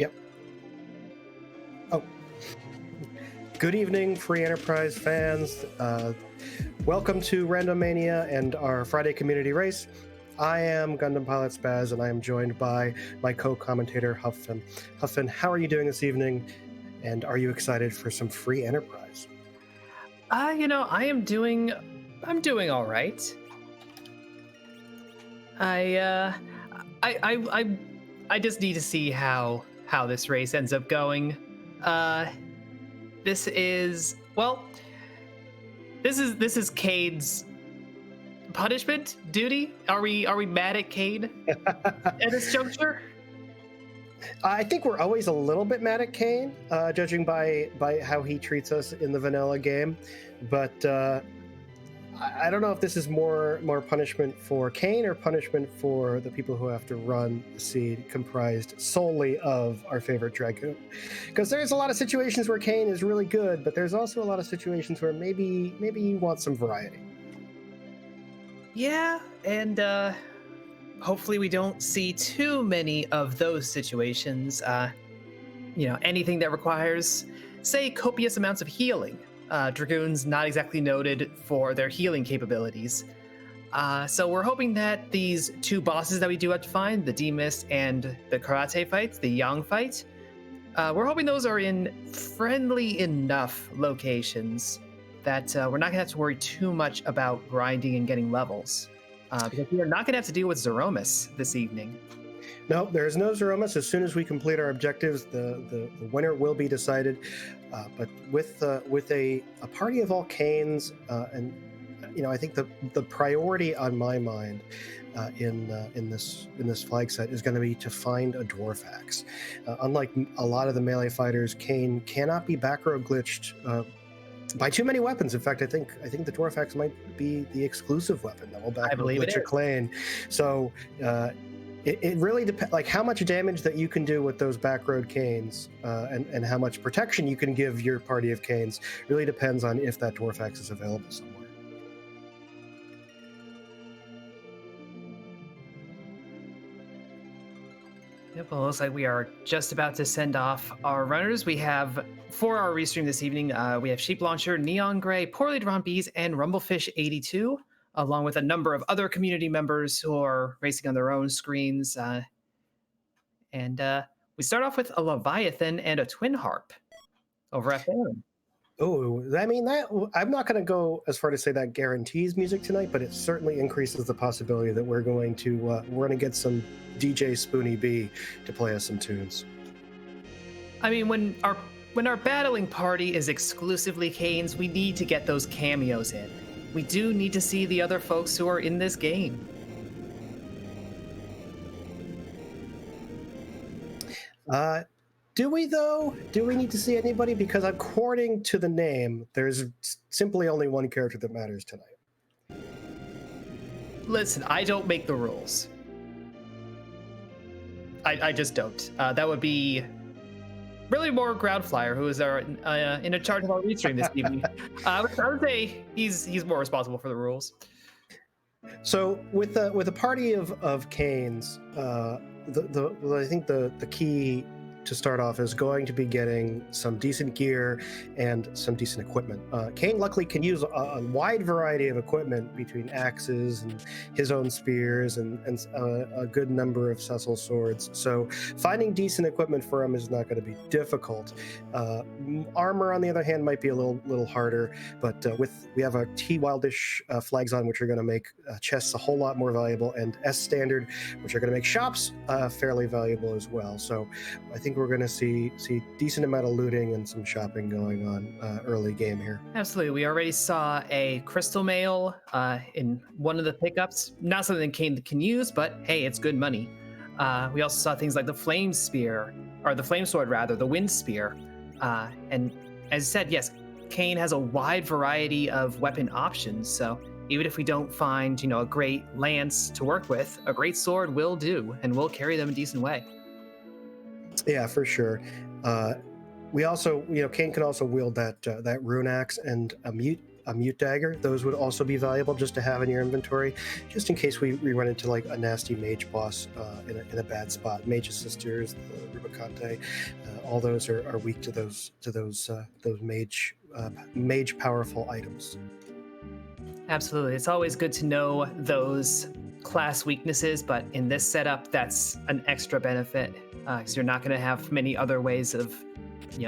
Yep. Oh, good evening, Free Enterprise fans. Welcome to Randomania and our Friday community race. I am Gundam Pilot Spaz, and I am joined by my co-commentator, Huffin. Huffin, how are you doing this evening? And are you excited for some Free Enterprise? I'm doing all right. I, I just need to see how this race ends up going. This is well, this is Cade's punishment duty. Are we mad at Cade at this juncture? I think we're always a little bit mad at Kain, judging by how he treats us in the vanilla game, but I don't know if this is more punishment for Kain or punishment for the people who have to run the seed comprised solely of our favorite Dragoon. Because there's a lot of situations where Kain is really good, but there's also a lot of situations where maybe you want some variety. Yeah, and hopefully we don't see too many of those situations. Anything that requires, say, copious amounts of healing. Dragoons not exactly noted for their healing capabilities. So we're hoping that these two bosses that we do have to find, the Demas and the Karate fights, the Yang fight, we're hoping those are in friendly enough locations that we're not going to have to worry too much about grinding and getting levels. Because we are not going to have to deal with Zeromus this evening. No, there is no Zeromus. As soon as we complete our objectives, the winner will be decided. But with a party of all Kains, and I think the priority on my mind in this flag set is going to be to find a dwarf axe. Unlike a lot of the melee fighters, Kain cannot be back row glitched by too many weapons. In fact, I think the dwarf axe might be the exclusive weapon that will back row glitch your Kain. So. It really depends, like how much damage that you can do with those back road Kains, and how much protection you can give your party of Kains really depends on if that dwarf axe is available somewhere. Yep, well, it looks like we are just about to send off our runners. We have, for our restream this evening, we have Sheep Launcher, Neon Gray, Poorly Drawn Bees, and Rumblefish82, along with a number of other community members who are racing on their own screens. And we start off with a Leviathan and a Twin Harp over at Baron. Oh, I mean, I'm not going to go as far to say that guarantees music tonight, but it certainly increases the possibility that we're going to get some DJ Spoonie B to play us some tunes. I mean, when our battling party is exclusively Kains, we need to get those cameos in. We do need to see the other folks who are in this game. Do we, though? Do we need to see anybody? Because according to the name, there's simply only one character that matters tonight. Listen, I don't make the rules. I just don't. That would be really more Groundflyer, who is in charge of our restream this evening. I would say he's more responsible for the rules. So with a party of Kains, I think the key to start off is going to be getting some decent gear and some decent equipment. Kain luckily can use a wide variety of equipment between axes and his own spears and a good number of Cecil swords. So finding decent equipment for him is not going to be difficult. Armor, on the other hand, might be a little harder, but we have our T-Wildish flags on, which are going to make chests a whole lot more valuable, and S Standard, which are going to make shops fairly valuable as well. So I think we're going to see decent amount of looting and some shopping going on early game here. Absolutely. We already saw a crystal mail in one of the pickups. Not something Kain can use, but hey, it's good money. We also saw things like the flame spear, or the flame sword rather, the wind spear. And as I said, yes, Kain has a wide variety of weapon options. So even if we don't find, a great lance to work with, a great sword will do, and we'll carry them a decent way. Yeah, for sure. We also, Kain can also wield that rune axe, and a mute dagger. Those would also be valuable just to have in your inventory, just in case we run into like a nasty mage boss in a bad spot. Mage's Sisters, the Rubicante, all those are weak to those mage powerful items. Absolutely. It's always good to know those class weaknesses, but in this setup, that's an extra benefit because you're not going to have many other ways of,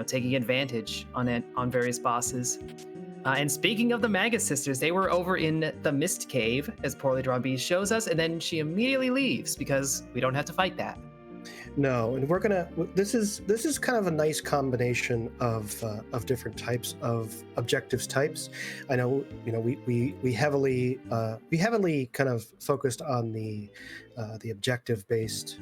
taking advantage on it on various bosses. And speaking of the Magus Sisters, they were over in the Mist Cave, as Poorly Drawn Beast shows us, and then she immediately leaves because we don't have to fight that. No, and we're gonna. This is kind of a nice combination of different types of objectives types. I know, we heavily kind of focused on the objective based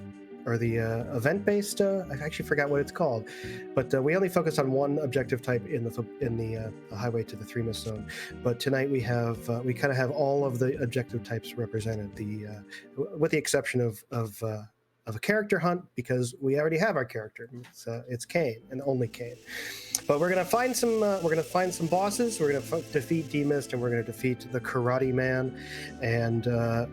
or the event based. I actually forgot what it's called, but we only focused on one objective type in the highway to the Three Mist Zone. But tonight we kind of have all of the objective types represented. With the exception of a character hunt, because we already have our character. It's Kain and only Kain. But we're gonna find some bosses. We're gonna defeat D-Mist, and we're gonna defeat the Karate Man, and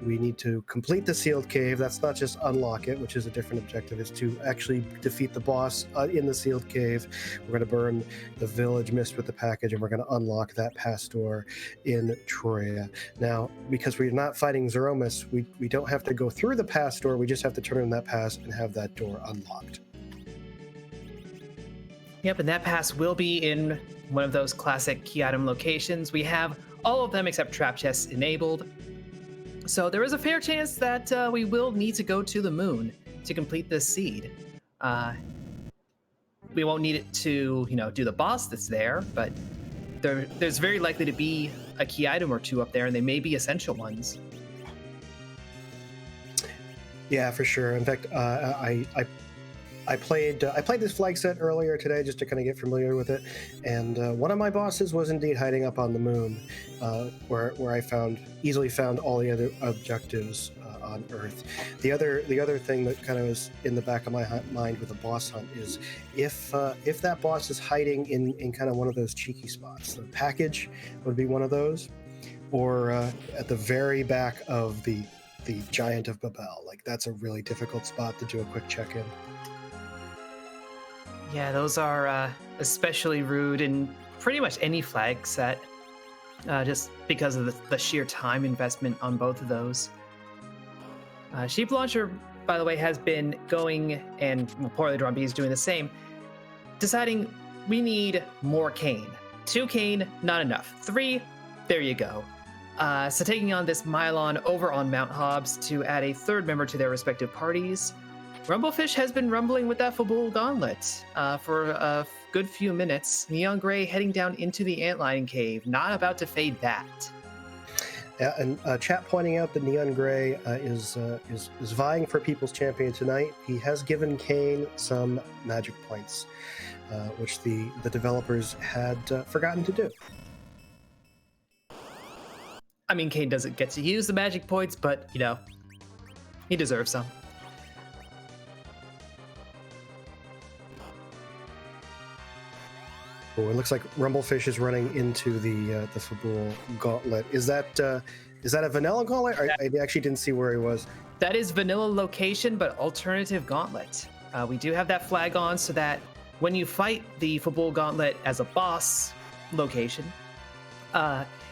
we need to complete the sealed cave. That's not just unlock it, which is a different objective. It's to actually defeat the boss in the sealed cave. We're gonna burn the village mist with the package, and we're gonna unlock that pass door in Troya. Now, because we're not fighting Zeromus, we don't have to go through the pass door. We just have to turn in that pass and have that door unlocked. Yep, and that pass will be in one of those classic key item locations. We have all of them except trap chests enabled. So there is a fair chance that we will need to go to the moon to complete this seed. We won't need it to, do the boss that's there, but there's very likely to be a key item or two up there, and they may be essential ones. Yeah, for sure. In fact, I played this flag set earlier today just to kind of get familiar with it, and one of my bosses was indeed hiding up on the moon, where I easily found all the other objectives on Earth. The other thing that kind of was in the back of my mind with a boss hunt is if that boss is hiding in kind of one of those cheeky spots. The package would be one of those, or at the very back of the Giant of Babel. Like, that's a really difficult spot to do a quick check-in. Yeah, those are especially rude in pretty much any flag set, just because of the sheer time investment on both of those. Sheep Launcher, by the way, has been going, and Poorly Drawn Beast is doing the same, deciding we need more Kain. 2 Kain, not enough. 3, there you go. So taking on this Mylon over on Mount Hobbs to add a 3rd member to their respective parties. Rumblefish has been rumbling with that Fabul Gauntlet for a good few minutes. Neon Gray heading down into the Antlion Cave, not about to fade that. Yeah, and chat pointing out that Neon Gray is vying for People's Champion tonight. He has given Kain some magic points, which the developers had forgotten to do. I mean, Kain doesn't get to use the magic points, but, he deserves some. Oh, it looks like Rumblefish is running into the Fabul Gauntlet. Is that a vanilla gauntlet? I actually didn't see where he was. That is vanilla location, but alternative gauntlet. We do have that flag on so that when you fight the Fabul Gauntlet as a boss location,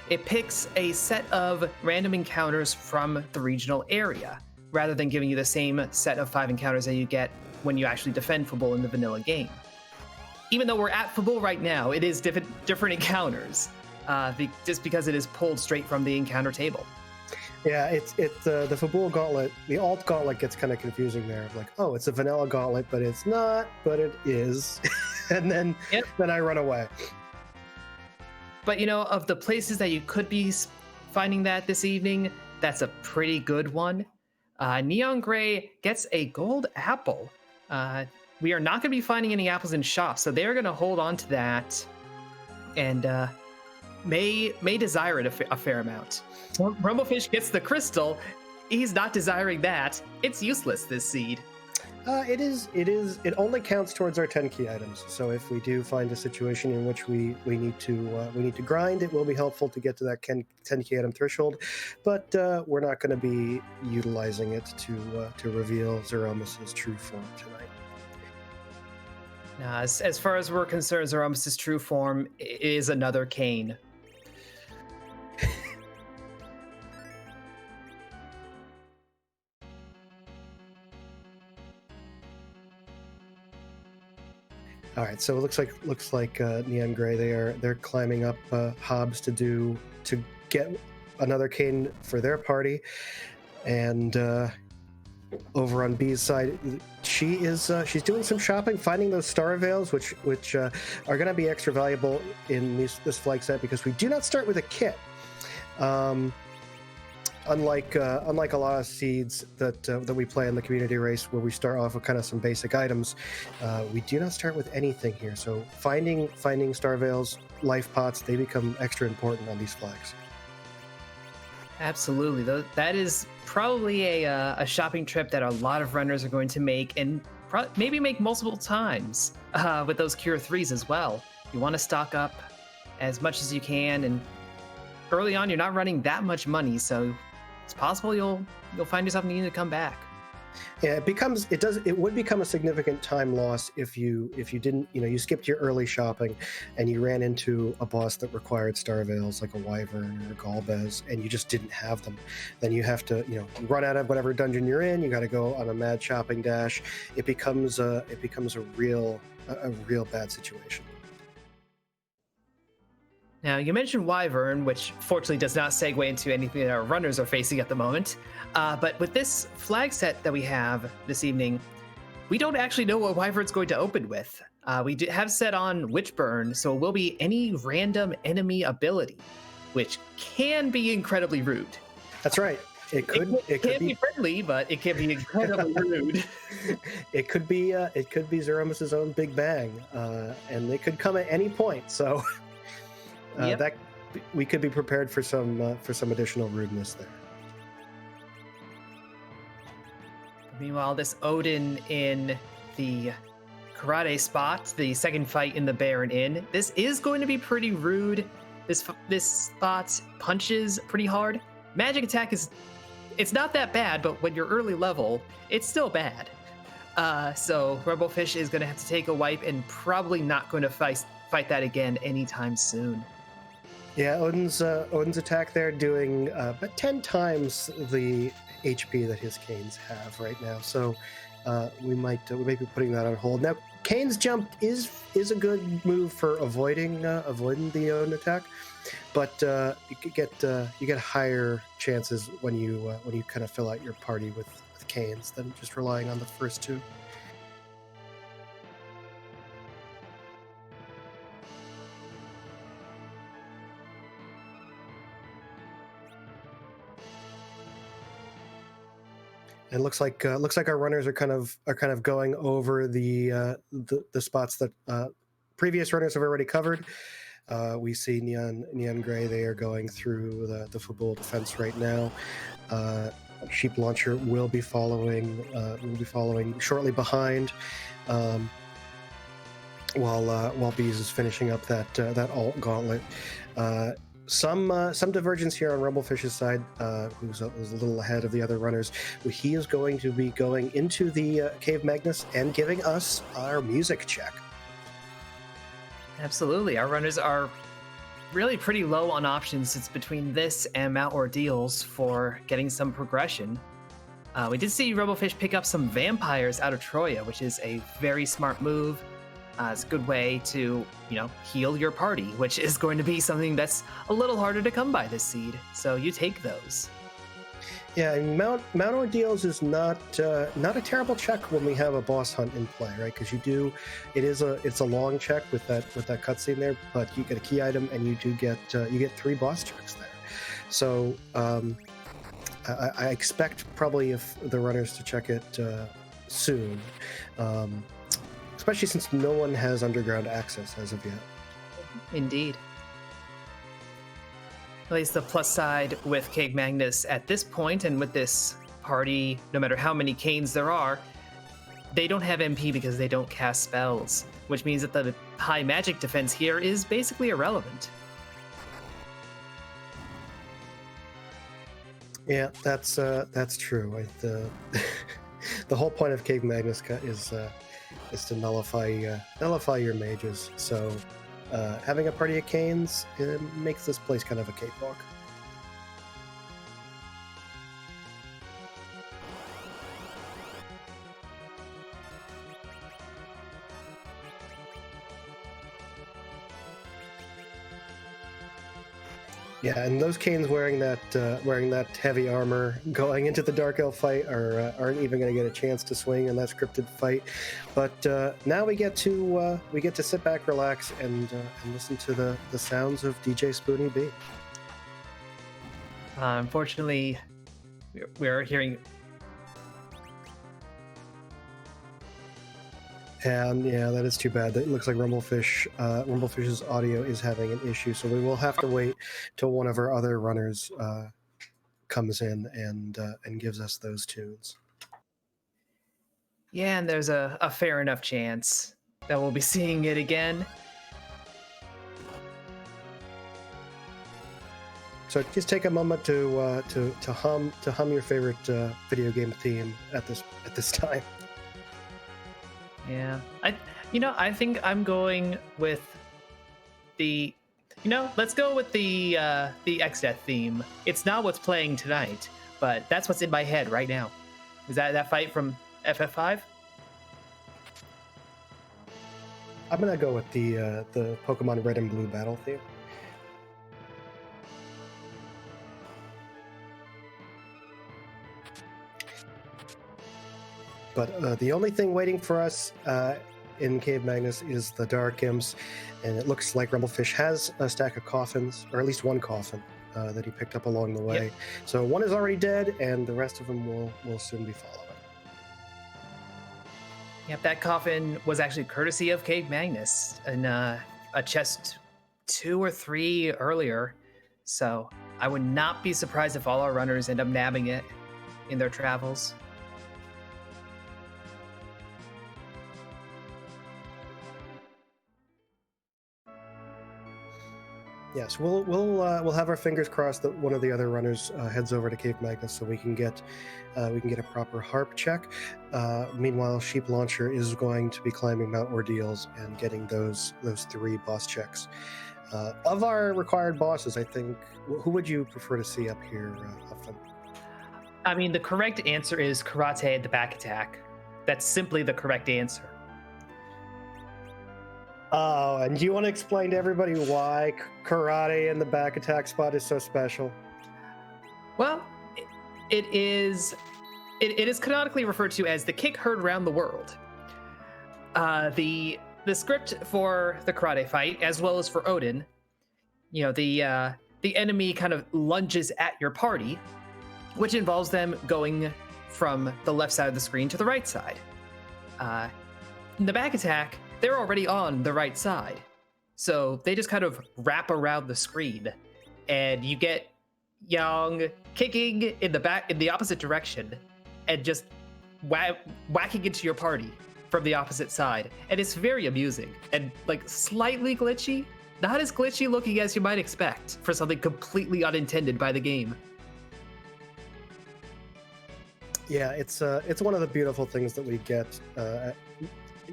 it picks a set of random encounters from the regional area, rather than giving you the same set of 5 encounters that you get when you actually defend Fabul in the vanilla game. Even though we're at Fabul right now, it is different encounters, just because it is pulled straight from the encounter table. Yeah, it's the Fabul Gauntlet. The alt gauntlet gets kind of confusing there. Like, oh, it's a vanilla gauntlet, but it's not, but it is. And then I run away. But, of the places that you could be finding that this evening, that's a pretty good one. Neon Gray gets a gold apple. We are not going to be finding any apples in shops, so they're going to hold on to that and may desire it a fair amount. Rumblefish gets the crystal. He's not desiring that. It's useless, this seed. It is. It only counts towards our 10 key items. So if we do find a situation in which we need to grind, it will be helpful to get to that 10 key item threshold. But we're not going to be utilizing it to reveal Zeromus's true form tonight. Now, as far as we're concerned, Zeromus's true form is another Kain. All right, so it looks like Neon Gray. They're climbing up hobs to get another Kain for their party, and over on B's side, she's doing some shopping, finding those star veils, which are going to be extra valuable in this flag set because we do not start with a kit. Unlike a lot of seeds that we play in the community race, where we start off with kind of some basic items, we do not start with anything here. So finding star veils, life pots, they become extra important on these flags. Absolutely, that is probably a shopping trip that a lot of runners are going to make, and maybe make multiple times with those Cure 3s as well. You want to stock up as much as you can, and early on you're not running that much money, so it's possible you'll find yourself needing to come back. Yeah, it would become a significant time loss if you didn't, you skipped your early shopping and you ran into a boss that required star veils like a Wyvern or a Galbez, and you just didn't have them. Then you have to run out of whatever dungeon you're in. You got to go on a mad shopping dash. It becomes a real bad situation. Now, you mentioned Wyvern, which fortunately does not segue into anything that our runners are facing at the moment. But with this flag set that we have this evening, we don't actually know what Wyvern's going to open with. We have set on Witchburn, so it will be any random enemy ability, which can be incredibly rude. That's right. It could be friendly, but it can be incredibly rude. It could be Zeromus's own Big Bang, and they could come at any point. So. Yep. That we could be prepared for some additional rudeness there. Meanwhile, this Odin in the karate spot, the second fight in the Baron Inn, this is going to be pretty rude. This spot punches pretty hard. Magic attack it's not that bad, but when you're early level, it's still bad. So Rumblefish is going to have to take a wipe and probably not going to fight that again anytime soon. Yeah, Odin's attack there doing about 10 times the HP that his Kains have right now. So we might be putting that on hold. Now, Kain's jump is a good move for avoiding the Odin attack, but you get higher chances when you kind of fill out your party with Kains than just relying on the first two. It looks like our runners are kind of going over the spots that previous runners have already covered. We see Neon Gray. They are going through the Fabul defense right now. Sheep Launcher will be following shortly behind, while Bees is finishing up that alt gauntlet. Some divergence here on Rumblefish's side, who's a little ahead of the other runners. He is going to be going into the Cave Magnus and giving us our music check. Absolutely. Our runners are really pretty low on options. It's between this and Mount Ordeals for getting some progression. We did see Rumblefish pick up some vampires out of Troya, which is a very smart move. It's a good way to, heal your party, which is going to be something that's a little harder to come by this seed. So you take those. Yeah, and Mount Ordeals is not a terrible check when we have a boss hunt in play, right? Because it's a long check with that cutscene there, but you get a key item and you get 3 boss checks there. So I expect probably if the runners to check it soon. Especially since no one has underground access as of yet. Indeed. At least the plus side with Cave Magnus at this point, and with this party, no matter how many Kains there are, they don't have MP because they don't cast spells, which means that the high magic defense here is basically irrelevant. Yeah, that's true. The whole point of Cave Magnus is to nullify your mages. So having a party of Cains, it makes this place kind of a cakewalk. Yeah, and those Cains wearing that heavy armor going into the Dark Elf fight aren't even going to get a chance to swing in that scripted fight. But now we get to sit back, relax, and listen to the sounds of DJ Spoonie B. Unfortunately, we're hearing. And yeah, that is too bad. It looks like Rumblefish's audio is having an issue, so we will have to wait till one of our other runners comes in and gives us those tunes. Yeah, and there's a fair enough chance that we'll be seeing it again. So just take a moment to hum your favorite video game theme at this time. Yeah, I think I'm going with let's go with the X-Death theme. It's not what's playing tonight, but that's what's in my head right now. Is that fight from FF5? I'm gonna go with the Pokemon Red and Blue battle theme. But the only thing waiting for us in Cave Magnus is the Dark Imps, and it looks like Rumblefish has a stack of coffins, or at least one coffin that he picked up along the way. Yep. So one is already dead, and the rest of them will soon be following. Yep, that coffin was actually courtesy of Cave Magnus in a chest 2 or 3 earlier. So I would not be surprised if all our runners end up nabbing it in their travels. Yes, we'll have our fingers crossed that one of the other runners heads over to Cave Magnus so we can get a proper harp check. Meanwhile, Sheep Launcher is going to be climbing Mount Ordeals and getting those 3 boss checks. Of our required bosses, I think, who would you prefer to see up here, Huffman? I mean, the correct answer is Karate at the back attack. That's simply the correct answer. Oh, and do you want to explain to everybody why Karate in the back attack spot is so special? Well, it is canonically referred to as the kick heard around the world. The script for the Karate fight, as well as for Odin, the enemy kind of lunges at your party, which involves them going from the left side of the screen to the right side. In the back attack, they're already on the right side. So they just kind of wrap around the screen, and you get Yang kicking in the opposite direction and just whacking into your party from the opposite side. And it's very amusing and like slightly glitchy. Not as glitchy looking as you might expect for something completely unintended by the game. Yeah, it's one of the beautiful things that we get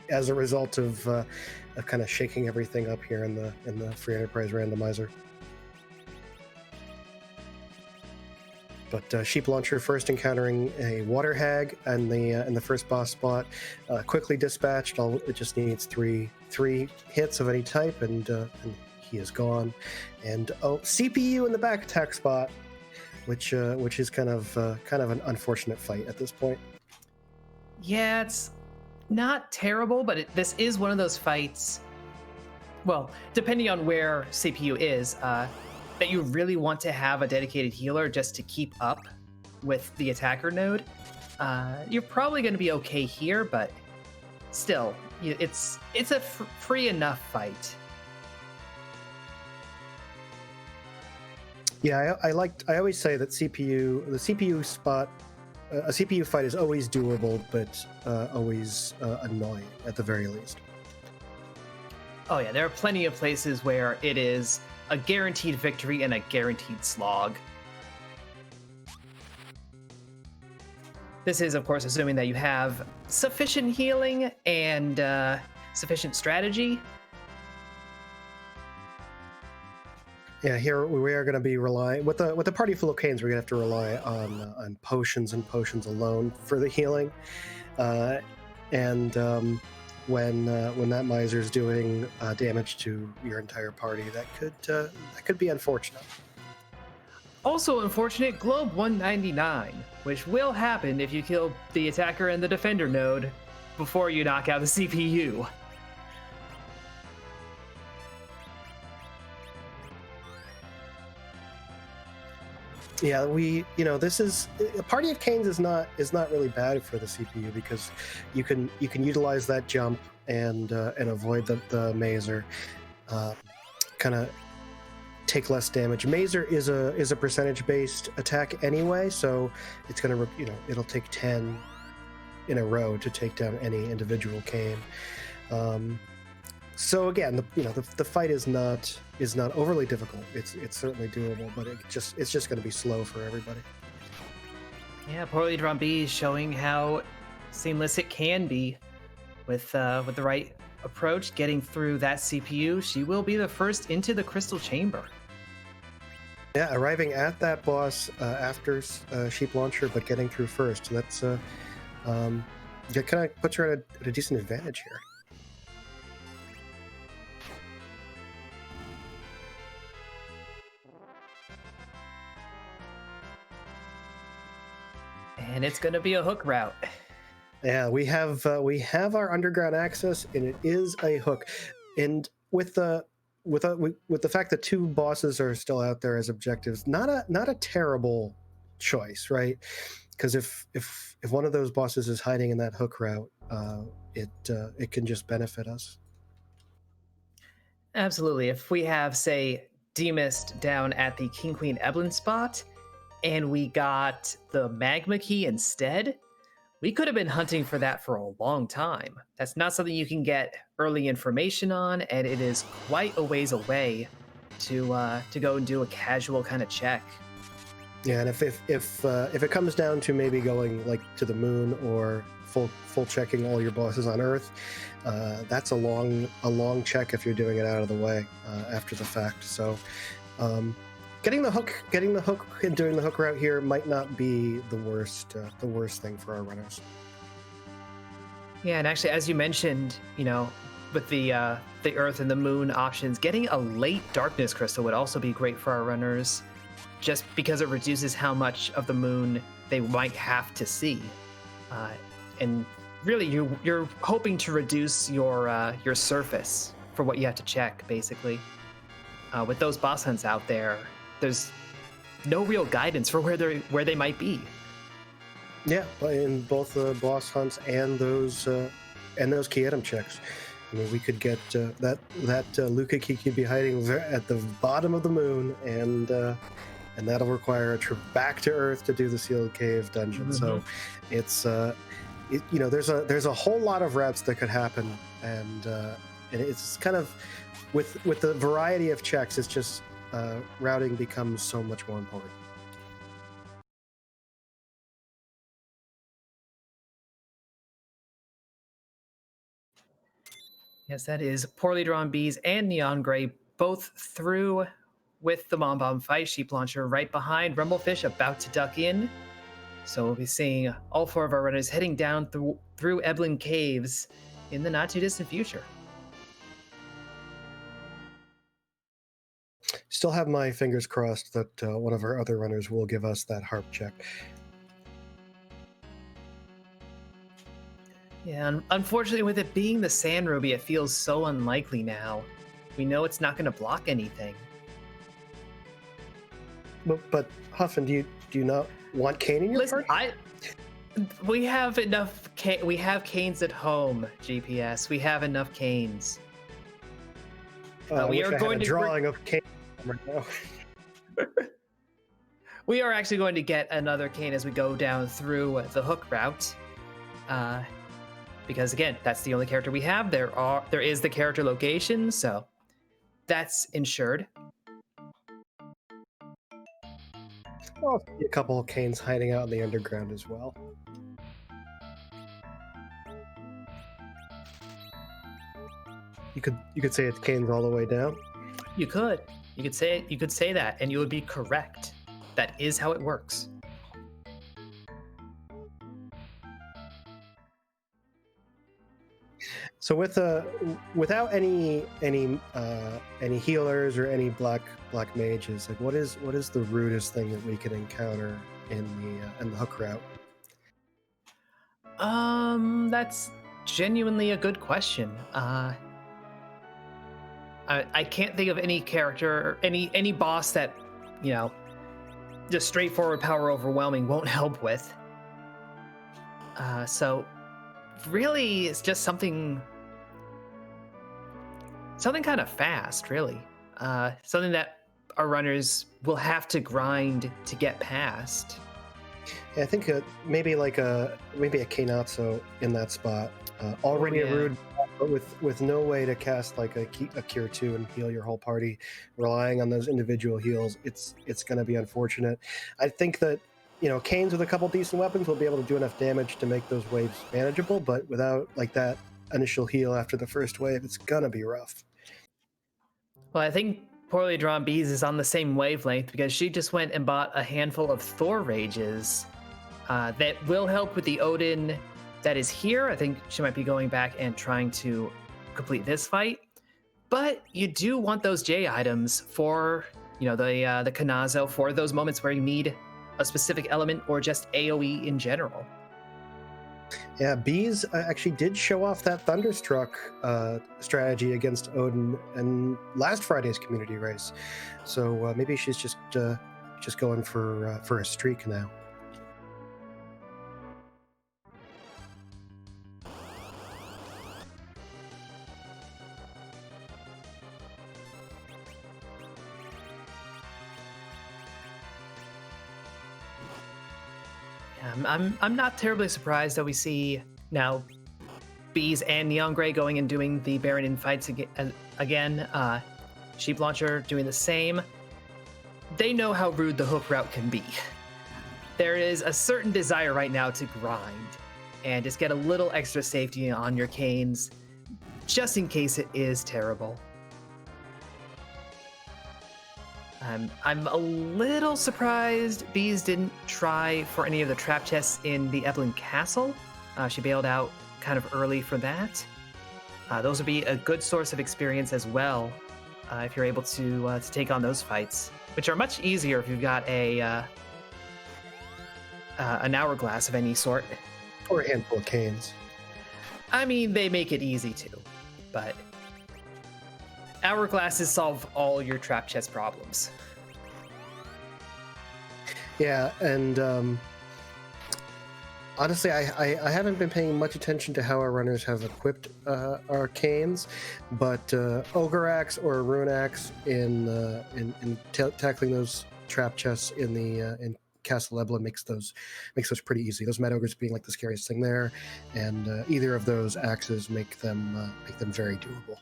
as a result of kind of shaking everything up here in the Free Enterprise randomizer. But Sheep Launcher first encountering a water hag in the first boss spot, quickly dispatched. It just needs three hits of any type, and he is gone. And CPU in the back attack spot, which is kind of an unfortunate fight at this point. Yeah, it's not terrible, but this is one of those fights, well, depending on where CPU is, that you really want to have a dedicated healer just to keep up with the attacker node. You're probably going to be okay here, but still, it's a free enough fight. Yeah, I always say that the CPU spot a CPU fight is always doable, but always annoying at the very least. Oh yeah, there are plenty of places where it is a guaranteed victory and a guaranteed slog. This is, of course, assuming that you have sufficient healing and sufficient strategy. Yeah, here we are going to be relying with the party full of Cains. We're going to have to rely on potions and potions alone for the healing, and when that miser's doing damage to your entire party, that could be unfortunate. Also unfortunate, Globe 199, which will happen if you kill the attacker and the defender node before you knock out the CPU. Yeah, this is a party of Cains is not really bad for the CPU because you can utilize that jump and avoid the mazer, kind of take less damage. Mazer is a percentage based attack anyway, so it's gonna it'll take 10 in a row to take down any individual Cain. So again, the fight is not overly difficult. It's certainly doable, but it's just going to be slow for everybody. Yeah, Poorly Drawn B is showing how seamless it can be with the right approach, getting through that CPU. She will be the first into the crystal chamber. Yeah, arriving at that boss after Sheep Launcher, but getting through first. So that's that kind of puts her at a decent advantage here. And it's going to be a hook route. Yeah, we have our underground access, and it is a hook. And with the fact that 2 bosses are still out there as objectives, not a terrible choice, right? Because if one of those bosses is hiding in that hook route, it can just benefit us. Absolutely. If we have, say, Demist down at the King Queen Eblin spot, and we got the magma key instead, we could have been hunting for that for a long time. That's not something you can get early information on, and it is quite a ways away to go and do a casual kind of check. Yeah, and if it comes down to maybe going like to the moon or full checking all your bosses on Earth, that's a long check if you're doing it out of the way after the fact. So. Getting the hook and doing the hook route here might not be the worst thing for our runners. Yeah, and actually, as you mentioned, with the Earth and the Moon options, getting a late darkness crystal would also be great for our runners, just because it reduces how much of the moon they might have to see, and really, you're hoping to reduce your surface for what you have to check, basically. With those boss hunts out there, there's no real guidance for where they might be. Yeah, in both the boss hunts and those key item checks, I mean, we could get that Luca key could be hiding at the bottom of the moon, and that'll require a trip back to Earth to do the sealed cave dungeon. Mm-hmm. So it's there's a whole lot of routes that could happen, and it's kind of with the variety of checks, it's just routing becomes so much more important. Yes, that is Poorly Drawn Bees and Neon Gray both through with the Mom Bomb fight. Sheep Launcher right behind. Rumblefish about to duck in. So we'll be seeing all 4 of our runners heading down through Eblin Caves in the not too distant future. Still have my fingers crossed that one of our other runners will give us that harp check. Yeah, unfortunately, with it being the Sand Ruby, it feels so unlikely now. We know it's not going to block anything. But Huffin, do you not want Kain in your party? We have enough. We have Cains at home. GPS. We have enough Cains. We are going to drawing of Kain right now. We are actually going to get another Kain as we go down through the hook route. Because again, that's the only character we have. There is the character location, so that's ensured. I'll see a couple of Canes hiding out in the underground as well. You could say it's Canes all the way down. You could say that, and you would be correct. That is how it works. So without any healers or any black mages, like what is the rudest thing that we can encounter in the hook route? That's genuinely a good question. I can't think of any character, any boss that, just straightforward power overwhelming won't help with. So really, it's just something kind of fast, really. Something that our runners will have to grind to get past. Yeah, I think maybe a Kainatsu in that spot. Already a rude, but with no way to cast like a Cure 2 and heal your whole party, relying on those individual heals, it's going to be unfortunate. I think that Canes with a couple decent weapons will be able to do enough damage to make those waves manageable, but without like that initial heal after the first wave, it's gonna be rough. Well, I think Poorly Drawn Bees is on the same wavelength because she just went and bought a handful of Thor Rages that will help with the Odin that is here. I think she might be going back and trying to complete this fight. But you do want those J items for, the Kanazo, for those moments where you need a specific element or just AoE in general. Yeah, Bees actually did show off that Thunderstruck strategy against Odin in last Friday's community race. So maybe she's just going for a streak now. I'm not terribly surprised that we see now Bees and Neon Grey going and doing the Baron in fights again. Sheep Launcher doing the same. They know how rude the hook route can be. There is a certain desire right now to grind and just get a little extra safety on your Canes, just in case it is terrible. I'm a little surprised Bees didn't try for any of the trap chests in the Evelyn Castle. She bailed out kind of early for that. Those would be a good source of experience as well, if you're able to take on those fights, which are much easier if you've got an hourglass of any sort. Or a handful of Canes. I mean, they make it easy too, but hourglasses solve all your trap chest problems. Yeah, and honestly, I haven't been paying much attention to how our runners have equipped our Canes, but Ogre Axe or Rune Axe in tackling those trap chests in Castle Ebla makes those pretty easy. Those Mad Ogres being like the scariest thing there, and either of those axes make them very doable.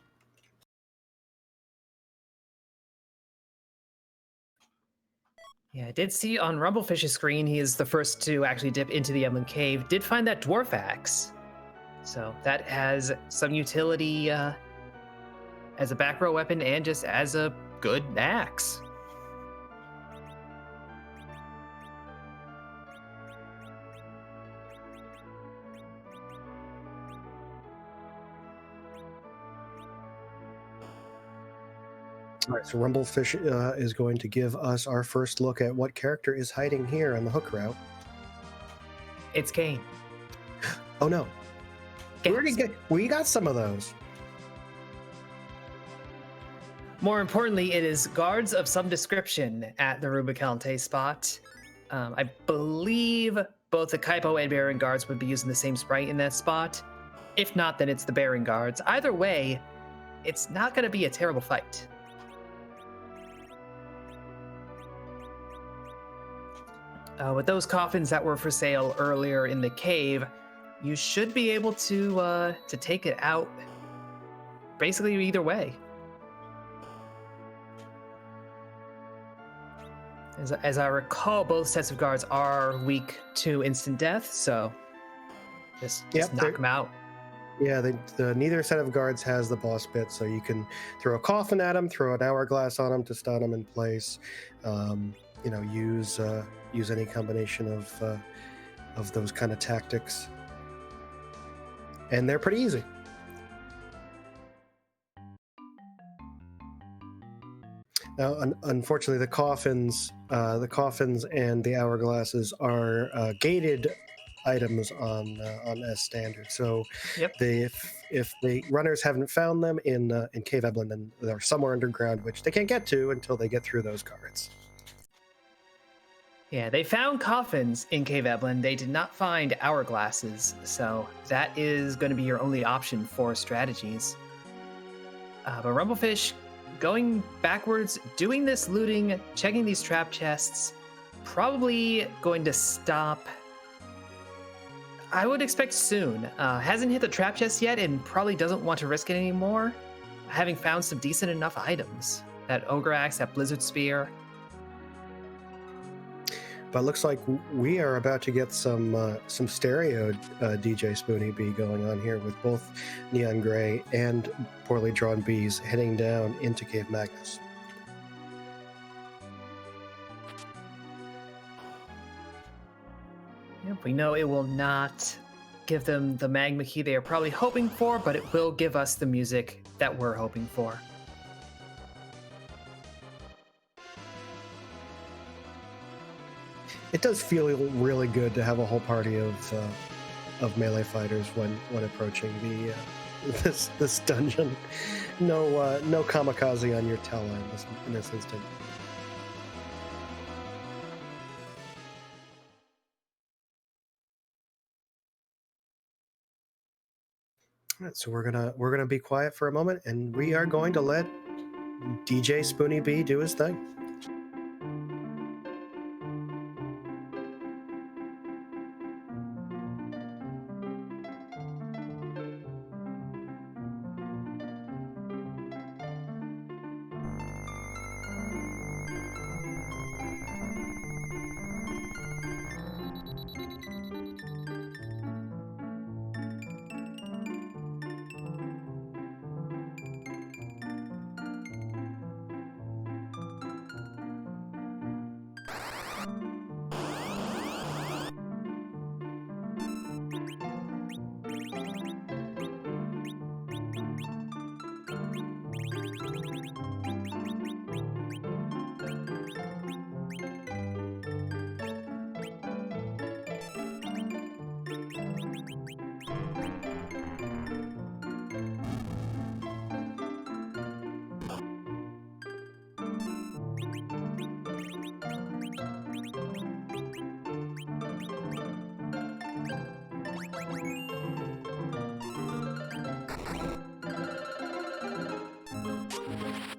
Yeah, I did see on Rumblefish's screen, he is the first to actually dip into the Emlyn Cave. Did find that Dwarf Axe. So that has some utility as a back row weapon and just as a good axe. All right, so Rumblefish is going to give us our first look at what character is hiding here on the hook route. It's Kain. Oh no. We got some of those. More importantly, it is guards of some description at the Rubicante spot. I believe both the Kaipo and Baron guards would be using the same sprite in that spot. If not, then it's the Baron guards. Either way, it's not going to be a terrible fight. With those coffins that were for sale earlier in the cave, you should be able to take it out basically either way. As I recall, both sets of guards are weak to instant death, so just knock them out. Yeah, neither set of guards has the boss bit, so you can throw a coffin at them, throw an hourglass on them to stun them in place. Use any combination of those kind of tactics, and they're pretty easy. Now, unfortunately, the coffins and the hourglasses are gated items on S standard. So, Yep. If the runners haven't found them in Cave Eblin, then they're somewhere underground, which they can't get to until they get through those guards. Yeah, they found coffins in Cave Eblin. They did not find hourglasses, so that is going to be your only option for strategies. But Rumblefish, going backwards, doing this looting, checking these trap chests, probably going to stop. I would expect soon. Hasn't hit the trap chest yet and probably doesn't want to risk it anymore, having found some decent enough items. That Ogre Axe, that Blizzard Spear. But looks like we are about to get some stereo DJ Spoony B going on here with both Neon Gray and Poorly Drawn Bees heading down into Cave Magnus. Yep, we know it will not give them the magma key they are probably hoping for, but it will give us the music that we're hoping for. It does feel really good to have a whole party of melee fighters when approaching this dungeon. No kamikaze on your Tella in this instant. All right, so we're gonna be quiet for a moment, and we are going to let DJ Spoony B do his thing.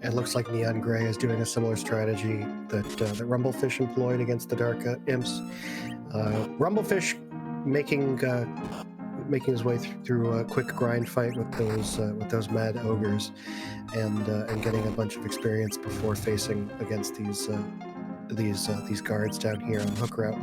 It looks like Neon Gray is doing a similar strategy that Rumblefish employed against the Dark Imps. Rumblefish making his way through a quick grind fight with those mad ogres, and getting a bunch of experience before facing against these guards down here on Hook Route.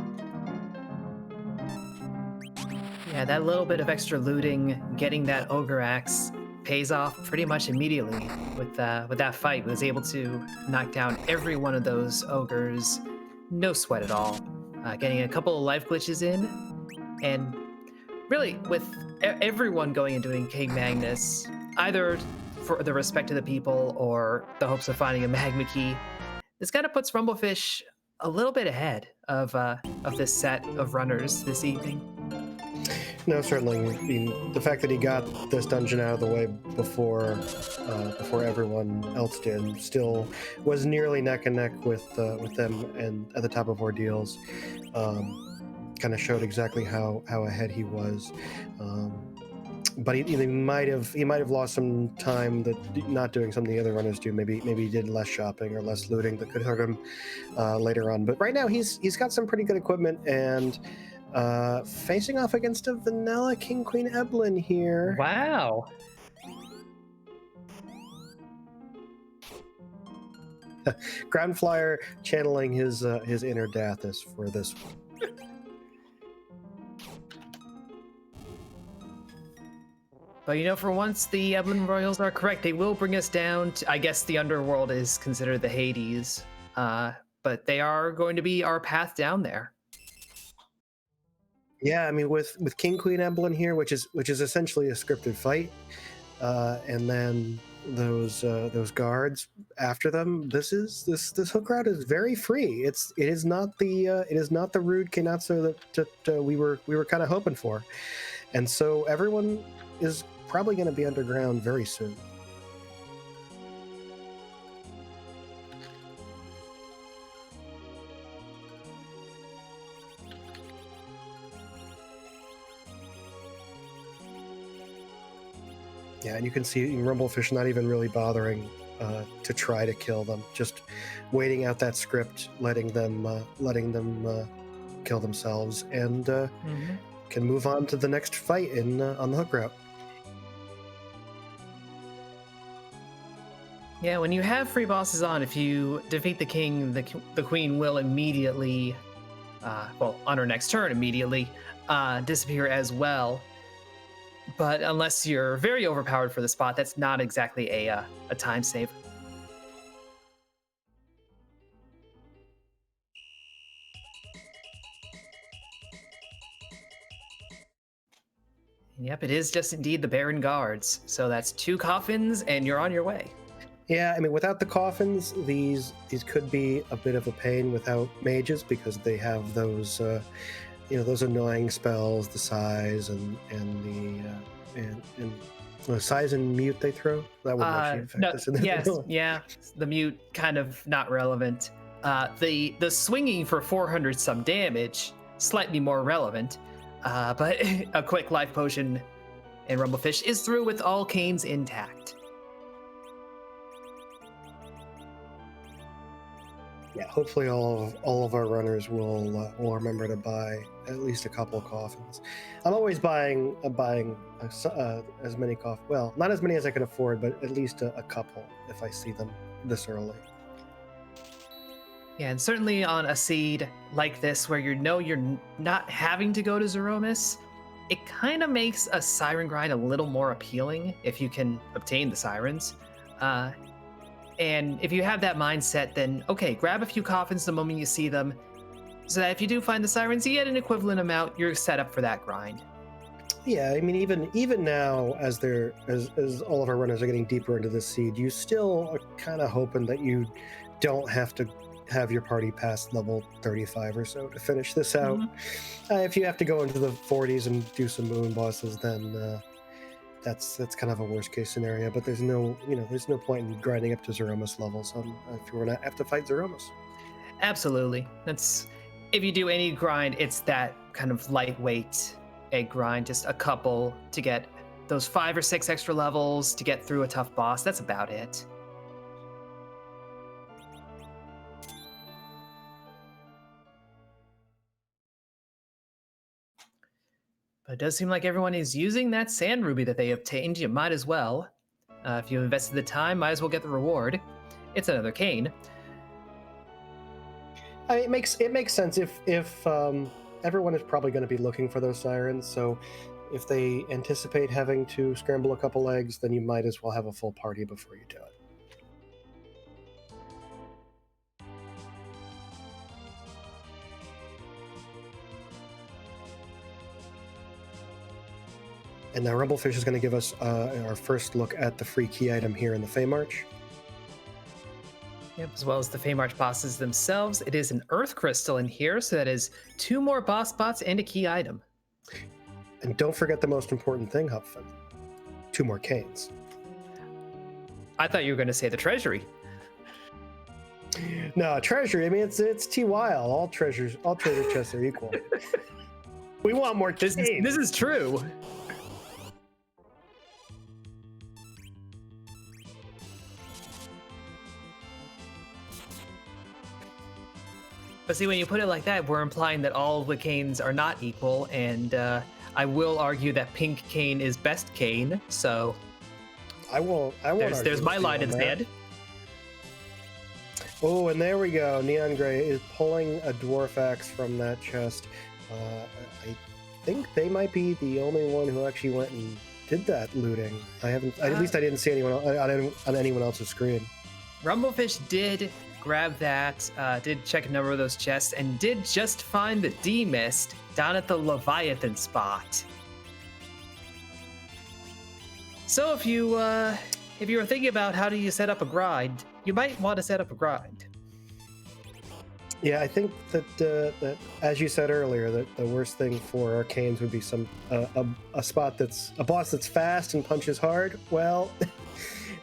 Yeah, that little bit of extra looting, getting that Ogre Axe, pays off pretty much immediately with that fight. Was able to knock down every one of those ogres, no sweat at all. Getting a couple of life glitches in, and really with everyone going and doing King Magnus, either for the respect of the people or the hopes of finding a magma key, this kind of puts Rumblefish a little bit ahead of this set of runners this evening. No, certainly. I mean, the fact that he got this dungeon out of the way before everyone else did still was nearly neck and neck with them and at the top of ordeals. Kind of showed exactly how ahead he was. but he might have lost some time that not doing something the other runners do. Maybe he did less shopping or less looting that could hurt him later on. But right now he's got some pretty good equipment and facing off against a vanilla King Queen Eblin here. Wow. Ground Flyer channeling his inner Dathis for this one. But you know, for once, the Eblin Royals are correct. They will bring us down to, I guess the underworld is considered the Hades, but they are going to be our path down there. Yeah, I mean, with King Queen Eblin here, which is essentially a scripted fight, and then those guards after them. This hook route is very free. It is not the rude Kenatsu that we were kind of hoping for, and so everyone is probably going to be underground very soon. Yeah, and you can see Rumblefish not even really bothering to try to kill them, just waiting out that script, letting them kill themselves, and can move on to the next fight on the hook route. Yeah, when you have free bosses on, if you defeat the king, the queen will immediately, on her next turn, immediately disappear as well. But unless you're very overpowered for the spot, that's not exactly a time save. Yep, it is just indeed the Baron Guards. So that's 2 coffins, and you're on your way. Yeah, I mean, without the coffins, these could be a bit of a pain without mages, because they have those those annoying spells, the size and the size and mute they throw. That wouldn't actually affect us in the middle. Yeah, the mute kind of not relevant. The swinging for 400 some damage slightly more relevant, but a quick life potion and Rumblefish is through with all canes intact. Yeah, hopefully all of our runners will remember to buy at least a couple of coffins. I'm always buying as many coffins. Well, not as many as I could afford, but at least a couple if I see them this early. Yeah, and certainly on a seed like this, where you're not having to go to Zeromus, it kind of makes a siren grind a little more appealing if you can obtain the sirens. And if you have that mindset, then okay, grab a few coffins the moment you see them, so that if you do find the sirens, you get an equivalent amount, you're set up for that grind. Yeah, I mean, even now, as all of our runners are getting deeper into this seed, you still are kind of hoping that you don't have to have your party past level 35 or so to finish this out. If you have to go into the 40s and do some moon bosses, then that's kind of a worst case scenario. But there's no point in grinding up to Zeromus levels if you want to have to fight Zeromus. Absolutely. That's if you do any grind, it's that kind of lightweight egg grind, just a couple to get those 5 or 6 extra levels to get through a tough boss. That's about it. But it does seem like everyone is using that sand ruby that they obtained. You might as well. If you invested the time, might as well get the reward. It's another Kain. It makes sense if everyone is probably going to be looking for those sirens. So if they anticipate having to scramble a couple eggs, then you might as well have a full party before you do it. And now Rumblefish is going to give us our first look at the free key item here in the Fey March. Yep, as well as the Fey March bosses themselves. It is an Earth Crystal in here, so that is 2 more boss spots and a key item. And don't forget the most important thing, Hupfin. 2 more Kains. I thought you were going to say the treasury. No, treasury. I mean, it's TY. All treasure chests are equal. We want more Kains. This is true. But see, when you put it like that, we're implying that all of the Kains are not equal, and I will argue that Pink Kain is best Kain. So I won't. there's my line in the sand. Oh, and there we go. Neon Gray is pulling a dwarf axe from that chest. I think they might be the only one who actually went and did that looting. At least I didn't see anyone on anyone else's screen. Rumblefish did grab that, did check a number of those chests, and did just find the D-Mist down at the Leviathan spot. So if you were thinking about how do you set up a grind, you might want to set up a grind. Yeah, I think that as you said earlier, that the worst thing for arcanes would be a boss that's fast and punches hard. Well,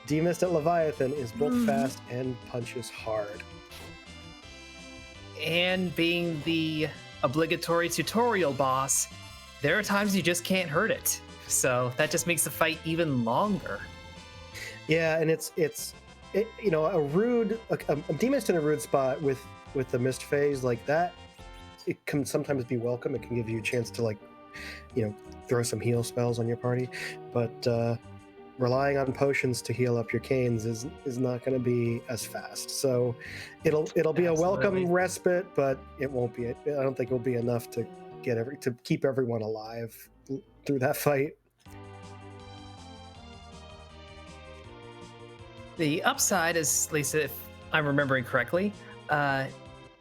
D-Mist at Leviathan is both fast and punches hard. And being the obligatory tutorial boss, there are times you just can't hurt it. So that just makes the fight even longer. Yeah, and it's a D-Mist in a rude spot with the mist phase like that, it can sometimes be welcome. It can give you a chance to throw some heal spells on your party, but relying on potions to heal up your Kains is not going to be as fast. So it'll be Absolutely. A welcome respite, but it won't be. I don't think it'll be enough to keep everyone alive through that fight. The upside is, at least if I'm remembering correctly,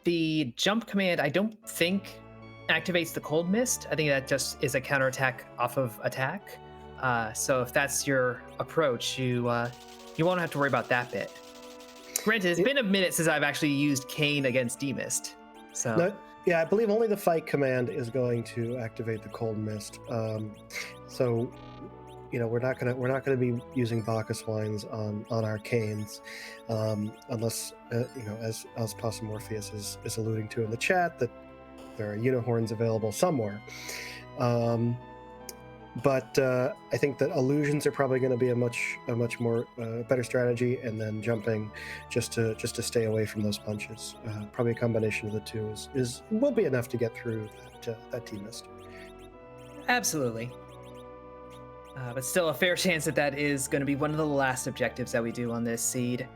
the jump command I don't think activates the cold mist. I think that just is a counterattack off of attack. So if that's your approach, you won't have to worry about that bit. Granted, it's been a minute since I've actually used Kain against D-Mist. So no, yeah, I believe only the fight command is going to activate the cold mist. So we're not gonna be using Bacchus wines on our Kains, unless as Possum Morpheus is alluding to in the chat, that there are unihorns available somewhere. But I think that illusions are probably going to be a much more better strategy, and then jumping just to stay away from those punches. Probably a combination of the two will be enough to get through that T-Mist. Absolutely. But still a fair chance that is going to be one of the last objectives that we do on this seed.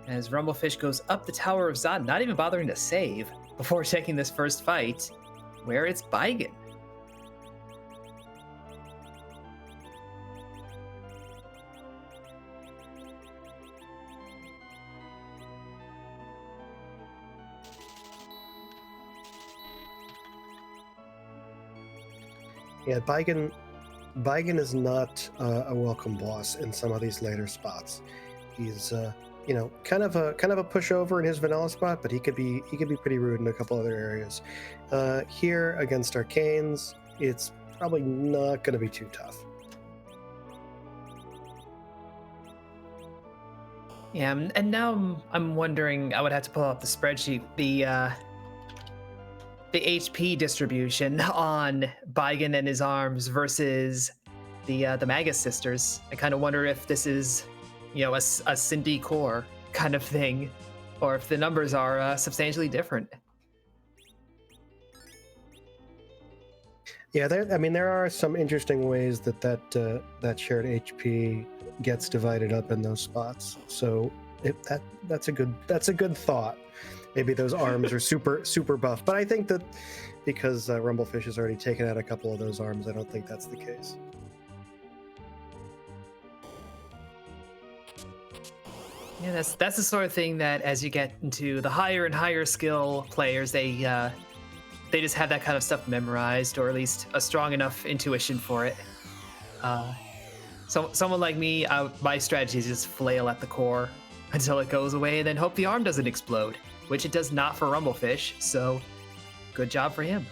As Rumblefish goes up the Tower of Zod, not even bothering to save before taking this first fight, where it's Baigen. Yeah, Baigen is not a welcome boss in some of these later spots. He's kind of a pushover in his vanilla spot, but he could be pretty rude in a couple other areas. Here against Arcanes, it's probably not going to be too tough. Yeah, and now I'm wondering, I would have to pull up the spreadsheet, the HP distribution on Baigen and his arms versus the Magus sisters. I kind of wonder if this is, a Cindy core kind of thing, or if the numbers are substantially different. Yeah, there are some interesting ways that shared HP gets divided up in those spots. So that's a good thought. Maybe those arms are super buff, but I think that because Rumblefish has already taken out a couple of those arms, I don't think that's the case. Yeah, that's the sort of thing that as you get into the higher and higher skill players, they just have that kind of stuff memorized, or at least a strong enough intuition for it. So someone like me, my strategy is just flail at the core until it goes away, and then hope the arm doesn't explode, which it does not for Rumblefish, so good job for him.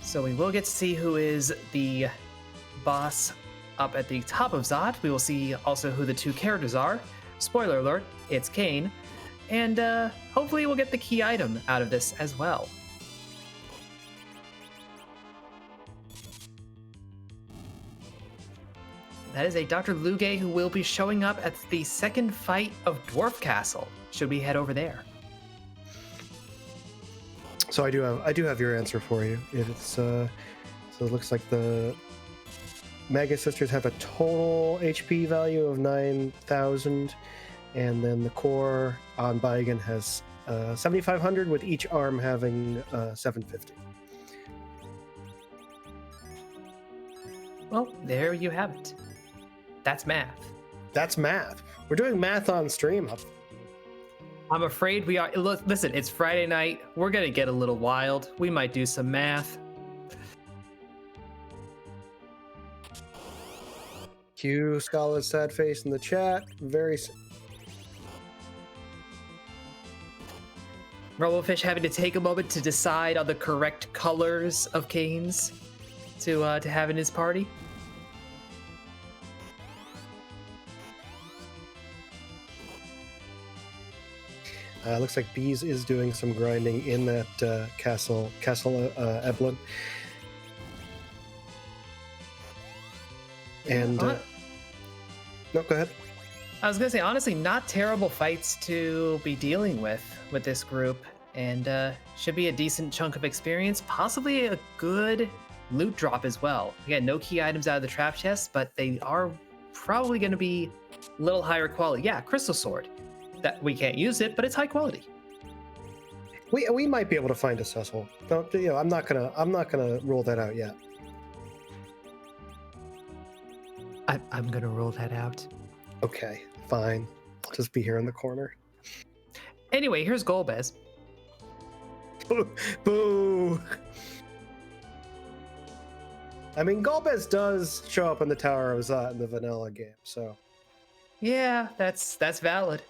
So we will get to see who is the boss up at the top of Zod. We will see also who the two characters are. Spoiler alert, it's Kain. And hopefully we'll get the key item out of this as well. that is a Dr. Luge who will be showing up at the second fight of Dwarf Castle. Should we head over there? So I do have your answer for you. It's so it looks like the Mega Sisters have a total HP value of 9,000, and then the core on Baigan has 7,500, with each arm having 750. Well, there you have it. That's math. That's math. We're doing math on stream. I'm afraid we are. Look, listen, it's Friday night. We're going to get a little wild. We might do some math. Cue Scholar's sad face in the chat. Rumblefish having to take a moment to decide on the correct colors of canes to have in his party. Looks like Bees is doing some grinding in that Castle Eblin. And no, go ahead. I was gonna say, honestly, not terrible fights to be dealing with this group, and should be a decent chunk of experience, possibly a good loot drop as well. Again, no key items out of the trap chest, but they are probably going to be a little higher quality. Yeah, crystal sword. That we can't use it, but it's high quality. We might be able to find a Cecil. Don't I'm not gonna rule that out yet. I'm gonna roll that out. Okay, fine. I'll just be here in the corner. Anyway, here's Golbez. Boo! I mean, Golbez does show up in the Tower of Zot in the vanilla game, so. Yeah, that's valid.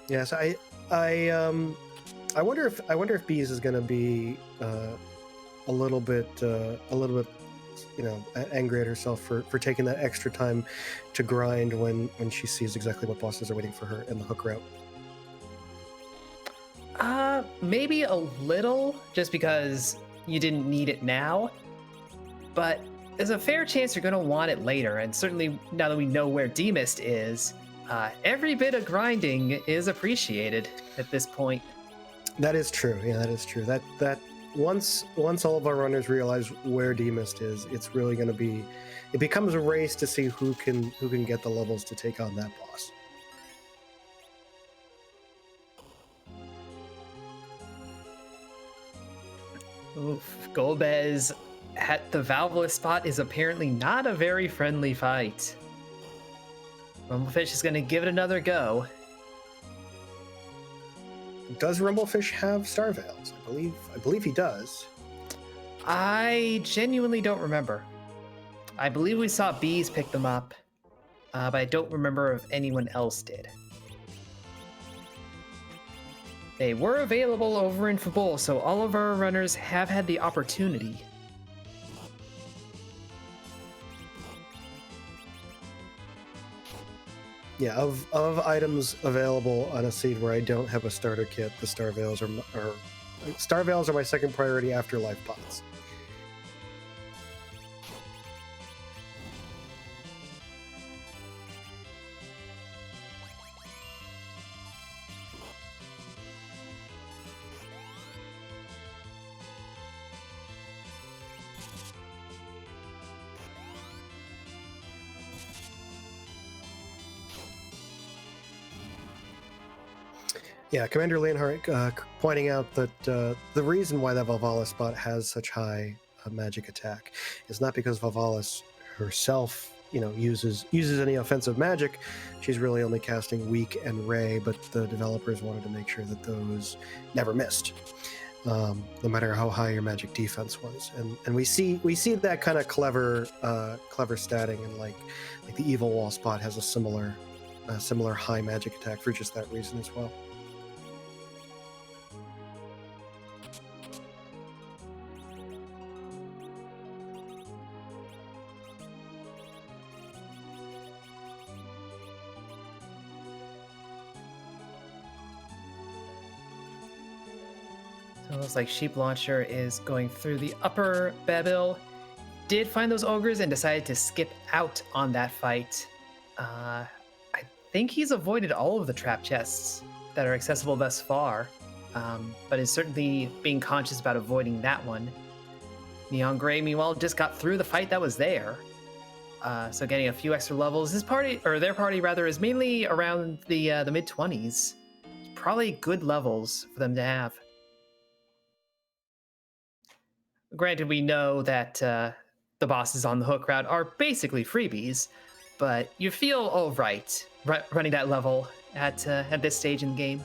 Yes, I wonder if Bees is going to be a little bit angry at herself for taking that extra time to grind when she sees exactly what bosses are waiting for her in the hook route. Maybe a little, just because you didn't need it now, but there's a fair chance you're going to want it later, and certainly now that we know where Demist is, every bit of grinding is appreciated at this point. That is true. Yeah, that is true. That once all of our runners realize where Demist is, it's really going to be. It becomes a race to see who can get the levels to take on that boss. Oof, Golbez at the Valveless spot is apparently not a very friendly fight. Rumblefish is going to give it another go. Does Rumblefish have Star Veils? I believe he does. I genuinely don't remember. I believe we saw Bees pick them up, but I don't remember if anyone else did. They were available over in Fabul, so all of our runners have had the opportunity. Yeah, of items available on a seed where I don't have a starter kit, the Star Veils are my second priority after life pots. Yeah, Commander Leonhardt pointing out that the reason why that Valvala spot has such high magic attack is not because Valvalis herself, uses any offensive magic. She's really only casting Weak and Ray, but the developers wanted to make sure that those never missed, no matter how high your magic defense was. And we see that kind of clever statting, and like the Evil Wall spot has a similar high magic attack for just that reason as well. So it looks like Sheep Launcher is going through the upper Babil, did find those ogres and decided to skip out on that fight. I think he's avoided all of the trap chests that are accessible thus far, but is certainly being conscious about avoiding that one. Neon Gray, meanwhile, just got through the fight that was there. So getting a few extra levels. His party, or their party rather, is mainly around the mid-20s. Probably good levels for them to have. Granted, we know that the bosses on the hook route are basically freebies, but you feel all right running that level at this stage in the game.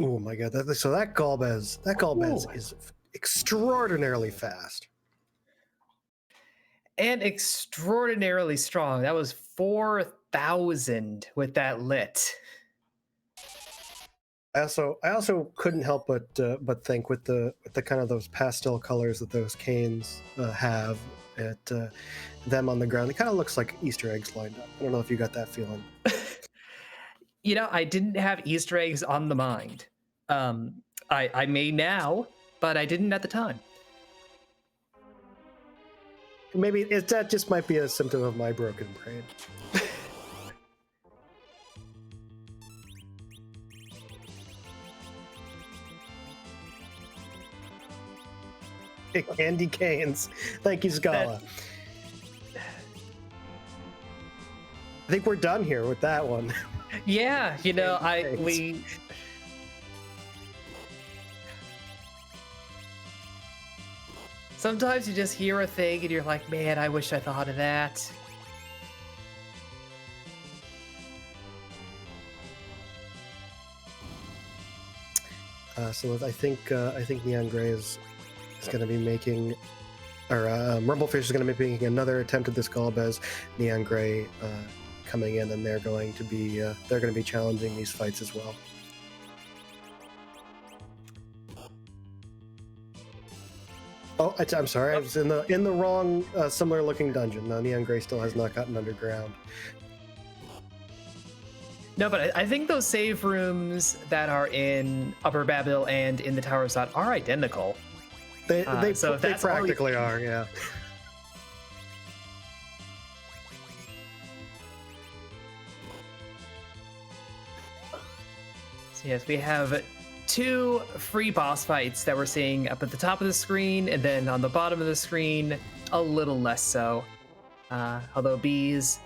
Oh my god! So that Golbez is extraordinarily fast and extraordinarily strong. That was 4,000 with that lit. I also couldn't help but think with the kind of those pastel colors that those canes have at them on the ground, it kind of looks like Easter eggs lined up. I don't know if you got that feeling. You know, I didn't have Easter eggs on the mind. I may now, but I didn't at the time. Maybe that just might be a symptom of my broken brain. Candy canes. Thank you, Scala. I think we're done here with that one. Yeah, you know, sometimes you just hear a thing and you're like, man, I wish I thought of that. So I think Neon Gray is going to be making, or Rumblefish is going to be making another attempt at this Golbez. Neon Gray coming in, and they're going to be challenging these fights as well. Oh, I'm sorry. I was in the wrong similar looking dungeon. No, Neon Gray still has not gotten underground. No, but I think those save rooms that are in Upper Babel and in the Tower of Sod are identical. They practically are, yeah. So yes, we have 2 free boss fights that we're seeing up at the top of the screen, and then on the bottom of the screen, a little less so. Although Bees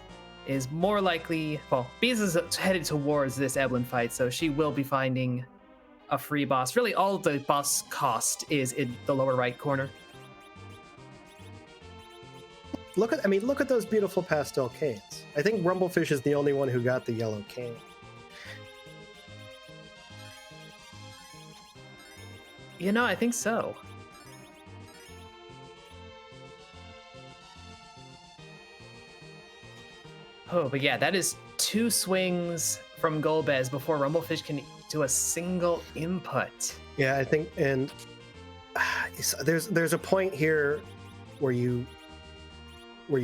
is more likely, well, Bees is headed towards this Evelyn fight, so she will be finding a free boss. Really, all of the boss cost is in the lower right corner. Look at those beautiful pastel canes. I think Rumblefish is the only one who got the yellow cane. You know, I think so. Oh, but yeah, that is 2 swings from Golbez before Rumblefish can do a single input. Yeah, I think, and there's a point here where you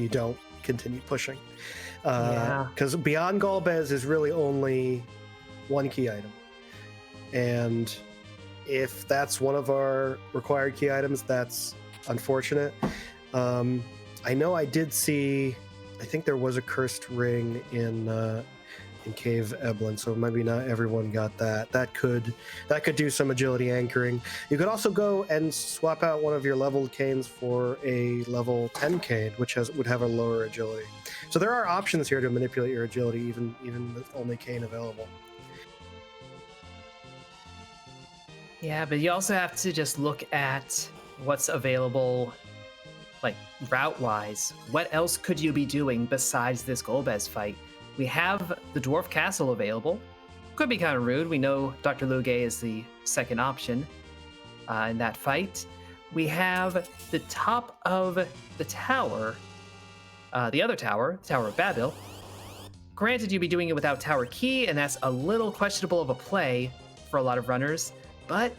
don't continue pushing, because beyond Golbez is really only 1 key item, and if that's one of our required key items, that's unfortunate. I know I did see, I think there was a cursed ring in Cave Eblin, so maybe not everyone got that. That could do some agility anchoring. You could also go and swap out one of your leveled canes for a level 10 cane, which would have a lower agility. So there are options here to manipulate your agility, even with only cane available. Yeah, but you also have to just look at what's available, like route-wise. What else could you be doing besides this Golbez fight? We have the Dwarf Castle available. Could be kind of rude. We know Dr. Lugay is the second option in that fight. We have the top of the tower, the other tower, the Tower of Babel. Granted, you'd be doing it without Tower Key, and that's a little questionable of a play for a lot of runners, but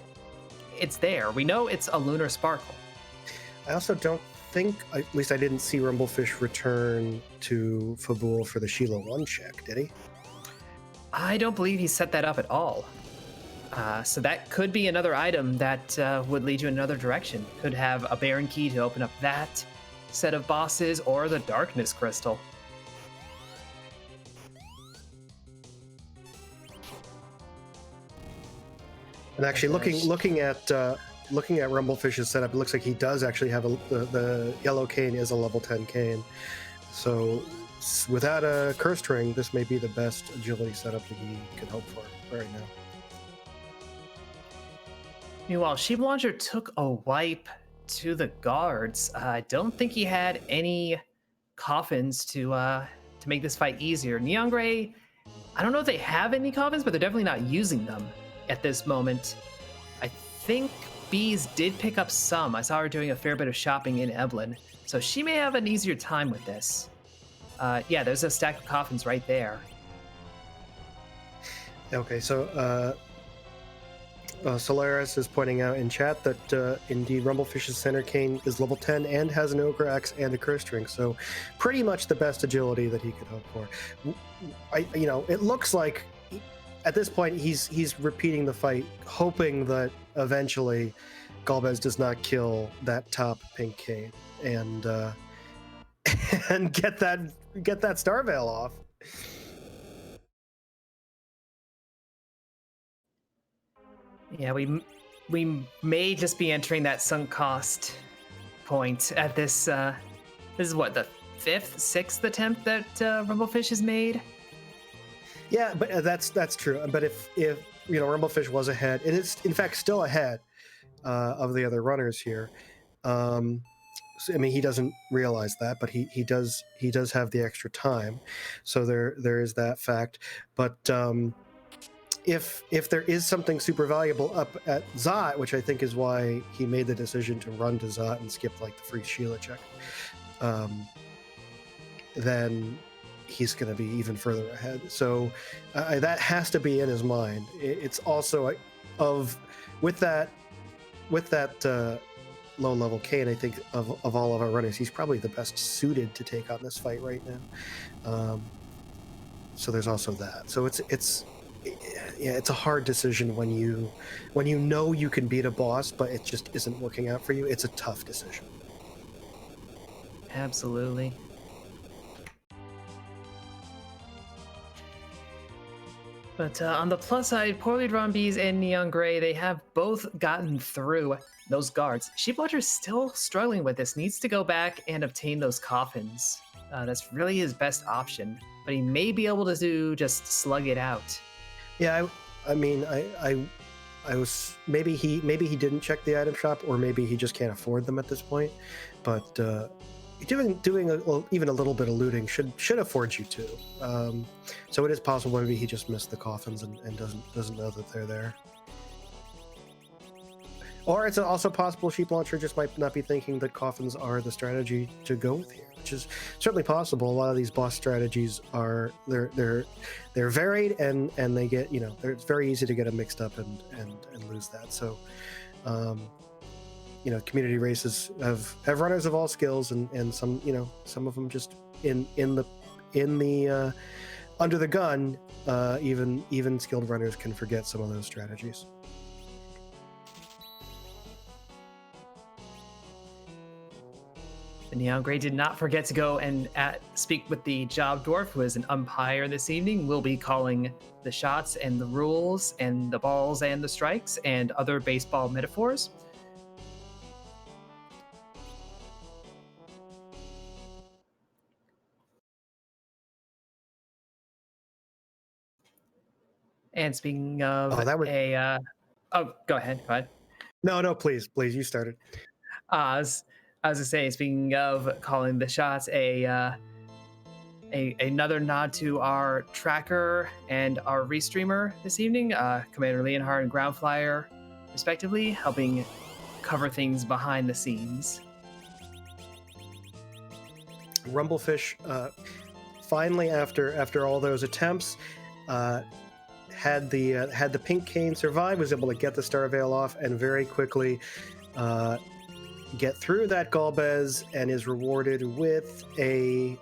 it's there. We know it's a Lunar Sparkle. I also don't think, at least I didn't see Rumblefish return to Fabul for the Sheila 1 check, did he? I don't believe he set that up at all. So that could be another item that would lead you in another direction. Could have a Baron key to open up that set of bosses, or the Darkness Crystal. And actually, looking at Rumblefish's setup, it looks like he does actually have the yellow Kain is a level 10 Kain. So without a cursed ring, this may be the best agility setup that he could hope for right now. Meanwhile, Sheep Launcher took a wipe to the guards. I don't think he had any coffins to make this fight easier. Neon Gray, I don't know if they have any coffins, but they're definitely not using them at this moment. I think Bees did pick up some. I saw her doing a fair bit of shopping in Evelyn, so she may have an easier time with this. Yeah, there's a stack of coffins right there. Okay, so Solaris is pointing out in chat that indeed Rumblefish's center Kain is level 10 and has an Ogre Axe and a Curse Ring, so pretty much the best agility that he could hope for. It looks like at this point he's repeating the fight, hoping that eventually Golbez does not kill that top pink Kain and and get that Star Veil off. Yeah, we may just be entering that sunk cost point at this. This is what, the 5th, 6th attempt that Rumblefish has made. Yeah, but that's true. But if Rumblefish was ahead, and it's in fact still ahead of the other runners here. So, I mean, he doesn't realize that, but he does have the extra time. So there is that fact. But if there is something super valuable up at Zot, which I think is why he made the decision to run to Zot and skip like the free Sheila check, then he's going to be even further ahead. So that has to be in his mind. It's also with that low level Kain, I think of all of our runners, he's probably the best suited to take on this fight right now. So there's also that. So it's a hard decision when you know you can beat a boss, but it just isn't working out for you. It's a tough decision. Absolutely. But on the plus side, Poorly Drawn Bees and Neon Gray, they have both gotten through those guards. Sheepwatcher's still struggling with this, needs to go back and obtain those coffins. That's really his best option, but he may be able to just slug it out. Yeah, I mean, I was maybe he didn't check the item shop, or maybe he just can't afford them at this point. But doing even a little bit of looting should afford you too. So it is possible maybe he just missed the coffins and doesn't know that they're there. Or it's also possible Sheep Launcher just might not be thinking that coffins are the strategy to go with here, which is certainly possible. A lot of these boss strategies are they're varied and they get it's very easy to get them mixed up and lose that. So community races have runners of all skills, and some of them just in the under the gun, even skilled runners can forget some of those strategies. Neon Gray did not forget to go and speak with the Job Dwarf, who is an umpire this evening. We'll be calling the shots and the rules and the balls and the strikes and other baseball metaphors. And speaking of go ahead. No, please, you started. I was gonna say, speaking of calling the shots, another nod to our tracker and our restreamer this evening, Commander Leonhard and Groundflyer, respectively, helping cover things behind the scenes. Rumblefish, finally, after all those attempts, had the pink Kain survive, was able to get the Star Veil off, and very quickly get through that Golbez, and is rewarded with a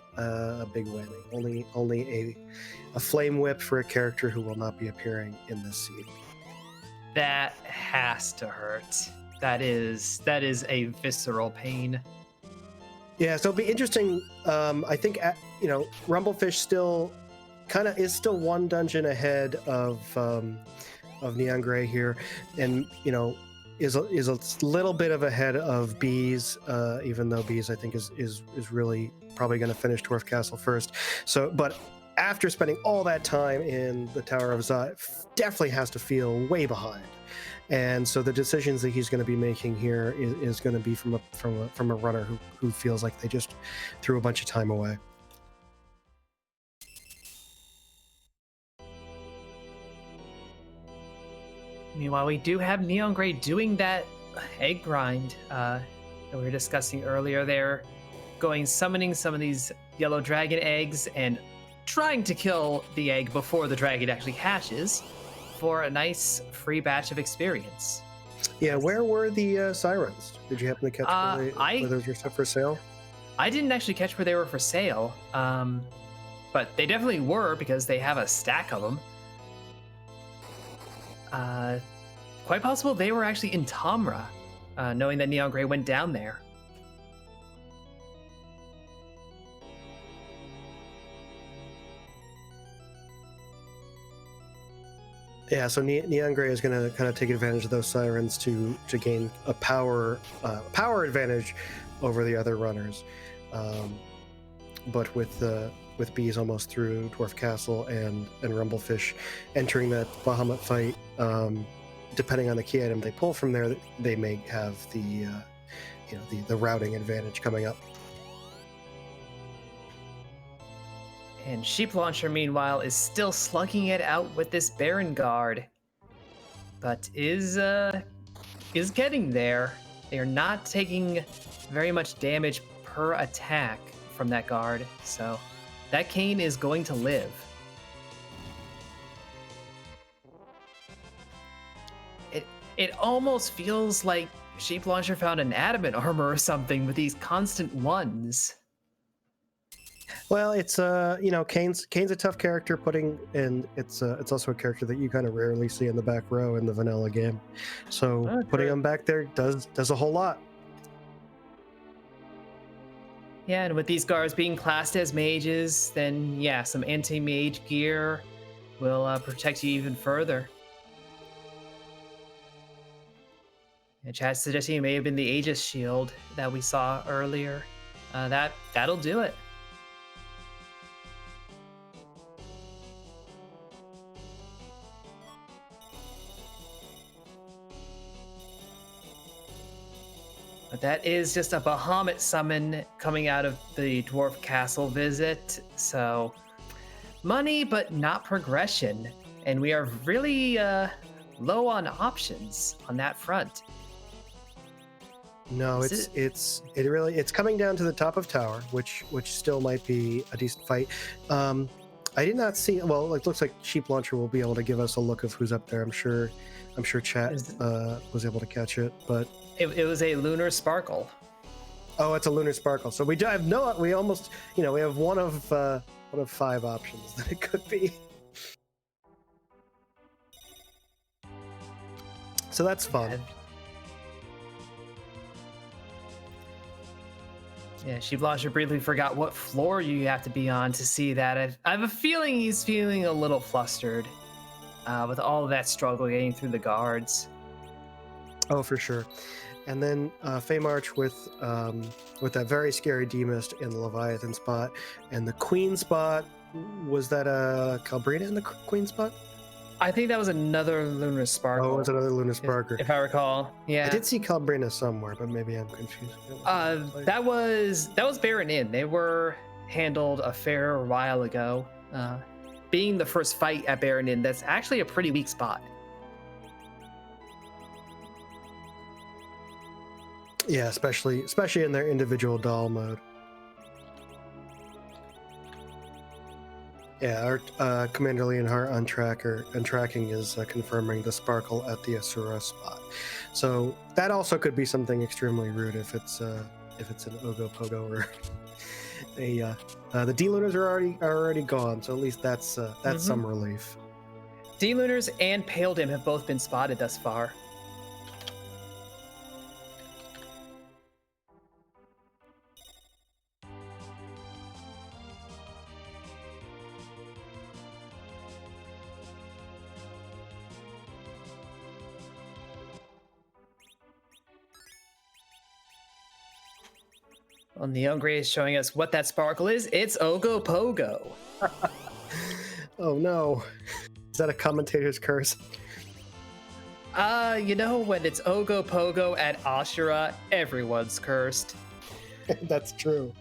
big whammy. Only a flame whip for a character who will not be appearing in this scene. That has to hurt. That is a visceral pain. Yeah, so it'll be interesting. I think Rumblefish still is still one dungeon ahead of Neon Gray here, and is a little bit of ahead of Bees, even though Bees I think is really probably going to finish Dwarf Castle first. So, but after spending all that time in the Tower of Zot, definitely has to feel way behind. And so the decisions that he's going to be making here is going to be from a runner who feels like they just threw a bunch of time away. Meanwhile, we do have Neon Gray doing that egg grind that we were discussing earlier. They're summoning some of these yellow dragon eggs and trying to kill the egg before the dragon actually hatches for a nice free batch of experience. Yeah, where were the sirens? Did you happen to catch where those were set for sale? I didn't actually catch where they were for sale, but they definitely were because they have a stack of them. Quite possible they were actually in Tamra, knowing that Neon Gray went down there. Yeah, so Neon Gray is going to kind of take advantage of those sirens to gain a power advantage over the other runners. But with Bees almost through Dwarf Castle and Rumblefish entering that Bahamut fight, depending on the key item they pull from there, they may have the routing advantage coming up. And Sheep Launcher, meanwhile, is still slugging it out with this Baron Guard, but is getting there. They are not taking very much damage per attack from that guard, so that Kain is going to live. It almost feels like Sheep Launcher found an adamant armor or something with these constant ones. Well, it's Kain's a tough character, and it's also a character that you kind of rarely see in the back row in the vanilla game. So putting him back there does a whole lot. Yeah, and with these guards being classed as mages, then yeah, some anti-mage gear will protect you even further. And Chad's suggesting it may have been the Aegis shield that we saw earlier. That'll do it. But that is just a Bahamut summon coming out of the Dwarf Castle visit. So, money, but not progression. And we are really low on options on that front. No, it's coming down to the top of tower, which still might be a decent fight. I did not see. Well, it looks like Sheep Launcher will be able to give us a look of who's up there. I'm sure Chat was able to catch it, but it was a Lunar Sparkle. Oh, it's a Lunar Sparkle. So we have we almost we have one of 5 options that it could be. So that's fun. Yeah, Sheep Launcher briefly forgot what floor you have to be on to see that. I have a feeling he's feeling a little flustered with all of that struggle getting through the guards. Oh, for sure. And then Feymarch with that very scary Demist in the Leviathan spot. And the Queen spot, was that Calbrina in the Queen spot? I think that was another Lunar Sparkle. Oh, it was another Lunar Sparkle. If I recall. Yeah. I did see Calbrina somewhere, but maybe I'm confused. That was Baron Inn. They were handled a fair while ago. Being the first fight at Baron Inn, that's actually a pretty weak spot. Yeah, especially in their individual doll mode. Yeah, our Commander Leonhardt on tracking is confirming the Sparkle at the Asura spot. So that also could be something extremely rude if it's an Ogopogo or the D-Lunars are already gone. So at least that's some relief. D-Lunars and Pale Dim have both been spotted thus far. Well, Neon Gray is showing us what that sparkle is. It's Ogopogo. Oh no. Is that a commentator's curse? When it's Ogopogo at Ashura, everyone's cursed. That's true.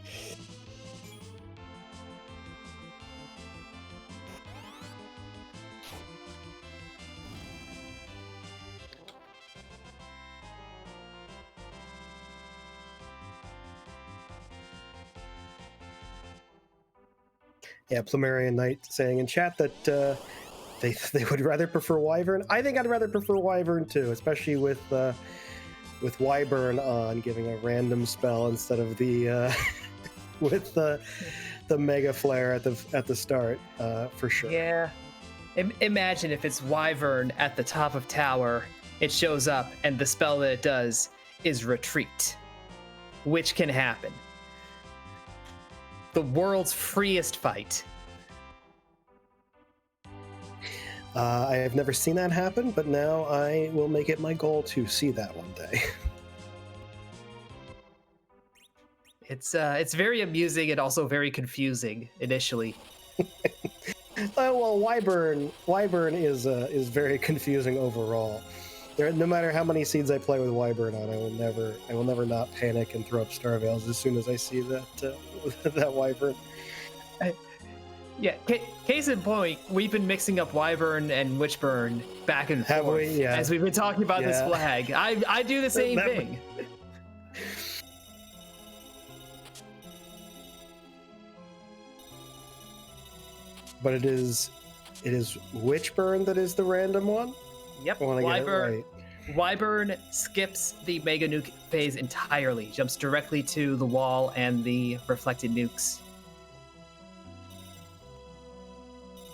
Yeah, Plumerian Knight saying in chat that they would rather prefer Wyvern. I think I'd rather prefer Wyvern too, especially with Wyvern on, giving a random spell instead of the with the Mega Flare at the start, for sure. Yeah. Imagine if it's Wyvern at the top of tower, it shows up, and the spell that it does is Retreat, which can happen. The world's freest fight. I have never seen that happen, but now I will make it my goal to see that one day. It's very amusing and also very confusing initially. Well, Wyvern is very confusing overall. No matter how many seeds I play with Wyvern on, I will never not panic and throw up Star Veils as soon as I see that that Wyvern. Yeah, case in point, we've been mixing up Wyvern and Witchburn back and Have forth we? Yeah. as we've been talking about this flag. I do the same thing. But it is Witchburn that is the random one? Yep. I want to get it right. Wyvern skips the Mega Nuke phase entirely, jumps directly to the wall and the reflected nukes.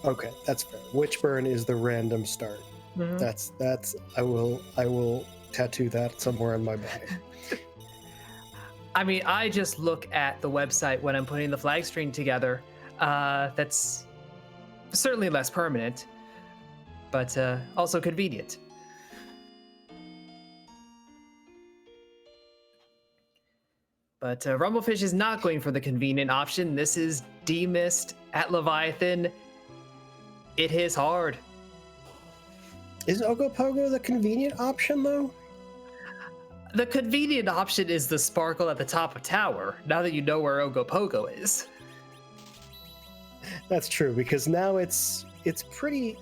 Okay, that's fair. Witchburn is the random start. Mm-hmm. That's I will tattoo that somewhere on my body. I mean, I just look at the website when I'm putting the flag string together. That's certainly less permanent, but also convenient. But Rumblefish is not going for the convenient option. This is Demist at Leviathan. It hits hard. Is Ogopogo the convenient option, though? The convenient option is the sparkle at the top of tower, now that you know where Ogopogo is. That's true, because now it's pretty...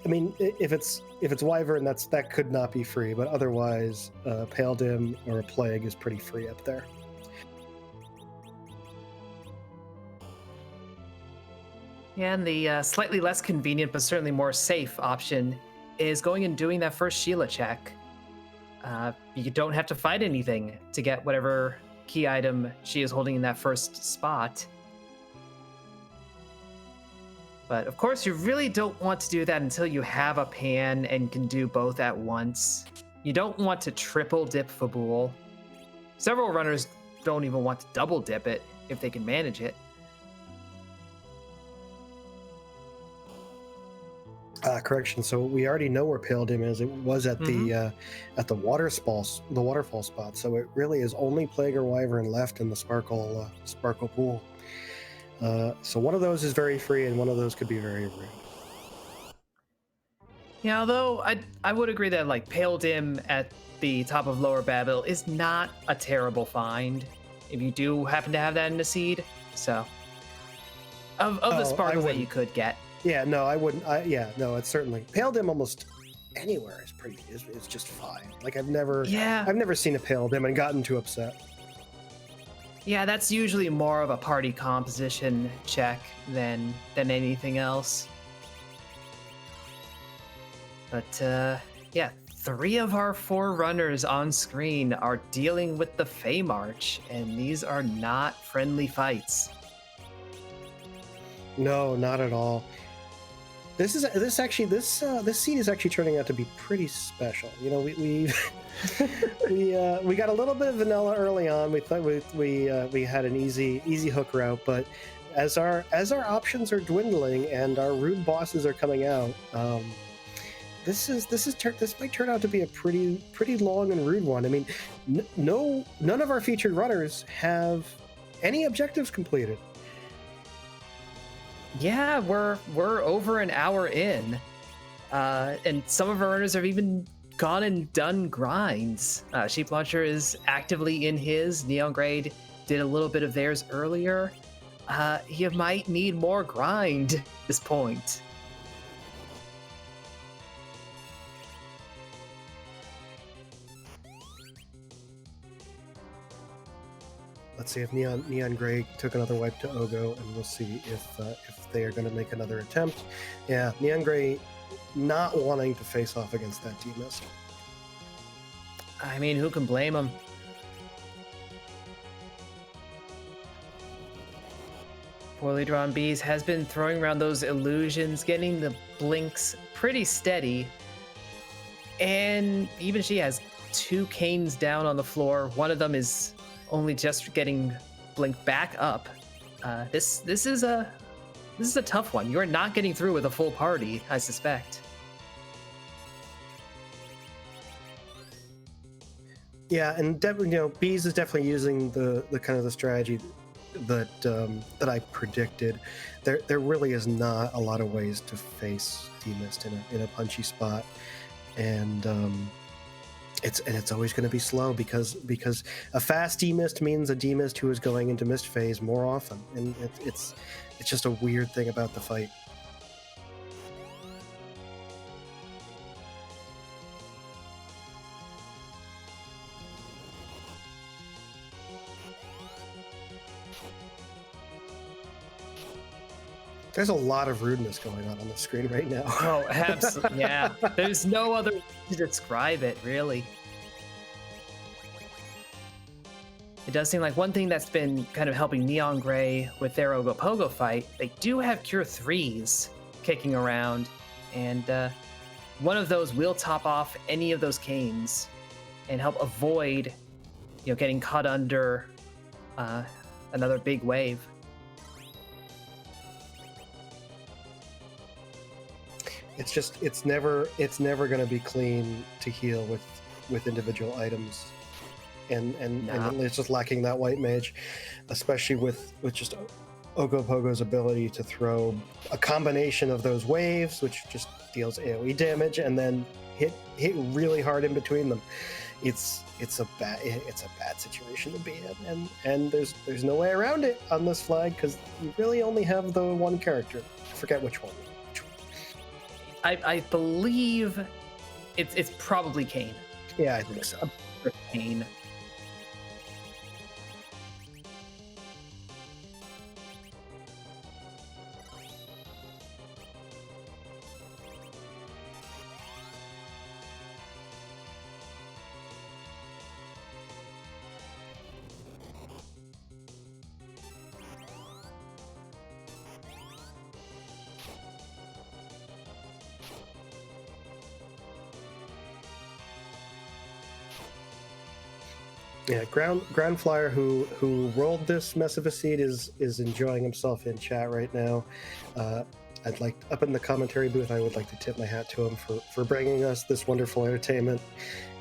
I mean, if it's Wyvern, that could not be free, but otherwise, Pale Dim or a Plague is pretty free up there. Yeah, and the slightly less convenient, but certainly more safe option is going and doing that first Sheila check. You don't have to fight anything to get whatever key item she is holding in that first spot. But of course, you really don't want to do that until you have a pan and can do both at once. You don't want to triple dip Fabul. Several runners don't even want to double dip it if they can manage it. Correction. So we already know where Pale Dim is. It was at the waterfall spot. So it really is only Plague or Wyvern left in the sparkle pool. So one of those is very free, and one of those could be very rude. Yeah, although I would agree that like Pale Dim at the top of Lower Babel is not a terrible find if you do happen to have that in the seed. So of the sparkles that you could get. Yeah, no, I wouldn't. It's certainly Pale Dim almost anywhere is just fine. Like I've never seen a Pale Dim and gotten too upset. Yeah, that's usually more of a party composition check than anything else. But yeah, 3 of our 4 runners on screen are dealing with the Fey March, and these are not friendly fights. No, not at all. This scene is actually turning out to be pretty special. You know, we we got a little bit of vanilla early on. We thought we had an easy hook route, but as our options are dwindling and our rude bosses are coming out, this might turn out to be a pretty long and rude one. I mean, none of our featured runners have any objectives completed. Yeah, we're over an hour in, and some of our runners have even gone and done grinds. Sheep Launcher is actively in his. Neon Grade did a little bit of theirs earlier. You might need more grind at this point. Let's see if Neon Gray took another wipe to Ogo, and we'll see if they are going to make another attempt. Yeah, Neon Gray not wanting to face off against that D-Mist. I mean, who can blame him? Poorly Drawn Bees has been throwing around those illusions, getting the blinks pretty steady. And even she has 2 Kains down on the floor. One of them is only just getting blinked back up. This is a tough one. You're not getting through with a full party, I suspect. Yeah, and Bees is definitely using the kind of the strategy that I predicted. There really is not a lot of ways to face D-Mist in a punchy spot, and it's always going to be slow because a fast D-Mist means a D-Mist who is going into Mist phase more often, and it's just a weird thing about the fight. There's a lot of rudeness going on the screen right now. Oh, absolutely. Yeah. There's no other way to describe it, really. It does seem like one thing that's been kind of helping Neon Gray with their Ogopogo fight, they do have Cure 3s kicking around, and one of those will top off any of those Kains and help avoid, getting caught under another big wave. It's never going to be clean to heal with individual items, and it's just lacking that white mage, especially with just Ogopogo's ability to throw a combination of those waves, which just deals AoE damage, and then hit really hard in between them. It's a bad situation to be in, and there's no way around it on this flag because you really only have the one character. I forget which one. I believe it's probably Kain. Yeah, I think so. Kain. Yeah, ground flyer who rolled this mess of a seed is enjoying himself in chat right now. I'd like up in the commentary booth. I would like to tip my hat to him for bringing us this wonderful entertainment.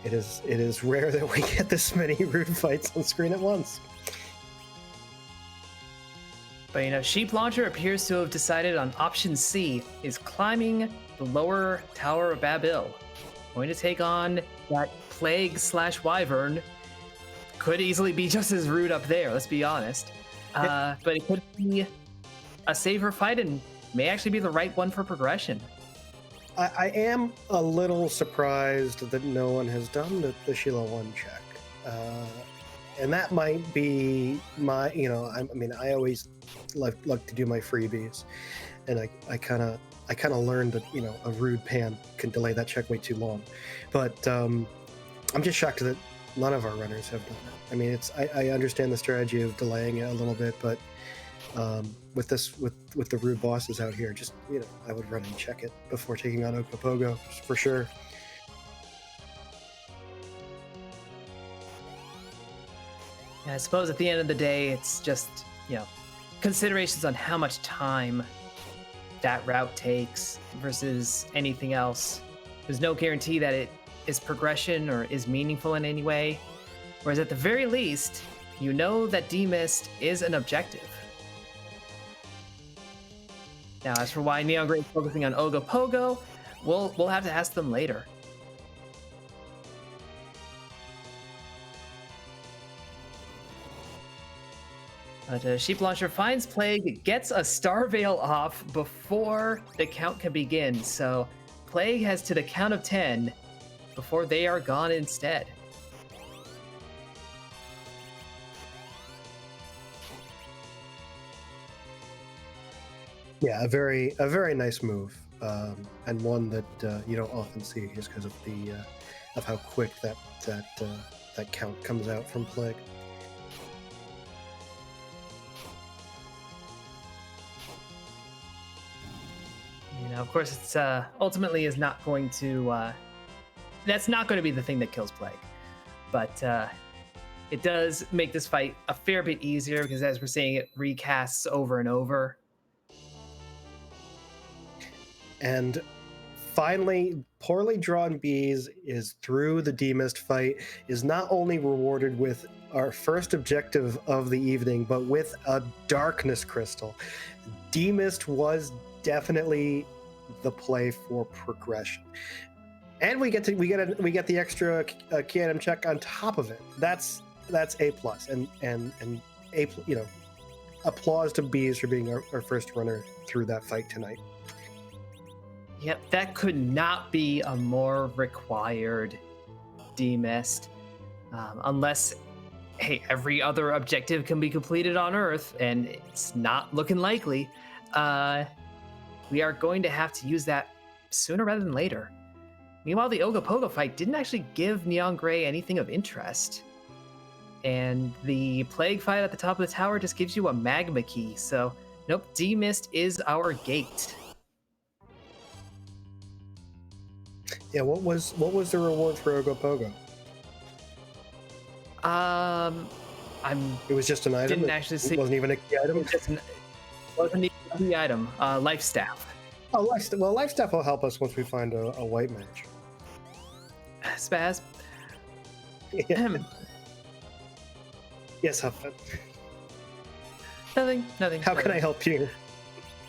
It is rare that we get this many rude fights on screen at once. But Sheep Launcher appears to have decided on option C, is climbing the lower tower of Babil, going to take on that plague/wyvern. Could easily be just as rude up there, let's be honest. But it could be a safer fight and may actually be the right one for progression. I am a little surprised that no one has done the Sheila 1 check. And that might be my, I always like to do my freebies. And I kind of learned that, a rude pan can delay that check way too long. But I'm just shocked that none of our runners have done it. I mean, I understand the strategy of delaying it a little bit, but with the rude bosses out here, just I would run and check it before taking on Ogopogo for sure. I suppose at the end of the day, it's just, considerations on how much time that route takes versus anything else. There's no guarantee that it is progression or is meaningful in any way. Whereas at the very least, you know that demist is an objective. Now, as for why Neon Gray is focusing on Ogopogo, we'll have to ask them later. But Sheep Launcher finds Plague, gets a Star Veil off before the count can begin. So Plague has to the count of 10 before they are gone instead. Yeah, a very nice move, and one that you don't often see just because of of how quick that count comes out from Plague. Of course, it's ultimately is not going to. That's not going to be the thing that kills Plague, but it does make this fight a fair bit easier because, as we're saying, it recasts over and over. And finally, Poorly Drawn Bees is through the Demist fight, is not only rewarded with our first objective of the evening, but with a Darkness Crystal. Demist was definitely the play for progression, and we get the extra key item check on top of it. That's A plus, and A, applause to Bees for being our first runner through that fight tonight. Yep, that could not be a more required demist, unless, hey, every other objective can be completed on Earth, and it's not looking likely. We are going to have to use that sooner rather than later. Meanwhile, the Ogopogo fight didn't actually give Neon Gray anything of interest. And the Plague fight at the top of the tower just gives you a magma key. So, nope, demist is our gate. Yeah, what was the reward for Ogopogo? It was just an item. Didn't actually see. It wasn't even a key item. Wasn't a key item. Life staff. Oh, life staff will help us once we find a white mage. Spaz. Yeah. Yes, Huffman. Nothing. How can I help you?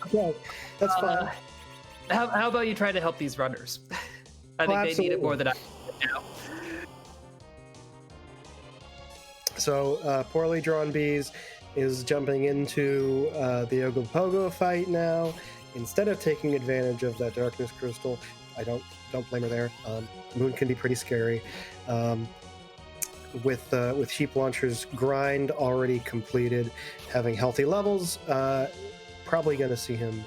Okay, that's fine. How about you try to help these runners? I think they need it more than I do now. So, Poorly Drawn Bees is jumping into the Ogopogo fight now. Instead of taking advantage of that Darkness Crystal, I don't blame her there. Moon can be pretty scary. With Sheep Launcher's grind already completed, having healthy levels, probably going to see him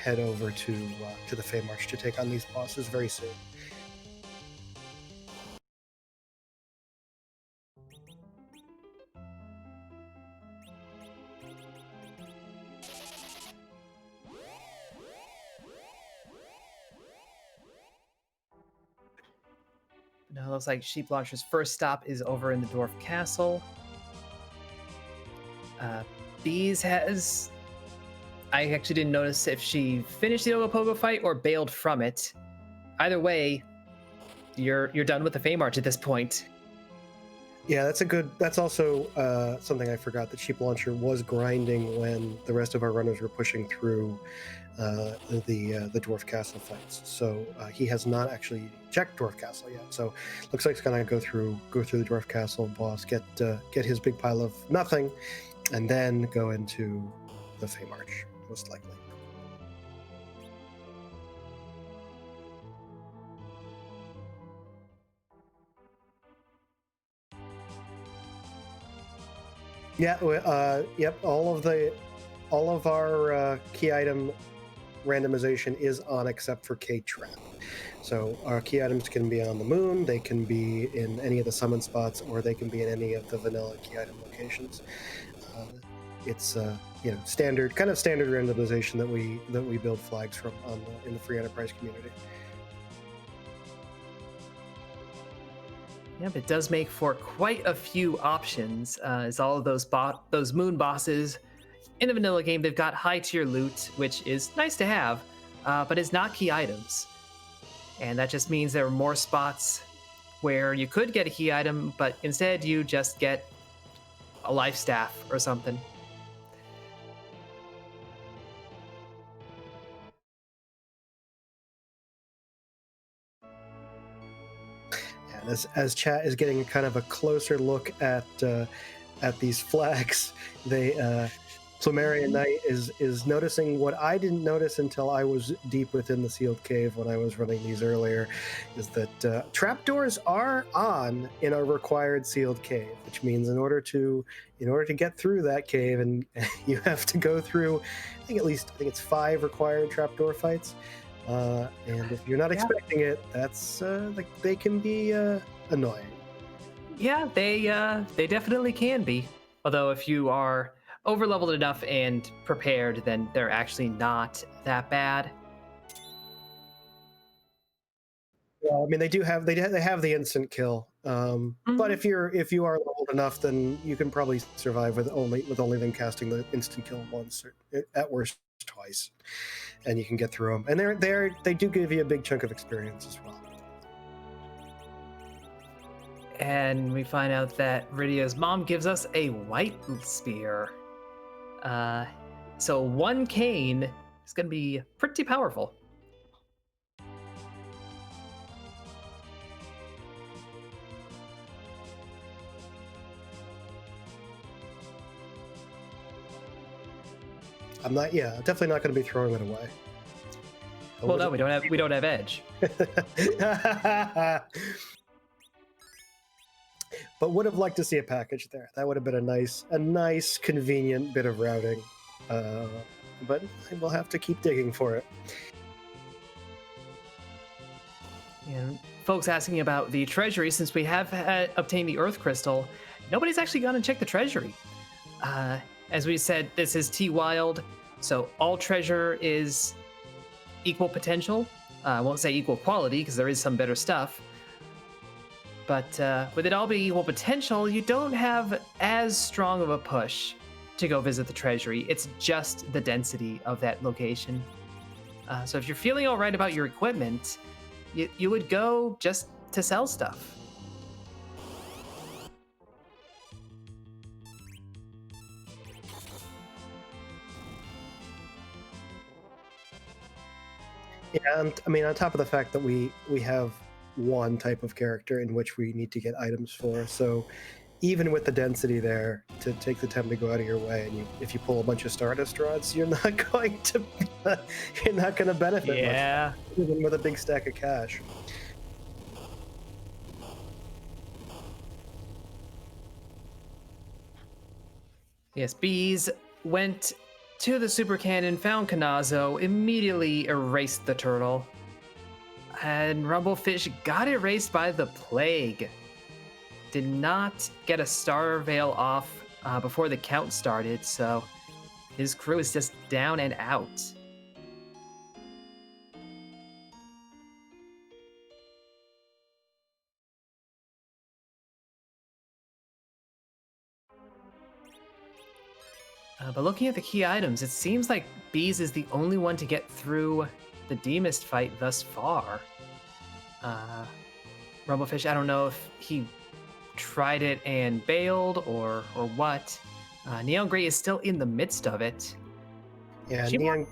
head over to the Fey March to take on these bosses very soon. Now it looks like Sheep Launcher's first stop is over in the Dwarf Castle. Bees has... I actually didn't notice if she finished the Ogopogo fight or bailed from it. Either way, you're done with the Fey March at this point. Yeah, that's also something I forgot, that Sheep Launcher was grinding when the rest of our runners were pushing through the Dwarf Castle fights. So he has not actually checked Dwarf Castle yet. So looks like he's gonna go through the Dwarf Castle boss, get his big pile of nothing, and then go into the Fey March, most likely. Yeah, yep. All of our key item randomization is on, except for K-Trap. So our key items can be on the moon, they can be in any of the summon spots, or they can be in any of the vanilla key item locations. it's standard randomization that we build flags from in the free enterprise community. Yep, it does make for quite a few options. As all of those moon bosses in the vanilla game, they've got high tier loot, which is nice to have, but is not key items. And that just means there are more spots where you could get a key item, but instead you just get a life staff or something. And as chat is getting kind of a closer look at these flags, Plumerian Knight is noticing what I didn't notice until I was deep within the sealed cave when I was running these earlier, is that trapdoors are on in a required sealed cave, which means in order to get through that cave, and you have to go through, I think it's 5 required trapdoor fights. And if you're not expecting it, that's they can be annoying. Yeah, they definitely can be. Although if you are overleveled enough and prepared, then they're actually not that bad. Well, I mean, they have the instant kill. But if you are leveled enough, then you can probably survive with only them casting the instant kill once, or at worst twice, and you can get through them. And they do give you a big chunk of experience as well. And we find out that Rydia's mom gives us a white spear. So 1 Kain is going to be pretty powerful. Definitely not going to be throwing it away. Well, no, we don't have edge. But would have liked to see a package there. That would have been a nice, convenient bit of routing. But we'll have to keep digging for it. And folks asking about the treasury, since we have obtained the Earth Crystal, nobody's actually gone and checked the treasury. As we said, this is T-Wild, so all treasure is equal potential. I won't say equal quality, because there is some better stuff. But with it all being equal potential, you don't have as strong of a push to go visit the treasury. It's just the density of that location. So if you're feeling all right about your equipment, you would go just to sell stuff. Yeah, I mean, on top of the fact that we have one type of character in which we need to get items for, so even with the density there, to take the time to go out of your way, and if you pull a bunch of Stardust rods, you're not going to benefit much, even with a big stack of cash. Yes, bees went to the super cannon, found Kanazo, immediately erased the turtle. And Rumblefish got erased by the plague. Did not get a star veil off before the count started, so his crew is just down and out. But looking at the key items, it seems like Bees is the only one to get through the Demist fight thus far. Rumblefish, I don't know if he tried it and bailed or what. Neon Gray is still in the midst of it. Yeah, Neon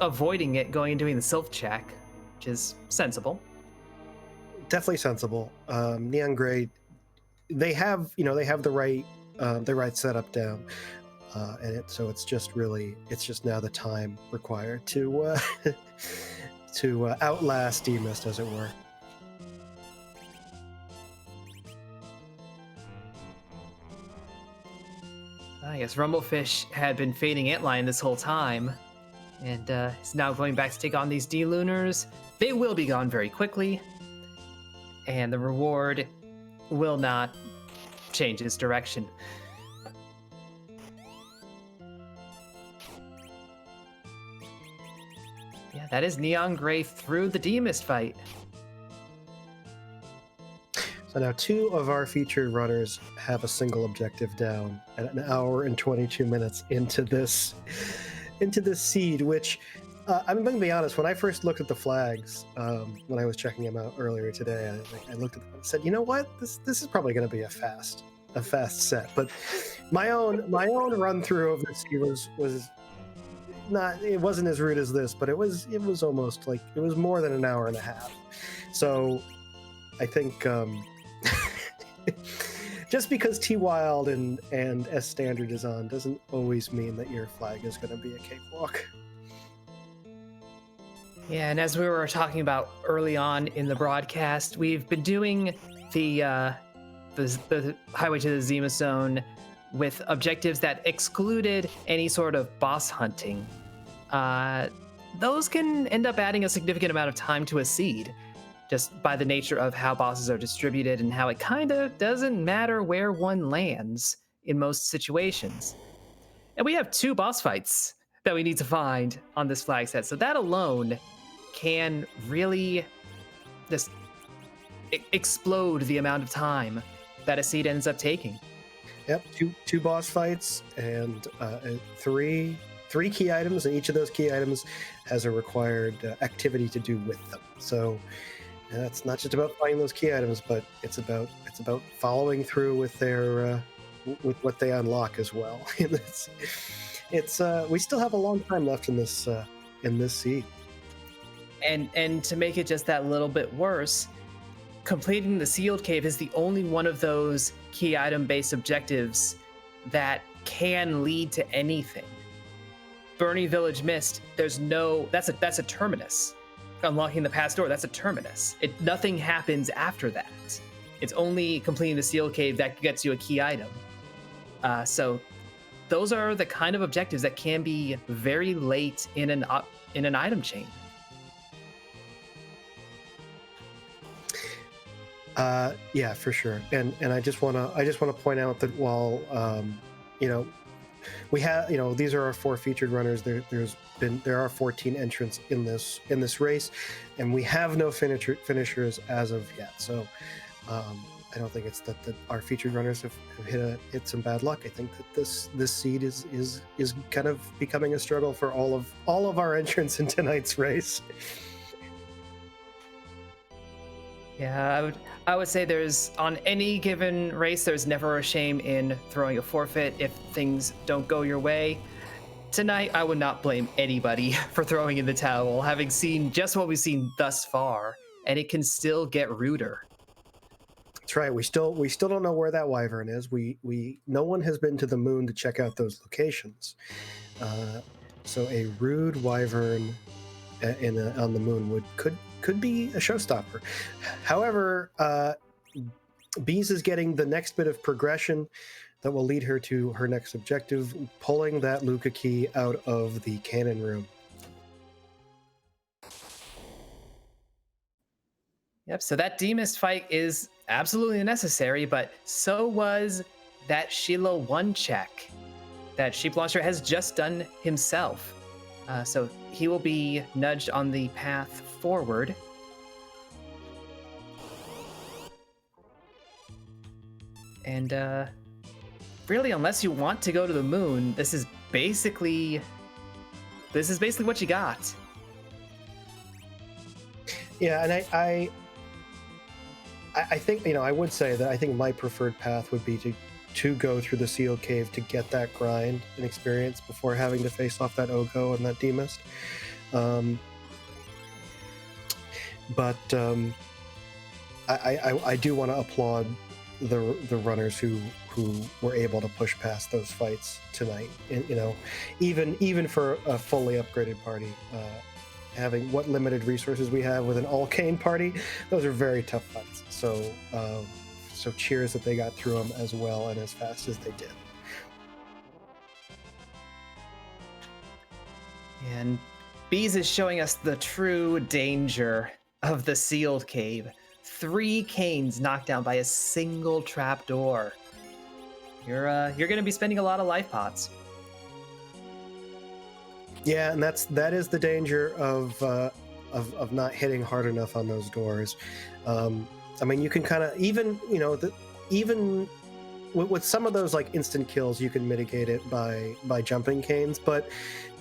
avoiding it, going and doing the Sylph check, which is sensible. Definitely sensible. Neon Gray, they have the right setup down. So it's just now the time required to outlast Demist, as it were. I guess Rumblefish had been fading Antlion this whole time, and is now going back to take on these D-Lunars. They will be gone very quickly, and the reward will not change its direction. Yeah, that is Neon Gray through the Demist fight. So now 2 of our featured runners have a single objective down at 1 hour and 22 minutes into this seed, which I'm going to be honest, when I first looked at the flags, when I was checking them out earlier today, I looked at them and said, you know what, this is probably going to be a fast set. But my own run through of this was not, it wasn't as rude as this, but it was almost like, it was more than 1 hour and a half. So I think just because T Wild and S Standard is on doesn't always mean that your flag is going to be a cakewalk. Yeah, and as we were talking about early on in the broadcast, we've been doing the Highway to the Zema Zone with objectives that excluded any sort of boss hunting. Those can end up adding a significant amount of time to a seed, just by the nature of how bosses are distributed and how it kind of doesn't matter where one lands in most situations. And we have 2 boss fights that we need to find on this flag set, so that alone can really just explode the amount of time that a seed ends up taking. Yep, two boss fights and 3 key items, and each of those key items has a required activity to do with them. So it's not just about finding those key items, but it's about following through with their with what they unlock as well. it's we still have a long time left in this seed. And to make it just that little bit worse, completing the sealed cave is the only one of those key item based objectives that can lead to anything. Burning Village Mist, that's a terminus. Unlocking the past door, that's a terminus. Nothing happens after that. It's only completing the sealed cave that gets you a key item. So those are the kind of objectives that can be very late in an item chain. Yeah, for sure. And I just want to point out that while we have, these are our 4 featured runners. There are 14 entrants in this race, and we have no finishers as of yet. So I don't think it's that our featured runners have hit some bad luck. I think that this seed is kind of becoming a struggle for all of our entrants in tonight's race. Yeah, I would say there's, on any given race, there's never a shame in throwing a forfeit if things don't go your way. Tonight, I would not blame anybody for throwing in the towel, having seen just what we've seen thus far, and it can still get ruder. That's right. We still don't know where that wyvern is. No one has been to the moon to check out those locations. So a rude wyvern on the moon could be a showstopper. However, Bees is getting the next bit of progression that will lead her to her next objective, pulling that Luca key out of the cannon room. Yep, so that Demist fight is absolutely necessary, but so was that Shiloh 1 check that Sheep Launcher has just done himself. So he will be nudged on the path forward. And really, unless you want to go to the moon, this is basically what you got. Yeah, and I think, I would say that I think my preferred path would be to go through the sealed cave to get that grind and experience before having to face off that Ogo and that Demist. But I do want to applaud the runners who were able to push past those fights tonight. And, even for a fully upgraded party, having what limited resources we have with an all Kain party, those are very tough fights. So cheers that they got through them as well and as fast as they did. And Bees is showing us the true danger of the sealed cave. 3 Kains knocked down by a single trapdoor. You're going to be spending a lot of life pots. Yeah, and that is the danger of not hitting hard enough on those doors. I mean, you can kind of even even with some of those like instant kills, you can mitigate it by jumping canes, but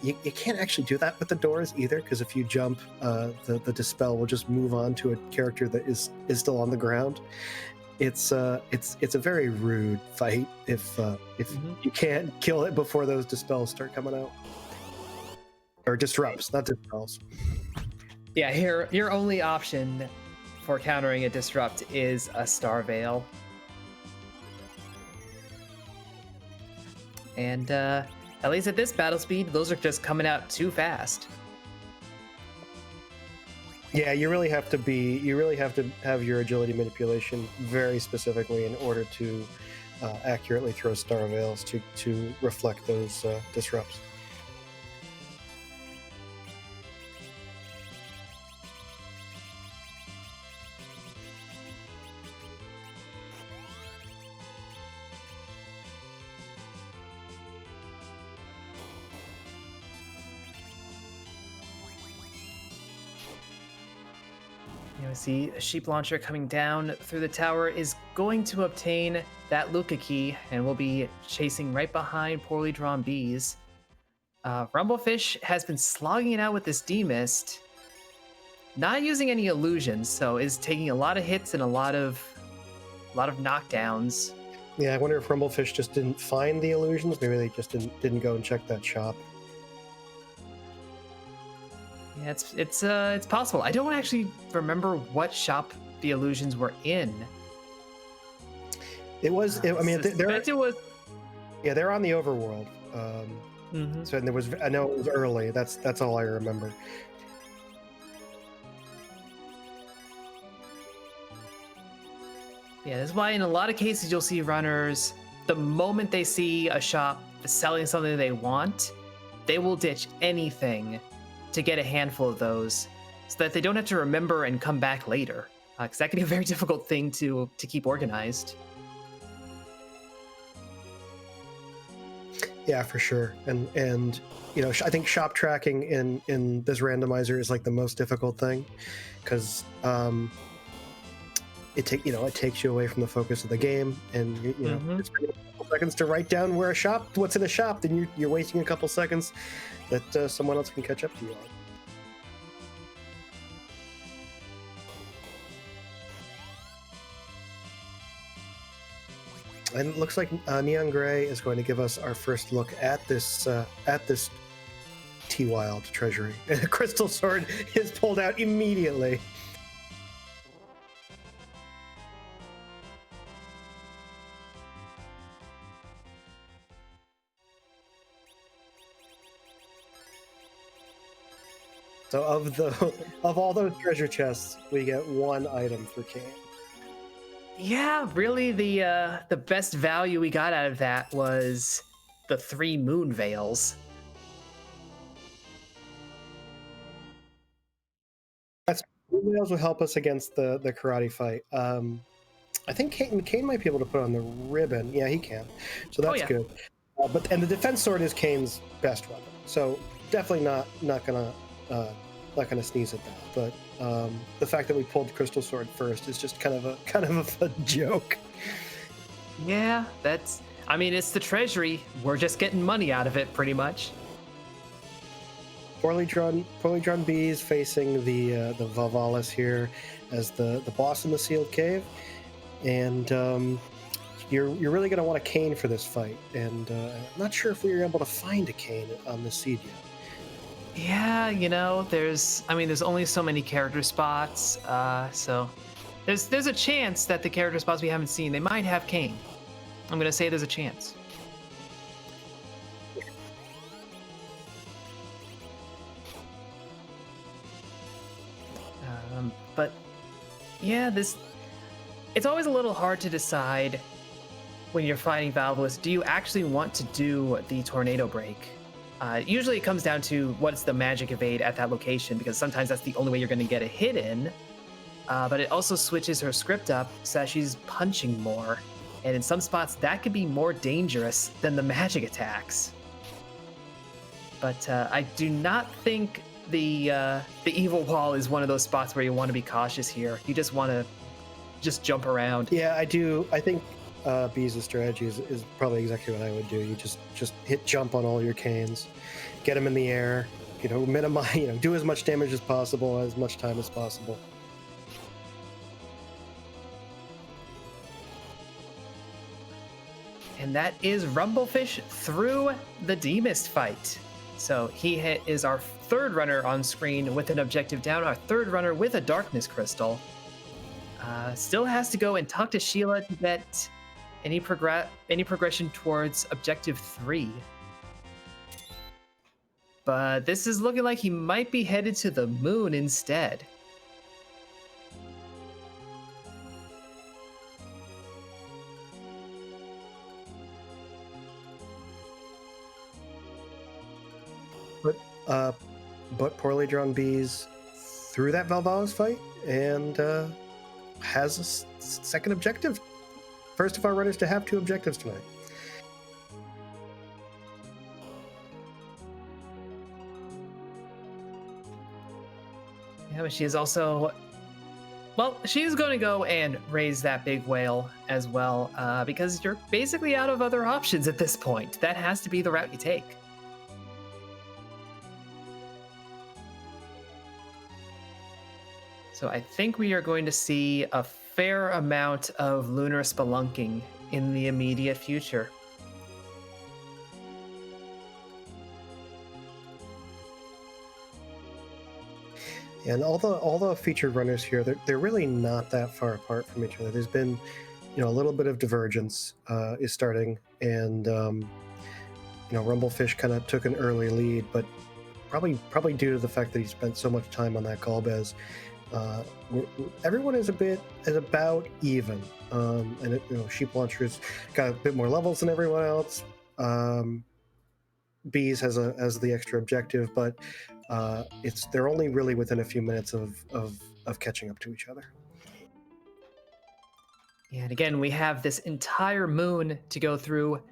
you can't actually do that with the doors either, because if you jump, the dispel will just move on to a character that is still on the ground. It's a very rude fight if you can't kill it before those dispels start coming out, or disrupts, not dispels. Yeah, here your only option for countering a disrupt is a Star Veil. And at least at this battle speed, those are just coming out too fast. Yeah, you really have to have your agility manipulation very specifically in order to accurately throw Star Veils to reflect those disrupts. See a sheep launcher coming down through the tower is going to obtain that Luca key, and will be chasing right behind poorly drawn bees. Rumblefish has been slogging it out with this D-Mist, not using any illusions, so is taking a lot of hits and a lot of knockdowns. Yeah, I wonder if Rumblefish just didn't find the illusions. Maybe they just didn't go and check that shop. Yeah, it's possible. I don't actually remember what shop the illusions were in. It was. I mean, it was. Yeah, they're on the overworld. So and there was. I know it was early. That's all I remember. Yeah, that's why in a lot of cases you'll see runners, the moment they see a shop selling something they want, they will ditch anything to get a handful of those, so that they don't have to remember and come back later, because that can be a very difficult thing to keep organized. Yeah, for sure. And I think shop tracking in this randomizer is like the most difficult thing, because it takes you away from the focus of the game, and it's a couple seconds to write down what's in a shop, then you're wasting a couple seconds that someone else can catch up to you on. And it looks like Neon Gray is going to give us our first look at this T-Wild treasury. And a crystal sword is pulled out immediately. So of all those treasure chests, we get one item for Kain. Yeah, really, the best value we got out of that was the 3 moon veils. Moon veils will help us against the karate fight. I think Kain might be able to put on the ribbon. Yeah, he can. So that's good. And the defense sword is Kain's best weapon. So definitely not gonna sneeze at that. But the fact that we pulled crystal sword first is just kind of a joke. Yeah, it's the treasury. We're just getting money out of it, pretty much. Poorly drawn bees facing the Valvalis here as the boss in the sealed cave, and you're really going to want a Kain for this fight. And I'm not sure if we were able to find a Kain on the seed yet. Yeah, there's only so many character spots, so there's a chance that the character spots we haven't seen, they might have Kain. I'm gonna say there's a chance. But yeah, it's always a little hard to decide when you're fighting Valvalis. Do you actually want to do the tornado break? Usually it comes down to what's the magic evade at that location, because sometimes that's the only way you're going to get a hit in. But it also switches her script up so that she's punching more. And in some spots, that could be more dangerous than the magic attacks. But I do not think the evil wall is one of those spots where you want to be cautious here. You just want to just jump around. Yeah, I do. I think Bees' strategy is probably exactly what I would do. You just hit jump on all your canes, get them in the air. Minimize. Do as much damage as possible, as much time as possible. And that is Rumblefish through the Demist fight. So he is our third runner on screen with an objective down, our third runner with a Darkness Crystal. Still has to go and talk to Sheila to get any progression towards objective 3. But this is looking like he might be headed to the moon instead. But poorly drawn Bees through that Valvalis fight and has a second objective. First of our runners to have 2 objectives tonight. Yeah, but she is also... Well, she's going to go and raise that big whale as well, because you're basically out of other options at this point. That has to be the route you take. So I think we are going to see a fair amount of lunar spelunking in the immediate future. And all the featured runners here, they're really not that far apart from each other. There's been, a little bit of divergence is starting, and Rumblefish kind of took an early lead, but probably due to the fact that he spent so much time on that Galbez. Everyone is about even, and Sheep Launcher's got a bit more levels than everyone else. Bees has the extra objective, but they're only really within a few minutes of catching up to each other. Yeah, and again, we have this entire moon to go through.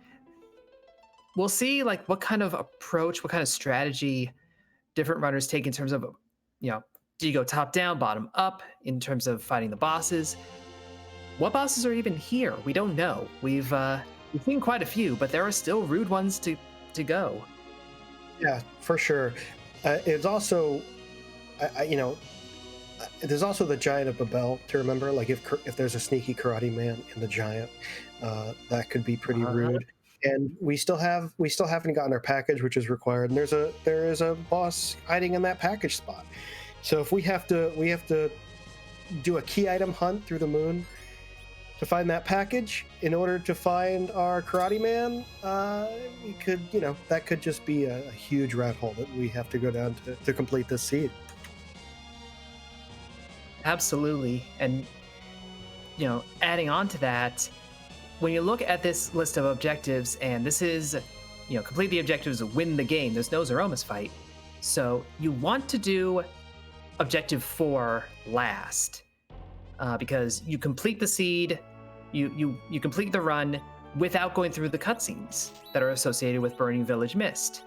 We'll see what kind of approach, what kind of strategy different runners take in terms of, do you go top down, bottom up in terms of fighting the bosses? What bosses are even here? We don't know. We've seen quite a few, but there are still rude ones to go. Yeah, for sure. It's also, there's also the Giant of Babel to remember. Like if there's a sneaky karate man in the Giant, that could be pretty rude. And we still haven't gotten our package, which is required. And there is a boss hiding in that package spot. So if we have to do a key item hunt through the moon to find that package in order to find our karate man, we could, that could just be a huge rat hole that we have to go down to complete this seed. Absolutely. And, adding on to that, when you look at this list of objectives, and this is, complete the objectives, win the game. There's no Zeromus fight. So you want to do objective 4 last, because you complete the seed, you complete the run without going through the cutscenes that are associated with Burning Village Mist.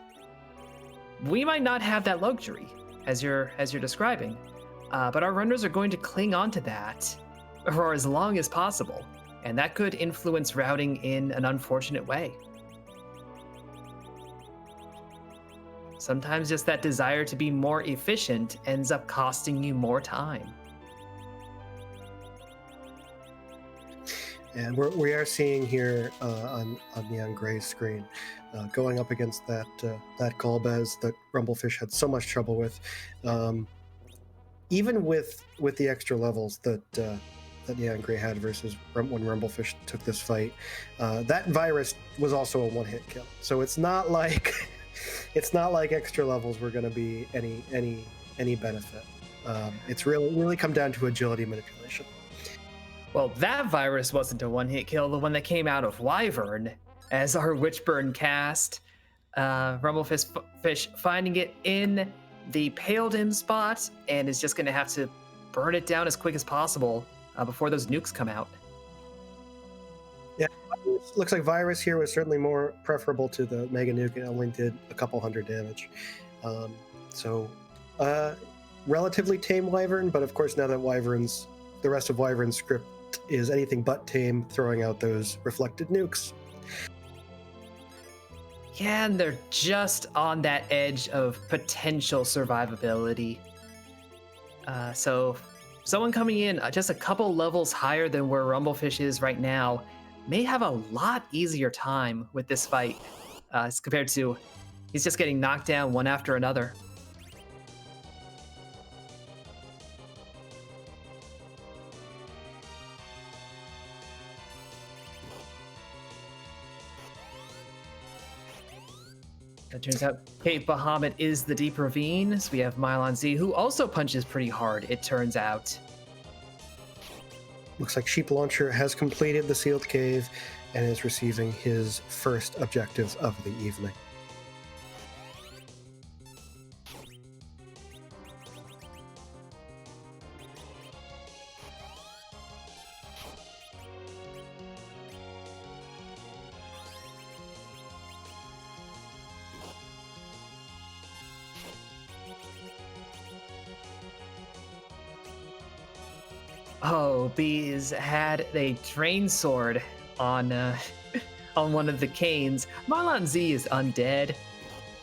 We might not have that luxury, as you're describing, but our runners are going to cling on to that for as long as possible, and that could influence routing in an unfortunate way. Sometimes just that desire to be more efficient ends up costing you more time. And we are seeing here on Neon Gray's screen, going up against that Galbez that Rumblefish had so much trouble with, even with the extra levels that Neon Gray had versus when Rumblefish took this fight. That virus was also a one-hit kill, so it's not like extra levels were going to be any benefit. It's really come down to agility manipulation. Well, that virus wasn't a one-hit kill. The one that came out of Wyvern as our Witchburn cast. Rumblefish finding it in the Pale Dim spot and is just going to have to burn it down as quick as possible before those nukes come out. Yeah, looks like Virus here was certainly more preferable to the Mega Nuke. It only did a couple hundred damage. Um, so, uh, relatively tame Wyvern, but of course, now that the rest of Wyvern's script is anything but tame, throwing out those reflected nukes. Yeah, and they're just on that edge of potential survivability. So, someone coming in just a couple levels higher than where Rumblefish is right now may have a lot easier time with this fight as compared to he's just getting knocked down one after another. It turns out Cape Bahamut is the deep ravine, so we have Mylon Z, who also punches pretty hard, it turns out. Looks like Sheep Launcher has completed the sealed cave and is receiving his first objective of the evening. Oh, Bees had a drain sword on on one of the Kains. Mylon Z is undead.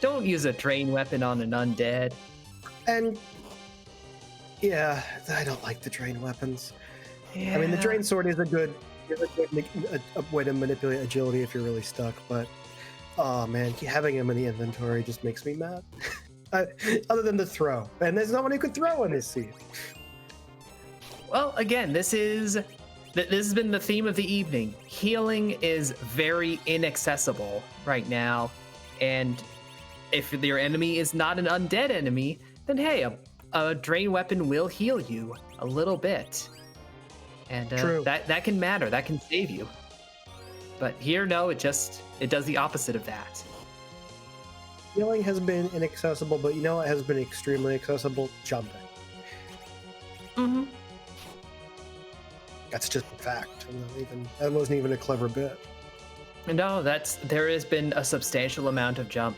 Don't use a drain weapon on an undead. And yeah, I don't like the drain weapons. Yeah. I mean, the drain sword is a good way to manipulate agility if you're really stuck, but oh man, having him in the inventory just makes me mad. Other than the throw, and there's no one who can throw in this scene. Well, again, this has been the theme of the evening. Healing is very inaccessible right now, and if your enemy is not an undead enemy, then hey, a drain weapon will heal you a little bit, and that can matter. That can save you. But here, no, it does the opposite of that. Healing has been inaccessible, but you know what has been extremely accessible? Jumping. Mm-hmm. That's just a fact. That wasn't even a clever bit. No, there has been a substantial amount of jump.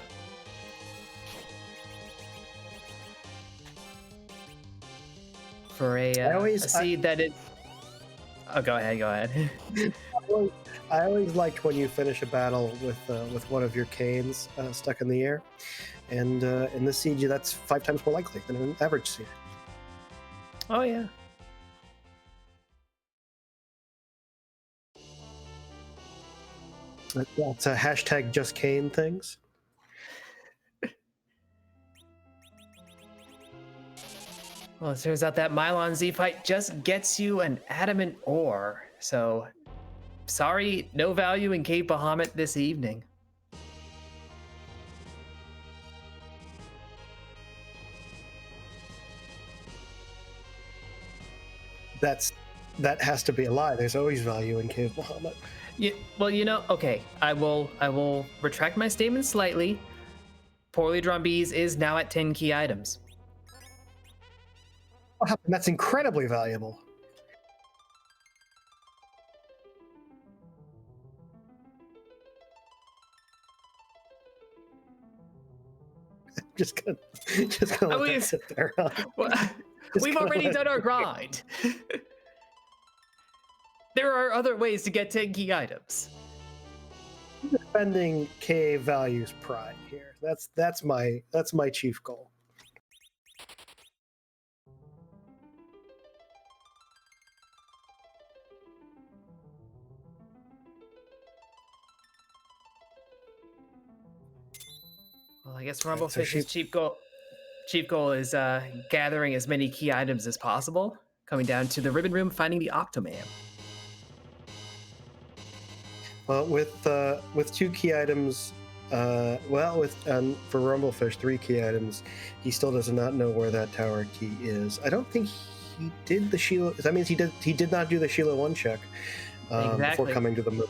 For a seed that it. Oh, go ahead. I always liked when you finish a battle with one of your Kains stuck in the air, and in this siege, that's 5 times more likely than an average seed. Oh yeah. That's a hashtag just Kain things. Well, it turns out that Mylon Z fight just gets you an adamant ore. So, sorry, no value in Cape Bahamut this evening. That has to be a lie. There's always value in Cave Bahamut. Yeah, well, okay. I will retract my statement slightly. Poorly Drawn Bees is now at 10 key items. Oh, that's incredibly valuable. just gonna let that sit there. Well, we've already done our grind. There are other ways to get 10 key items. Defending K values pride here. That's my chief goal. Well, I guess Rumblefish's chief goal is gathering as many key items as possible, coming down to the Ribbon Room, finding the Octoman. Well, with 2 key items, for Rumblefish 3 key items, he still does not know where that tower key is. I don't think he did the Sheila. That means he did not do the Sheila 1 check before coming to the moon.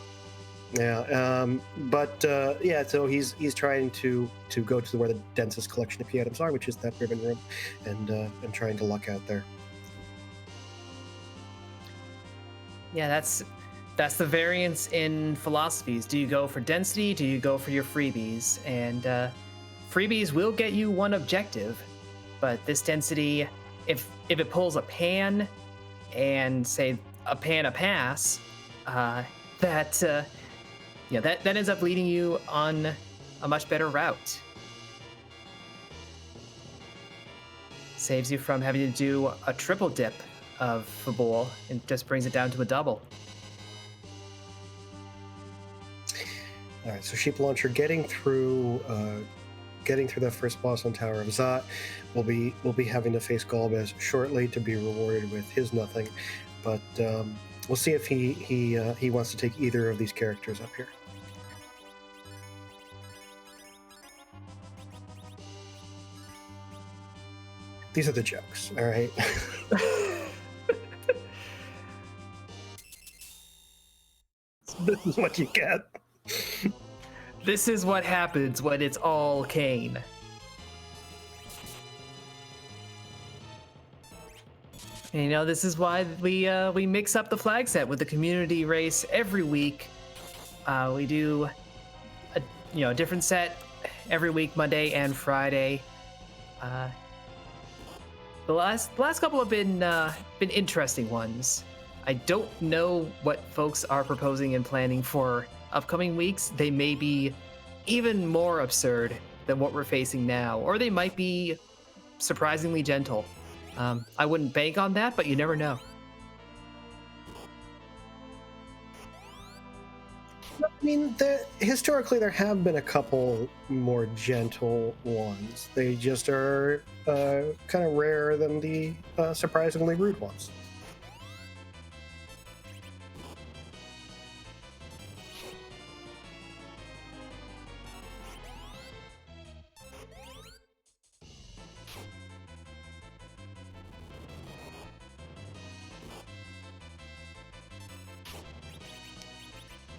Yeah, so he's trying to go to where the densest collection of key items are, which is that Ribbon Room, and trying to luck out there. Yeah, that's the variance in philosophies. Do you go for density? Do you go for your freebies? And freebies will get you one objective, but this density, if it pulls a pan and say a pan a pass, that ends up leading you on a much better route. Saves you from having to do a triple dip of Fabul and just brings it down to a double. All right, so Sheep Launcher getting through that first boss on Tower of Zot. We'll be having to face Golbez shortly to be rewarded with his nothing, but we'll see if he wants to take either of these characters up here. These are the jokes, all right? This is what you get. This is what happens when it's all Kain. And, this is why we mix up the flag set with the community race every week. We do a different set every week, Monday and Friday. The last couple have been interesting ones. I don't know what folks are proposing and planning for upcoming weeks. They may be even more absurd than what we're facing now, or they might be surprisingly gentle. I wouldn't bank on that, but you never know. I mean, historically there have been a couple more gentle ones. They just are kind of rarer than the surprisingly rude ones.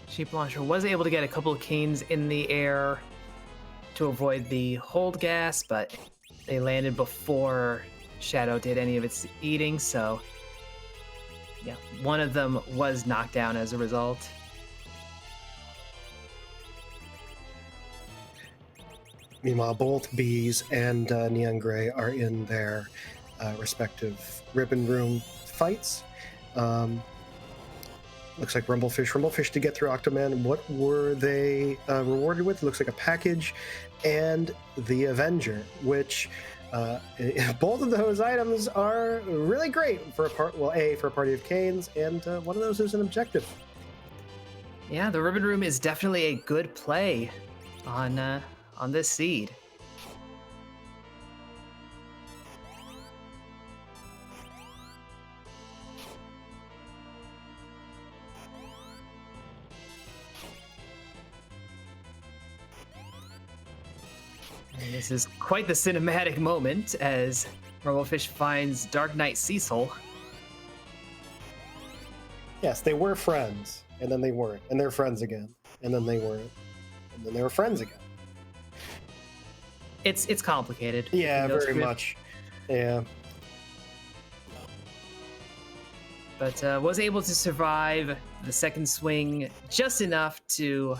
Sheep Launcher was able to get a couple of Kains in the air to avoid the hold gas, but they landed before Shadow did any of its eating, so yeah, one of them was knocked down as a result. Meanwhile, both Bees and Neon Gray are in their respective Ribbon Room fights. Looks like Rumblefish to get through Octoman. What were they rewarded with? Looks like a package and the Avenger, which both of those items are really great for for a party of Kains, and one of those is an objective. Yeah, the Ribbon Room is definitely a good play on this seed. And this is quite the cinematic moment as Rumblefish finds Dark Knight Cecil. Yes, they were friends, and then they weren't, and they're friends again, and then they weren't, and then they were friends again. It's complicated. Yeah, very much. Yeah. But was able to survive the second swing just enough to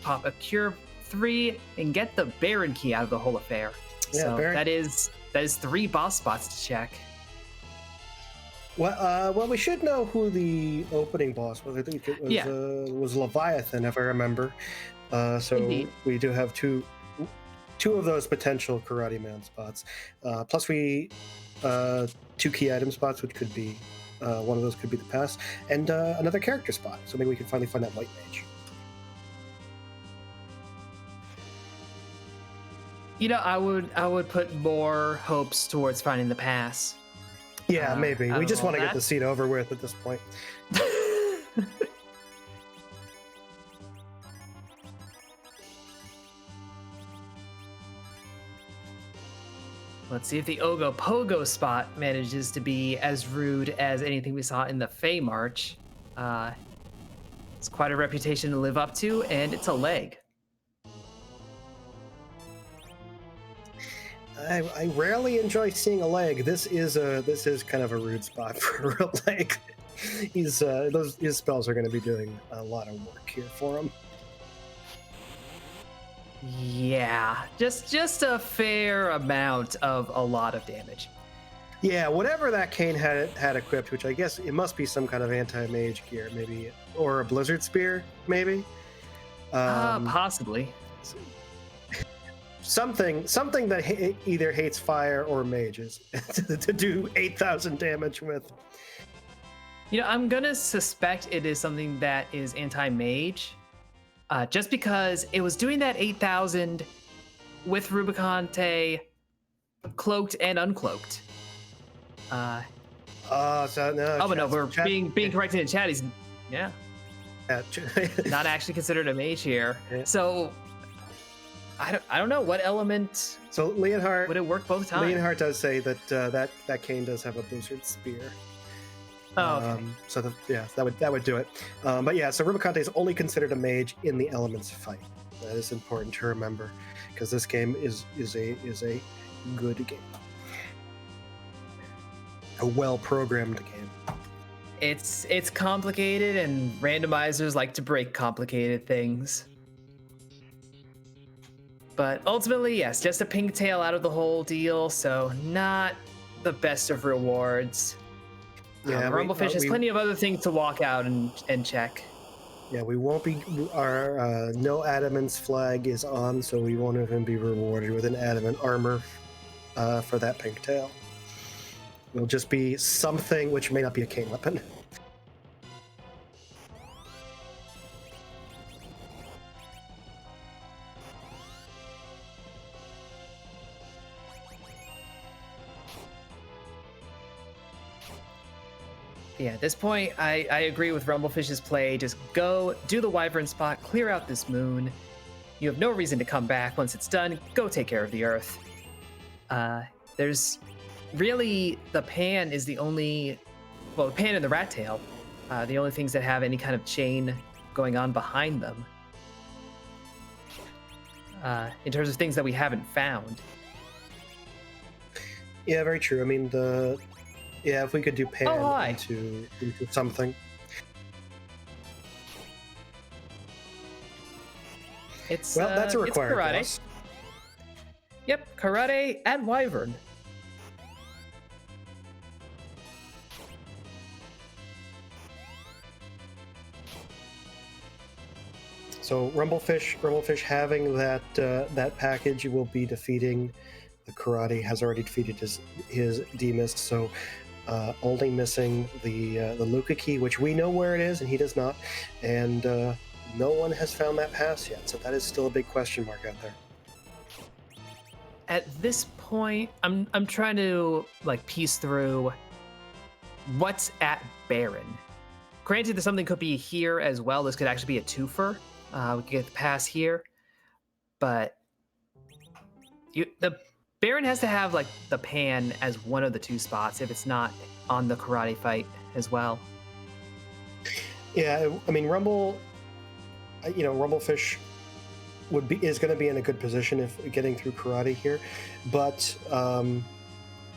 pop a Cure 3 and get the Baron key out of the whole affair. Yeah, so Baron... that is 3 boss spots to check. Well, we should know who the opening boss was. I think it was Leviathan, if I remember. So Indeed. We do have two of those potential Karate Man spots. Plus we 2 key item spots, which could be one of those could be the pass, and another character spot. So maybe we can finally find that White Mage. I would put more hopes towards finding the pass. Yeah, maybe. We just want to get the scene over with at this point. Let's see if the Ogo Pogo spot manages to be as rude as anything we saw in the Fey March. It's quite a reputation to live up to, and it's a leg. I rarely enjoy seeing a leg. This is kind of a rude spot for a leg. his spells are going to be doing a lot of work here for him. Yeah, just a fair amount of a lot of damage. Yeah, whatever that Kain had equipped, which I guess it must be some kind of anti-mage gear, maybe, or a blizzard spear, maybe. Possibly. Something that either hates fire or mages to do 8,000 damage with. You know, I'm gonna suspect it is something that is anti-mage, just because it was doing that 8,000 with Rubicante cloaked and uncloaked. So no. Oh, but no, we're being corrected in chat. He's Yeah. not actually considered a mage here. Yeah. So I don't know what element. So Leonhardt would it work both times? Leonhardt does say that that Kain does have a blizzard spear. Oh, okay. So that would do it. But yeah, so Rubicante is only considered a mage in the elements fight. That is important to remember because this game is a good game, a well-programmed game. It's complicated, and randomizers like to break complicated things. But ultimately, yes, just a pink tail out of the whole deal, so not the best of rewards. Yeah, Rumblefish has plenty of other things to walk out and check. Yeah, we won't be. Our no adamant's flag is on, so we won't even be rewarded with an adamant armor for that pink tail. It'll just be something which may not be a Kain weapon. Yeah, at this point, I agree with Rumblefish's play. Just go, do the Wyvern spot, clear out this moon. You have no reason to come back once it's done. Go take care of the Earth. There's really, the Pan is the only, well, the Pan and the Rat Tail, the only things that have any kind of chain going on behind them. In terms of things that we haven't found. Yeah, very true. I mean, if we could do Pan into something. That's a required class. Yep, Karate and Wyvern. So Rumblefish having that package will be defeating the Karate. Has already defeated his Demist, so only missing the Luca key, which we know where it is, and he does not. And no one has found that pass yet, so that is still a big question mark out there. At this point, I'm trying to piece through what's at Baron. Granted that something could be here as well. This could actually be a twofer. We could get the pass here, but the Baron has to have the Pan as one of the two spots if it's not on the Karate fight as well. Yeah, I mean Rumblefish is going to be in a good position if getting through Karate here, but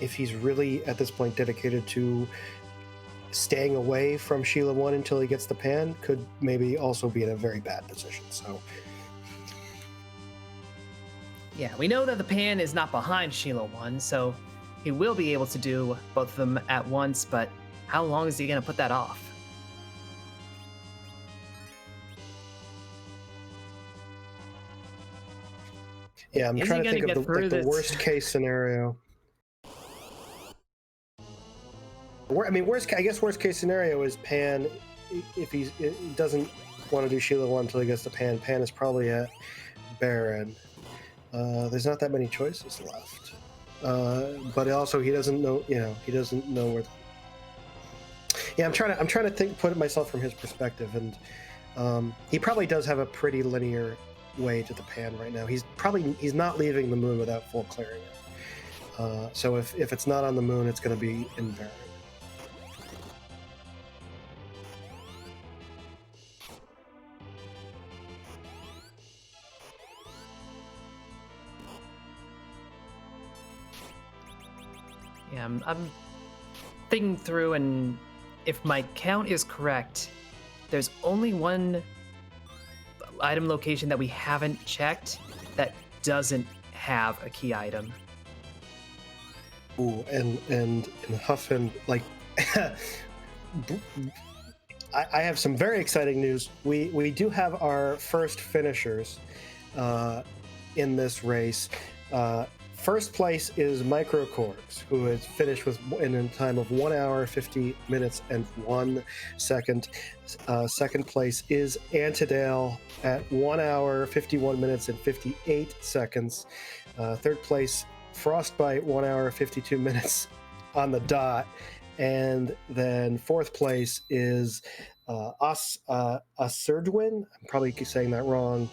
if he's really at this point dedicated to staying away from Sheila 1 until he gets the Pan, could maybe also be in a very bad position. So yeah, we know that the Pan is not behind Sheila 1, so he will be able to do both of them at once, but how long is he going to put that off? Yeah, I'm trying to think of the worst case scenario. Worst case scenario is Pan, if he doesn't want to do Sheila 1 until he gets the Pan. Pan is probably at Baron. There's not that many choices left. But also he doesn't know, he doesn't know where. Yeah, I'm trying to think, put myself from his perspective, and he probably does have a pretty linear way to the Pan right now. He's not leaving the moon without full clearing it. So if it's not on the moon, it's going to be in Baron. Yeah, I'm thinking through, and if my count is correct, there's only one item location that we haven't checked that doesn't have a key item. Ooh, and in Huff and like, I have some very exciting news. We do have our first finishers in this race. First place is Microcorgs, who has finished in a time of 1 hour, 50 minutes, and 1 second. Second place is Antidale at 1 hour, 51 minutes, and 58 seconds. Third place, Frostbite, 1 hour, 52 minutes on the dot. And then fourth place is Asurdwin. I'm probably saying that wrong.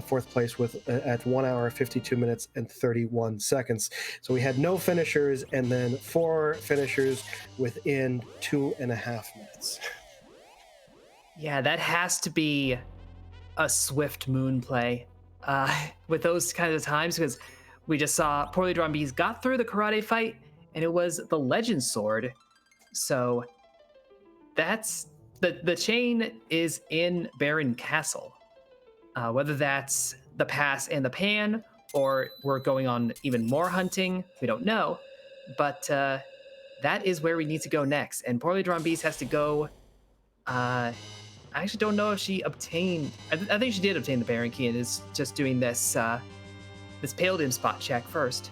Fourth place at 1 hour, 52 minutes, and 31 seconds. So we had no finishers, and then 4 finishers within 2.5 minutes. Yeah, that has to be a swift moon play with those kinds of times, because we just saw Poorly Drawn Bees got through the karate fight, and it was the Legend Sword. So that's the chain is in Baron Castle. Whether that's the pass and the pan, or we're going on even more hunting, we don't know. But that is where we need to go next. And Poorly Drawn Beast has to go. I actually don't know if she obtained. I think she did obtain the Baron Key and is just doing this this Pale Dim spot check first.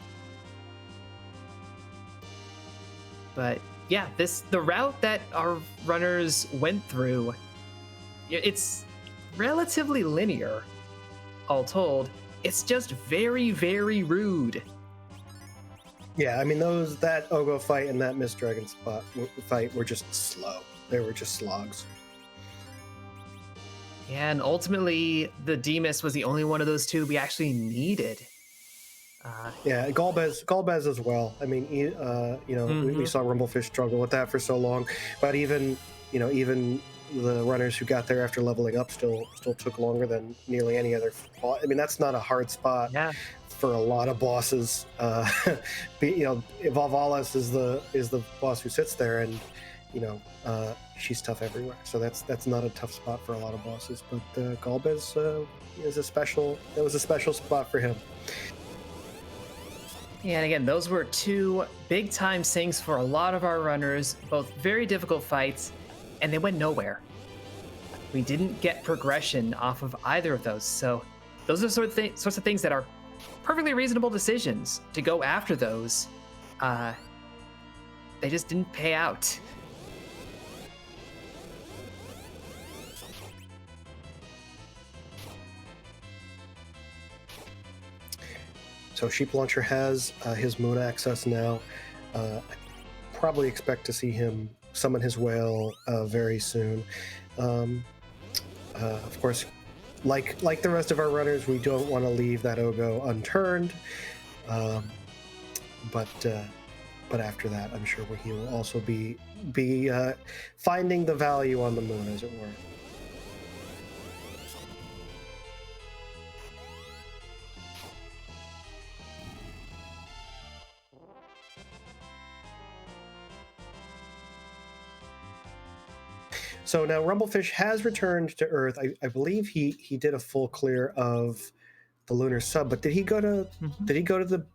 But yeah, the route that our runners went through, it's relatively linear, all told. It's just very, very rude. Yeah, I mean that Ogo fight and that Miss Dragon spot fight were just slow. They were just slogs. Yeah, and ultimately the Demas was the only one of those two we actually needed. Yeah, Golbez as well. I mean, we saw Rumblefish struggle with that for so long, but even the runners who got there after leveling up still took longer than nearly any other boss. I mean, that's not a hard spot for a lot of bosses. Evolvalis is the boss who sits there, and she's tough everywhere. So that's not a tough spot for a lot of bosses. But Golbez is a special spot for him. Yeah, and again, those were 2 big-time sinks for a lot of our runners, both very difficult fights, and they went nowhere. We didn't get progression off of either of those, so those are sorts of things that are perfectly reasonable decisions to go after those. They just didn't pay out. So Sheep Launcher has his moon access now. I probably expect to see him summon his whale very soon. Of course, like the rest of our runners, we don't want to leave that Ogo unturned. But after that, I'm sure he will also be finding the value on the moon, as it were. So now Rumblefish has returned to Earth. I believe he did a full clear of the lunar sub, but did he go to the?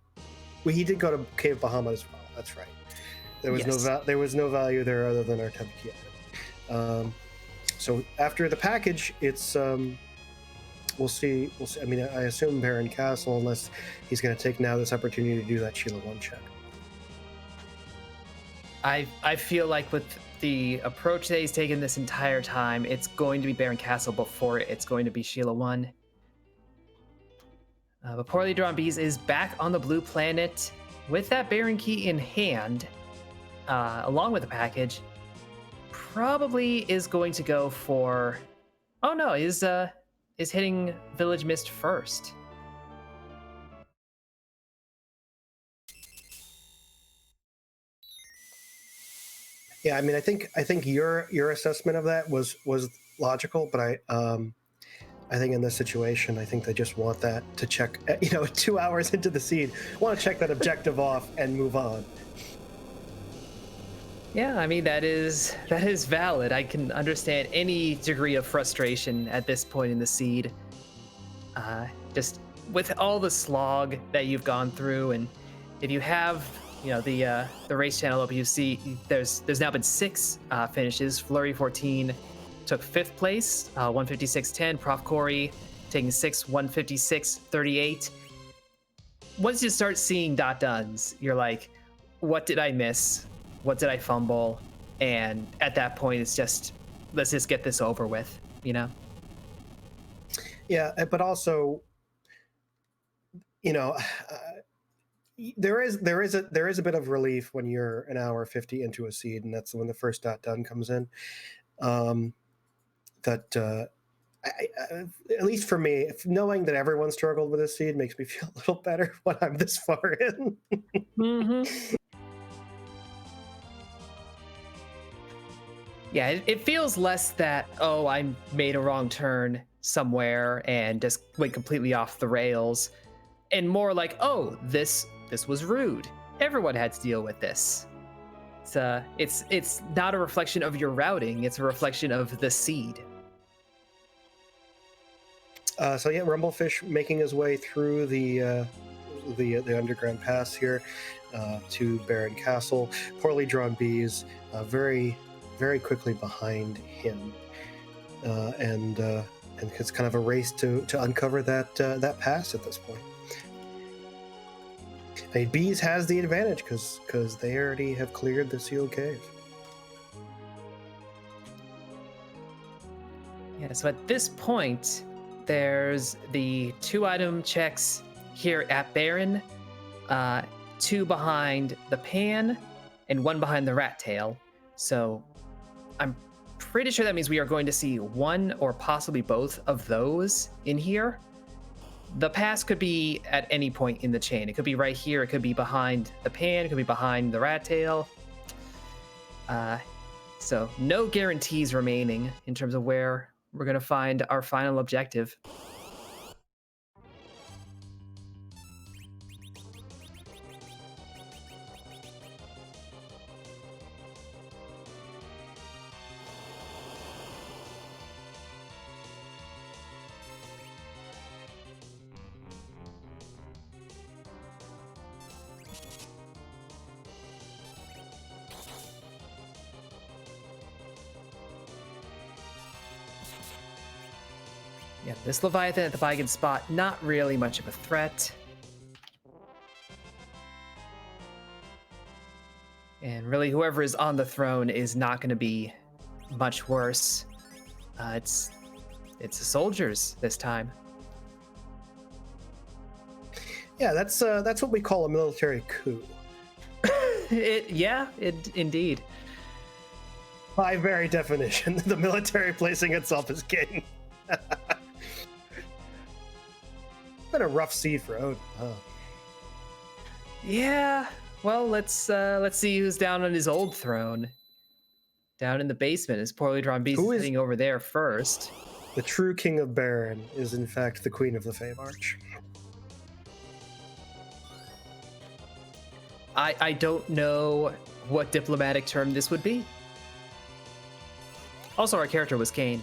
Well, he did go to Cave Bahamut as well. That's right. There was there was no value there other than our Tempe. So after the package, it's we'll see. I mean, I assume Baron Castle, unless he's going to take now this opportunity to do that Sheila 1 check. I feel like with the approach that he's taken this entire time, it's going to be Baron Castle before it's going to be Sheila 1. But Poorly Drawn Bees is back on the blue planet with that Baron Key in hand, along with the package. Probably is going to go for... Oh no, is hitting Village Mist first. Yeah, I mean, I think your assessment of that was logical, but I think in this situation, I think they just want that to check. 2 hours into the seed, want to check that objective off and move on. Yeah, I mean that is valid. I can understand any degree of frustration at this point in the seed. Just with all the slog that you've gone through, and if you have, the race channel up, you see there's now been six finishes. Flurry 14 took fifth place, 156.10. Prof Corey taking sixth, 156.38. Once you start seeing dot duns, you're like, what did I miss? What did I fumble? And at that point, it's just, let's just get this over with, you know? Yeah, but also, you know, there is a bit of relief when you're an hour 50 into a seed, and that's when the first dot done comes in. Um, that at least for me, knowing that everyone struggled with this seed makes me feel a little better when I'm this far in. Mm-hmm. Yeah, it feels less that, oh, I made a wrong turn somewhere and just went completely off the rails, and more like, oh, this was rude. Everyone had to deal with this. It's not a reflection of your routing, it's a reflection of the seed. So yeah, Rumblefish making his way through the underground pass here to Baron Castle. Poorly drawn bees, very quickly behind him, and it's kind of a race to uncover that pass at this point. I mean, bees has the advantage because they already have cleared the sealed cave. Yeah, so at this point, there's the 2 item checks here at Baron, uh, 2 behind the pan, and 1 behind the rat tail. So I'm pretty sure that means we are going to see 1 or possibly both of those in here. The pass could be at any point in the chain. It could be right here. It could be behind the pan. It could be behind the rat tail. So no guarantees remaining in terms of where we're going to find our final objective. Yeah, this Leviathan at the Vigan spot, not really much of a threat. And really, whoever is on the throne is not going to be much worse. It's the soldiers this time. Yeah, that's what we call a military coup. Indeed. By very definition, the military placing itself as king. Been a rough seed for Odin. Huh? Yeah. Well, let's see who's down on his old throne. Down in the basement is Poorly Drawn Beast sitting over there first. The true king of Baron is in fact the queen of the Fey March. I don't know what diplomatic term this would be. Also, our character was Kain.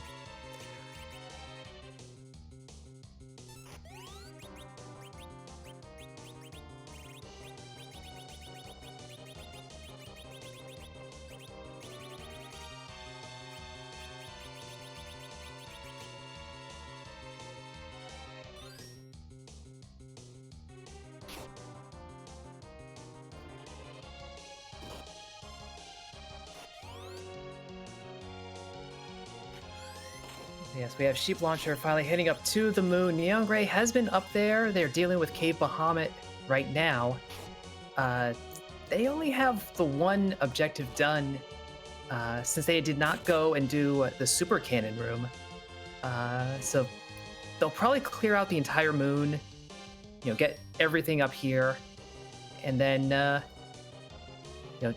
Yes, we have Sheep Launcher finally heading up to the moon. Neon Gray has been up there. They're dealing with Cave Bahamut right now. They only have the one objective done since they did not go and do the super cannon room. So they'll probably clear out the entire moon, get everything up here, and then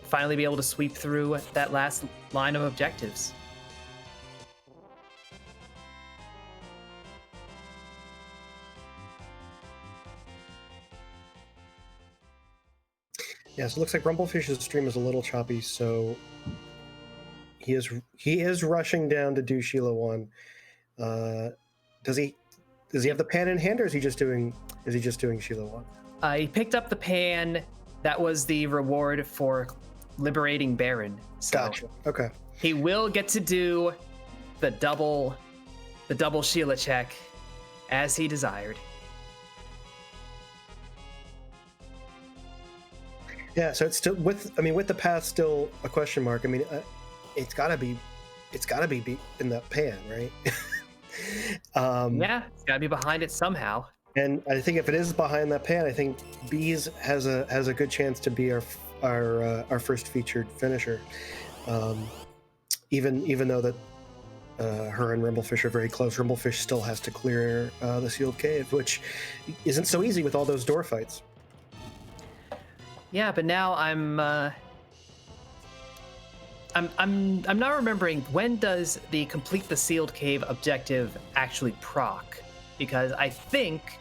finally be able to sweep through that last line of objectives. Yeah, so it looks like Rumblefish's stream is a little choppy, so he is rushing down to do Sheila 1. Does he have the pan in hand, or is he just doing Sheila 1? He picked up the pan. That was the reward for liberating Baron. So Gotcha. Okay. he will get to do the double Sheila check as he desired. Yeah, so it's still with the path still a question mark. I mean, it's gotta be in that pan, right? Yeah, it's gotta be behind it somehow. And I think if it is behind that pan, I think Bees has a good chance to be our first featured finisher. Even though that her and Rumblefish are very close, Rumblefish still has to clear the sealed cave, which isn't so easy with all those door fights. Yeah, but now I'm not remembering, when does the complete the sealed cave objective actually proc? Because I think,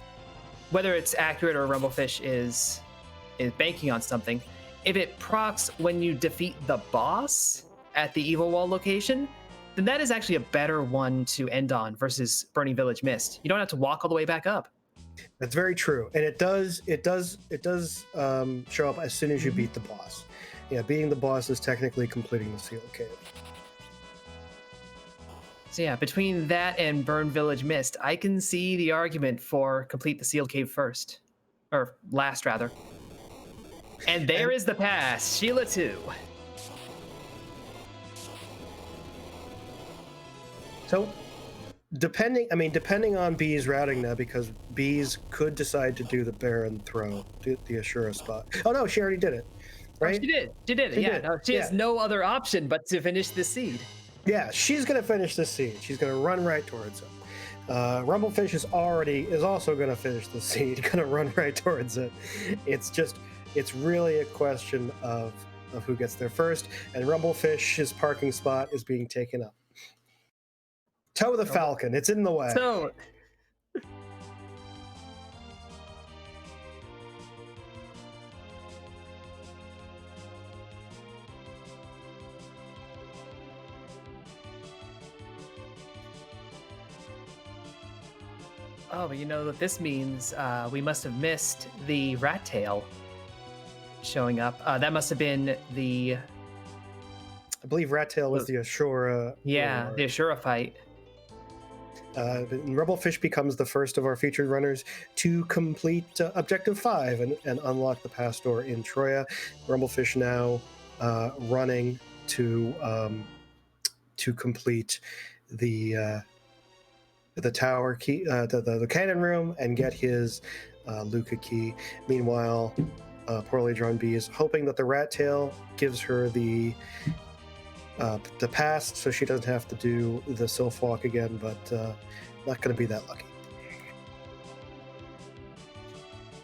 whether it's accurate or Rumblefish is banking on something, if it procs when you defeat the boss at the Evil Wall location, then that is actually a better one to end on versus Burning Village Mist. You don't have to walk all the way back up. That's very true, and it does show up as soon as you beat the boss. Yeah, beating the boss is technically completing the sealed cave. So yeah, between that and Burn Village Mist, I can see the argument for complete the sealed cave first, or last rather. And there is the pass, Sheila 2. So, depending on Bee's routing now, because Bees could decide to do the Baron throw, the Ashura spot. Oh no, she already did it, right? Oh, she did. She yeah, no, she has no other option but to finish the seed. Yeah, she's gonna finish the seed. She's gonna run right towards it. Rumblefish is also gonna finish the seed, gonna run right towards it. It's really a question of who gets there first, and Rumblefish's parking spot is being taken up. Tow the Falcon, it's in the way. So, oh, but you know what this means? We must have missed the rat tail showing up. That must have been the... I believe Rat Tail was the Ashura. Yeah, the Ashura fight. Rumblefish becomes the first of our featured runners to complete Objective 5 and unlock the pass door in Troya. Rumblefish now running to complete the tower key, the cannon room, and get his Luca key. Meanwhile, Poorly Drawn Bee is hoping that the Rat Tail gives her the pass, so she doesn't have to do the Sylph Walk again, but not going to be that lucky.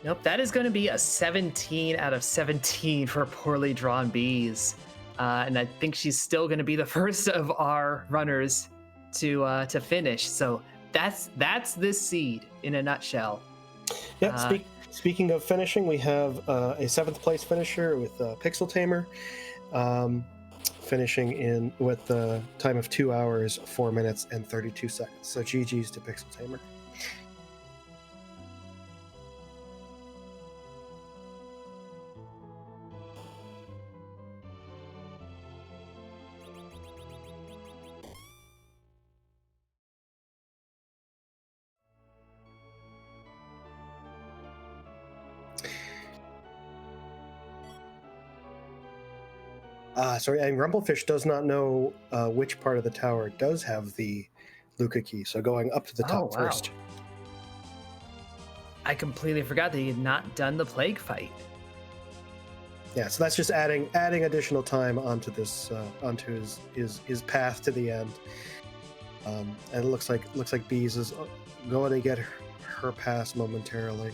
Nope, that is going to be a 17 out of 17 for Poorly Drawn Bees. And I think she's still going to be the first of our runners to finish. So that's this seed in a nutshell. Yeah, speaking of finishing, we have a 7th place finisher with Pixel Tamer. Finishing with a time of 2 hours, 4 minutes, and 32 seconds. So GG's to Pixel Tamer. Sorry, and Rumblefish does not know which part of the tower does have the Luca key, so going up to the top first. I completely forgot that he had not done the plague fight. Yeah, so that's just adding additional time onto this onto his path to the end. And it looks like Bees is going to get her pass momentarily.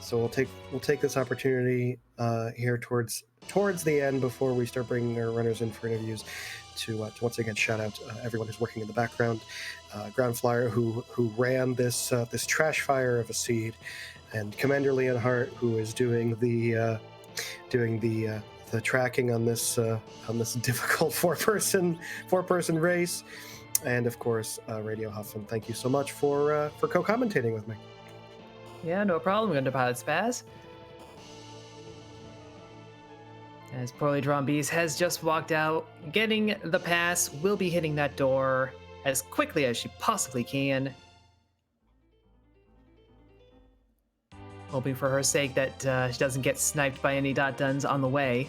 So we'll take this opportunity here towards the end, before we start bringing our runners in for interviews, to once again shout out everyone who's working in the background. Ground Flyer, who ran this trash fire of a seed, and Commander Leonhardt, who is doing the doing the tracking on this difficult four-person race. And of course, Radio Huffman, thank you so much for co-commentating with me. Yeah, no problem, Underpilot Spaz. As Poorly Drawn Bees has just walked out, getting the pass, will be hitting that door as quickly as she possibly can. Hoping for her sake that she doesn't get sniped by any dot duns on the way.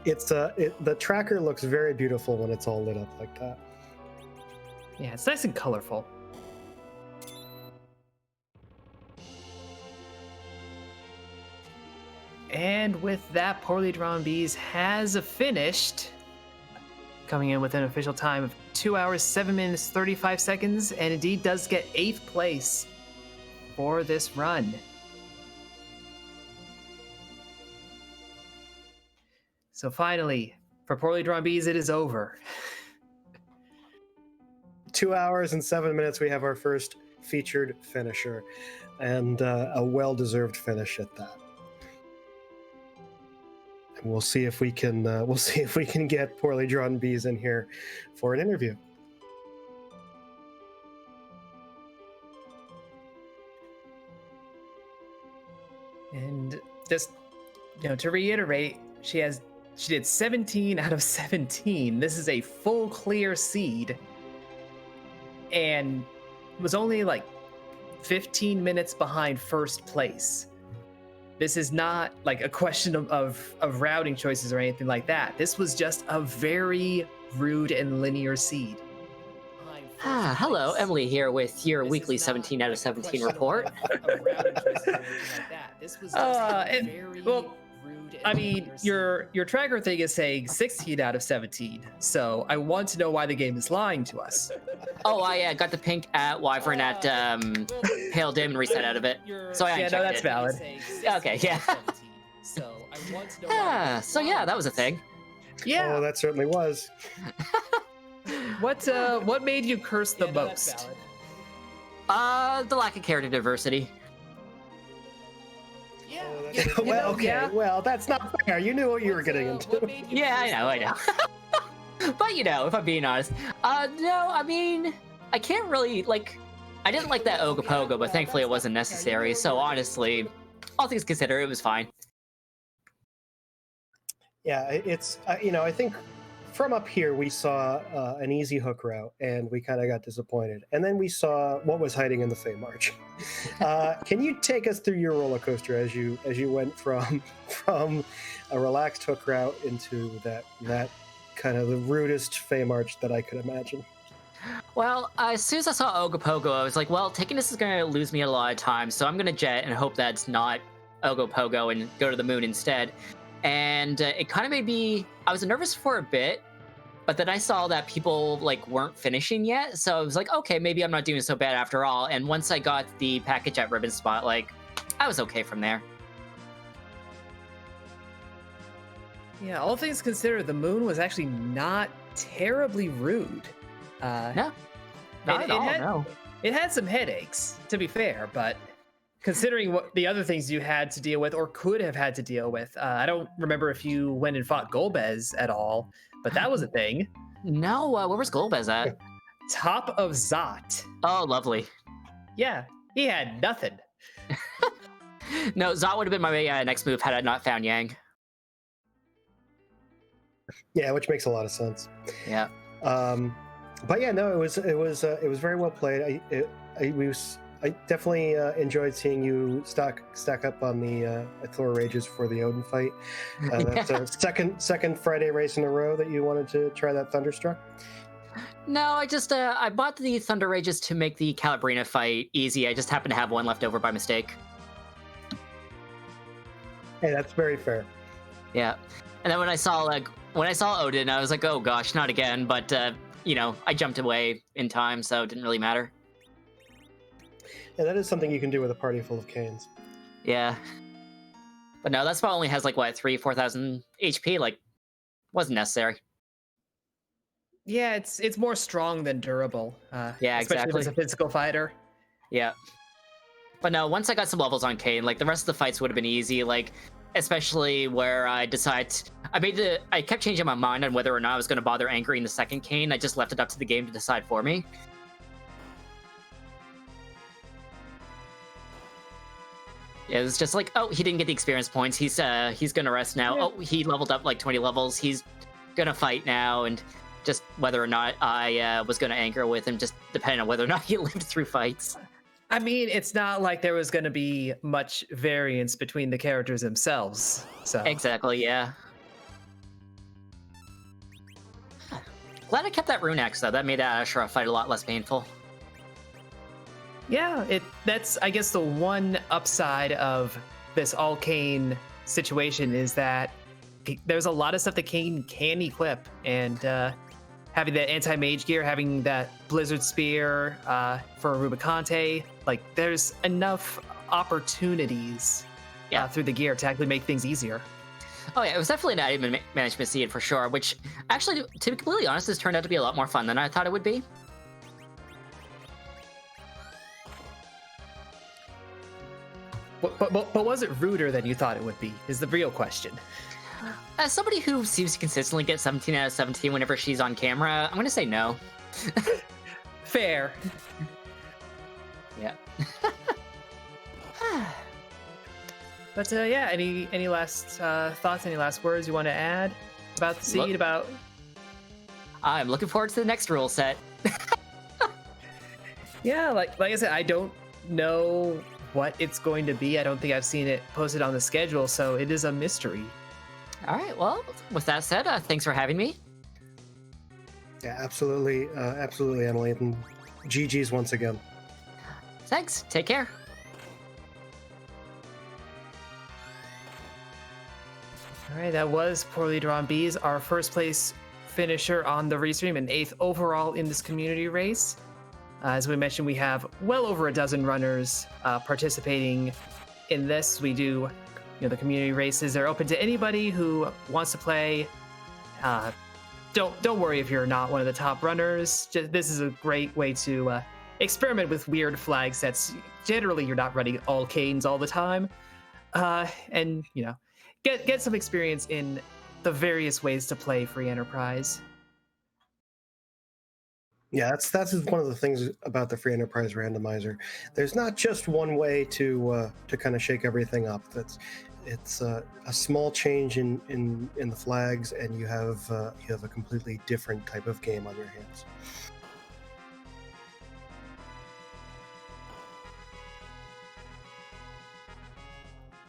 The tracker looks very beautiful when it's all lit up like that. Yeah, it's nice and colorful. And with that, Poorly Drawn Bees has finished, coming in with an official time of 2 hours, 7 minutes, 35 seconds, and indeed does get 8th place for this run. So finally, for Poorly Drawn Bees, it is over. 2 hours and 7 minutes, we have our first featured finisher, and a well-deserved finish at that. And we'll see if we can get Poorly Drawn Bees in here for an interview. And just, to reiterate, she did 17 out of 17. This is a full clear seed. And was only like 15 minutes behind first place. This is not like a question of routing choices or anything like that. This was just a very rude and linear seed. Hello, Emily here with your weekly 17 out of 17 report. I mean, your tracker thing is saying 16 out of 17, so I want to know why the game is lying to us. Oh, I got the pink at Wyvern at Pale Dim and reset out of it. So I checked that's it. valid. Okay, yeah. So I want to know so yeah, that was a thing. Yeah. Oh, that certainly was. What made you curse the most? The lack of character diversity. Well, okay. Yeah. Well, that's not fair. You knew what you were getting into. Yeah, I know. But if I'm being honest, no, I mean, I can't really I didn't like that Ogopogo, but thankfully it wasn't necessary. So honestly, all things considered, it was fine. Yeah, it's I think from up here we saw an easy hook route, and we kind of got disappointed. And then we saw what was hiding in the Fey March. Can you take us through your roller coaster as you went from a relaxed hook route into that kind of the rudest Fey March that I could imagine? Well, as soon as I saw Ogopogo, I was like, well, taking this is going to lose me a lot of time, so I'm going to jet and hope that's not Ogopogo and go to the moon instead. And it kind of made me... I was nervous for a bit, but then I saw that people weren't finishing yet, so I was like, okay, maybe I'm not doing so bad after all. And once I got the package at Ribbon Spot, I was okay from there. Yeah, all things considered, the moon was actually not terribly rude. No, not at all, no. It had some headaches, to be fair, but considering what the other things you had to deal with or could have had to deal with, I don't remember if you went and fought Golbez at all, but that was a thing. No, where was Golbez at? Top of Zot. Oh, lovely. Yeah, he had nothing. No, Zot would have been my next move had I not found Yang. Yeah, which makes a lot of sense. Yeah. But yeah, no, it was very well played. I definitely enjoyed seeing you stack up on the Thor Rages for the Odin fight. That's a second Friday race in a row that you wanted to try that Thunderstruck. No, I just I bought the Thunder Rages to make the Calabrina fight easy. I just happened to have one left over by mistake. Hey, that's very fair. Yeah, and then when I saw Odin, I was like, oh gosh, not again. But I jumped away in time, so it didn't really matter. Yeah, that is something you can do with a party full of Kains. Yeah. But no, that spot only has 3,000-4,000 HP, wasn't necessary. Yeah, it's more strong than durable. Yeah, Especially if exactly. it's a physical fighter. Yeah. But no, once I got some levels on Kain, like the rest of the fights would have been easy. Like, especially where I kept changing my mind on whether or not I was going to bother anchoring the second Kain. I just left it up to the game to decide for me. Yeah, it was just like, oh, he didn't get the experience points. He's gonna rest now. Yeah. Oh, he leveled up like 20 levels. He's gonna fight now, and just whether or not I was gonna anchor with him, just depending on whether or not he lived through fights. I mean, it's not like there was going to be much variance between the characters themselves. So Exactly, yeah. Glad I kept that rune axe though. That made Ashura fight a lot less painful. yeah, that's I guess the one upside of this all Kain situation is that there's a lot of stuff that Kain can equip, and having that anti-mage gear, having that Blizzard Spear for Rubicante, like there's enough opportunities through the gear to actually make things easier. Oh yeah, it was definitely an item management seed for sure, which actually, to be completely honest, this turned out to be a lot more fun than I thought it would be. But was it ruder than you thought it would be, is the real question. As somebody who seems to consistently get 17 out of 17 whenever she's on camera, I'm gonna say no. Fair. Yeah. But yeah, any last thoughts, any last words you want to add about the seed, about... I'm looking forward to the next rule set. Yeah, like I said, I don't know what it's going to be. I don't think I've seen it posted on the schedule, so it is a mystery. All right, well, with that said, thanks for having me. Yeah, absolutely, absolutely, Emily, and GG's once again. Thanks, take care. All right, that was Poorly Drawn Bees, our first place finisher on the restream and 8th overall in this community race. As we mentioned, we have well over a dozen runners participating in this. We do, the community races. They're open to anybody who wants to play. Don't worry if you're not one of the top runners. This is a great way to experiment with weird flag sets. Generally, you're not running all Kains all the time, and get some experience in the various ways to play Free Enterprise. Yeah, that's one of the things about the Free Enterprise randomizer. There's not just one way to kind of shake everything up. It's a small change in the flags, and you have a completely different type of game on your hands.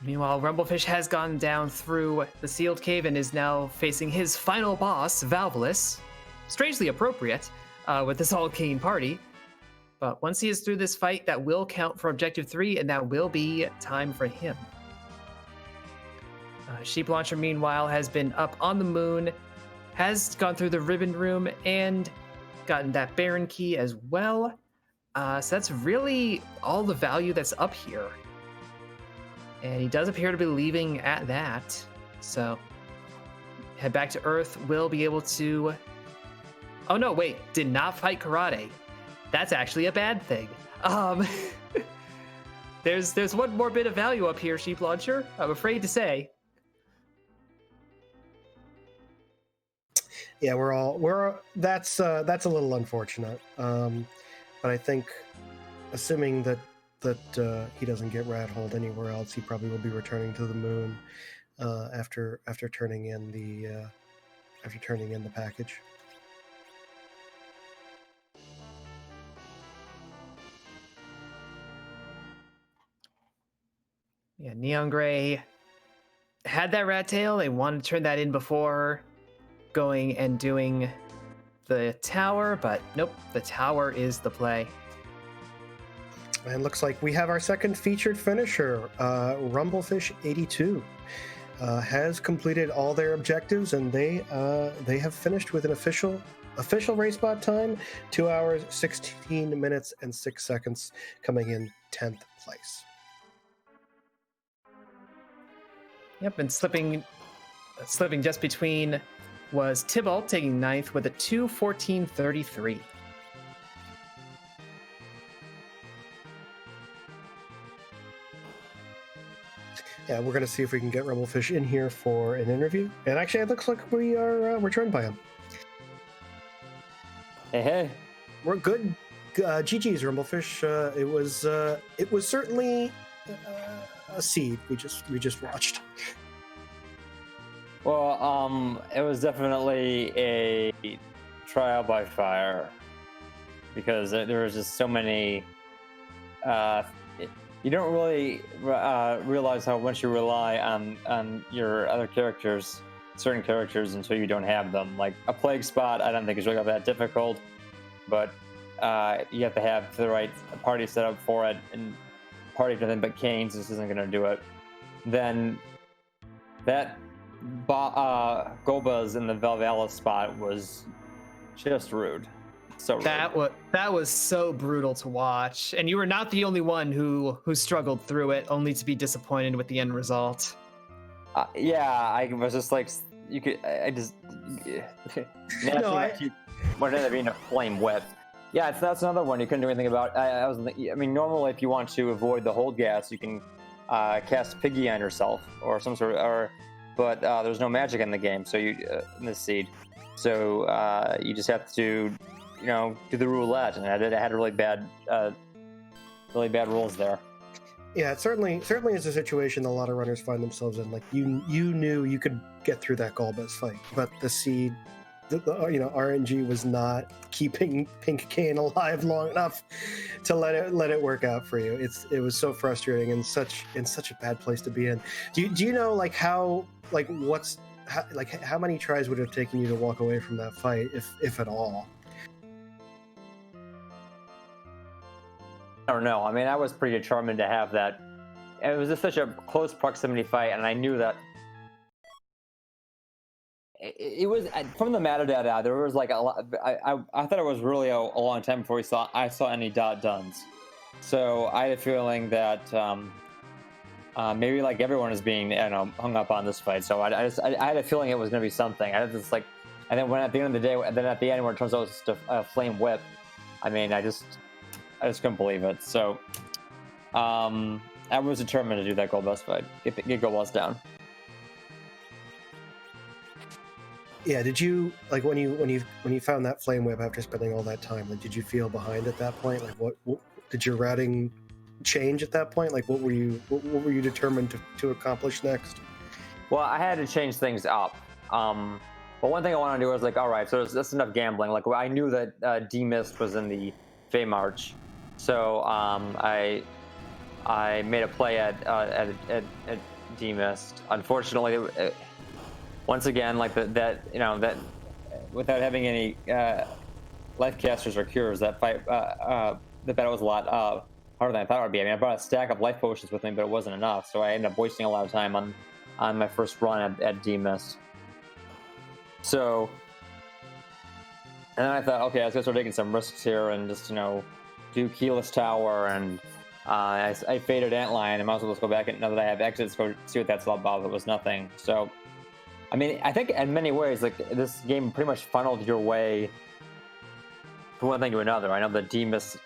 Meanwhile, Rumblefish has gone down through the sealed cave and is now facing his final boss, Valvelus. Strangely appropriate with this all Kain party. But once he is through this fight, that will count for Objective 3, and that will be time for him. Sheep Launcher, meanwhile, has been up on the moon, has gone through the Ribbon Room, and gotten that Baron Key as well. So that's really all the value that's up here. And he does appear to be leaving at that. So head back to Earth. Will be able to... Oh no, wait. Did not fight karate. That's actually a bad thing. There's one more bit of value up here, Sheep Launcher. I'm afraid to say. Yeah, that's a little unfortunate. But I think, assuming that he doesn't get rat-holed anywhere else, he probably will be returning to the moon after turning in the package. Yeah, Neon Gray had that rat tail. They wanted to turn that in before going and doing the tower, but nope, the tower is the play. And looks like we have our second featured finisher, Rumblefish82, has completed all their objectives, and they have finished with an official race bot time, 2 hours, 16 minutes, and 6 seconds, coming in 10th place. Yep, and slipping just between was Tybalt taking ninth with a 2:14:33. Yeah, we're gonna see if we can get Rumblefish in here for an interview. And actually, it looks like we're joined by him. Hey. We're good. GG's Rumblefish. It was certainly a seed we just watched. Well, it was definitely a trial by fire because there was just so many. You don't really realize how much you rely on your other characters, certain characters, until you don't have them. Like a plague spot, I don't think is really that difficult, but you have to have the right party set up for it, and party nothing but Kain's just isn't going to do it. Then that Gobas in the Valvala spot was just rude. So rude. That was so brutal to watch, and you were not the only one who struggled through it, only to be disappointed with the end result. Yeah, I was just like, you could. I just. What ended up being a flame whip. Yeah, that's another one you couldn't do anything about. I mean, normally if you want to avoid the hold gas, you can cast Piggy on yourself or some sort of, but there's no magic in the game, so you in this seed, so you just have to, do the roulette, and I had really bad rules there. Yeah, it certainly is a situation a lot of runners find themselves in. Like you knew you could get through that Golbez fight, but the seed. RNG was not keeping Pink Kain alive long enough to let it work out for you. It was so frustrating and such a bad place to be in. Do you know how many tries would it have taken you to walk away from that fight, if at all? I don't know. I mean, I was pretty determined to have that. It was just such a close proximity fight, and I knew that. It was from the metadata. There was like a lot. I thought it was really a long time before I saw any dot-dones. So I had a feeling that maybe like everyone is being hung up on this fight. So I had a feeling it was going to be something. I had this like, and then when at the end of the day, then at the end when it turns out it's just a flame whip. I mean, I just couldn't believe it. So I was determined to do that Gold Bus fight. Get Gold Bus down. Yeah, did you like when you found that flame whip after spending all that time? Like, did you feel behind at that point? Like, what did your routing change at that point? Like, what were you determined to accomplish next? Well, I had to change things up. But one thing I wanted to do was like, all right, so that's enough gambling. Like, I knew that D-Mist was in the Fey March, so I made a play at D-Mist. Unfortunately, once again, like that without having any life casters or cures, that fight, the battle was a lot harder than I thought it would be. I mean, I brought a stack of life potions with me, but it wasn't enough, so I ended up wasting a lot of time on my first run at D-Mist. So, and then I thought, okay, I was gonna start taking some risks here and just do Keyless Tower, and I faded Antlion. I might as well just go back and now that I have exits, go see what that's all about. It was nothing. So. I mean, I think in many ways, like this game pretty much funneled your way from one thing to another. I know the D-Mist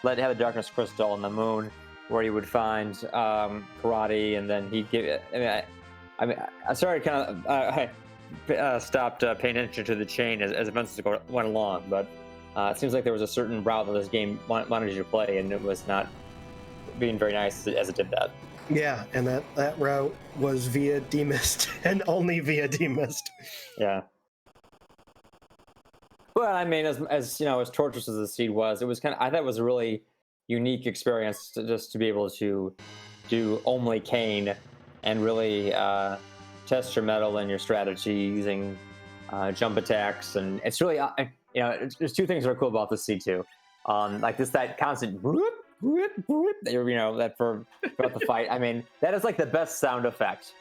had the Darkness Crystal and the Moon, where you would find Karate, and then he'd give it. I mean, I started kind of I stopped paying attention to the chain as events went along, but it seems like there was a certain route that this game wanted you to play, and it was not being very nice as it did that. Yeah, and that route was via D-Mist and only via D-Mist. Yeah. Well, I mean, as torturous as the seed was, it was I thought it was a really unique experience to be able to do only Kain and really test your mettle and your strategy using jump attacks, and it's really there's two things that are cool about this seed too, like that constant whoop, that for throughout the fight. I mean, that is like the best sound effect.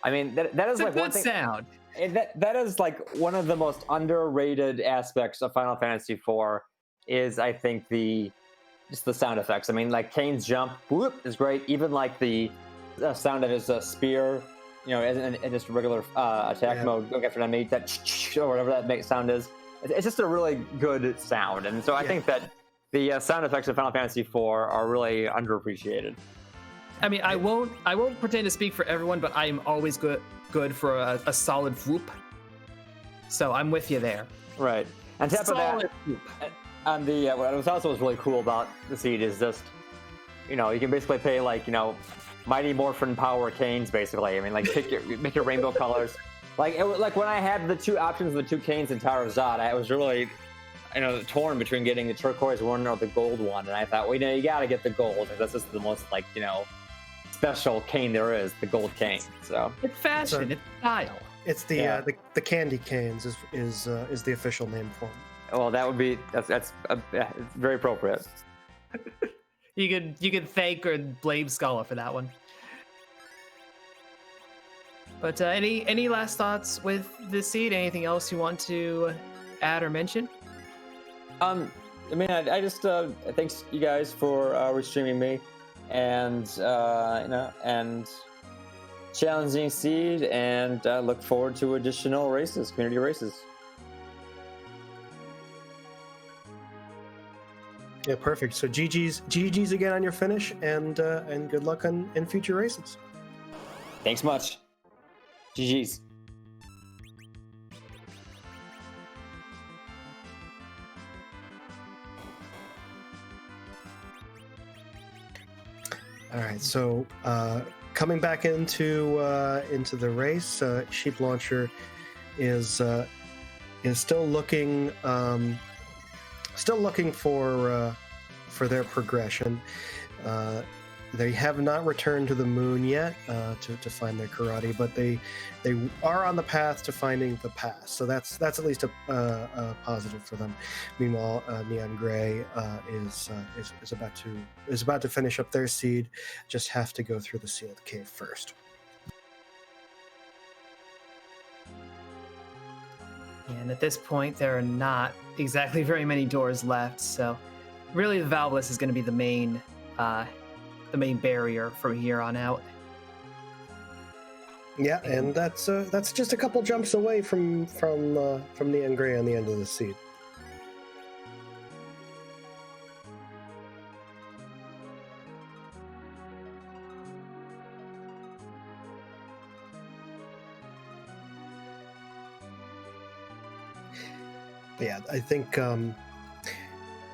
I mean, that is it's like a good one thing. Sound. That is like one of the most underrated aspects of Final Fantasy IV. Is I think just the sound effects. I mean, like Kain's jump whoop is great. Even like the sound of his spear in just regular attack Yeah. mode, going after an enemy, that or whatever that sound is. It's just a really good sound, and so I think that the sound effects of Final Fantasy IV are really underappreciated. I mean, I won't pretend to speak for everyone, but I am always good for a solid whoop. So I'm with you there. Right. On top of that, Whoop. on the what was also really cool about the Seed is just, you can basically pay Mighty Morphin Power Canes, basically. I mean, make your rainbow colors. Like when I had the two options, the two Canes in Tower of Zod, I was really, torn between getting the turquoise one or the gold one, and I thought, well, you gotta get the gold, because that's just the most special cane there is, the gold cane. So It's fashion, it's style. It's the candy canes is the official name for them. well, that's very appropriate. You could thank or blame Scala for that one. But any last thoughts with this Seed? Anything else you want to add or mention? I mean, I just thanks you guys for restreaming me, and and challenging Seed, and look forward to additional community races. Yeah, perfect. So GG's again on your finish, and good luck in future races. Thanks much. GG's. All right, so coming back into the race, Sheep Launcher is still looking for their progression. They have not returned to the moon yet to find their karate, but they are on the path to finding the pass. So that's at least a positive for them. Meanwhile, Neon Gray is about to finish up their Seed. Just have to go through the sealed cave first. And at this point, there are not exactly very many doors left. So really, the Valveless is going to be the main barrier from here on out. Yeah, and that's just a couple jumps away from Neon Gray on the end of the Seed. But yeah, I think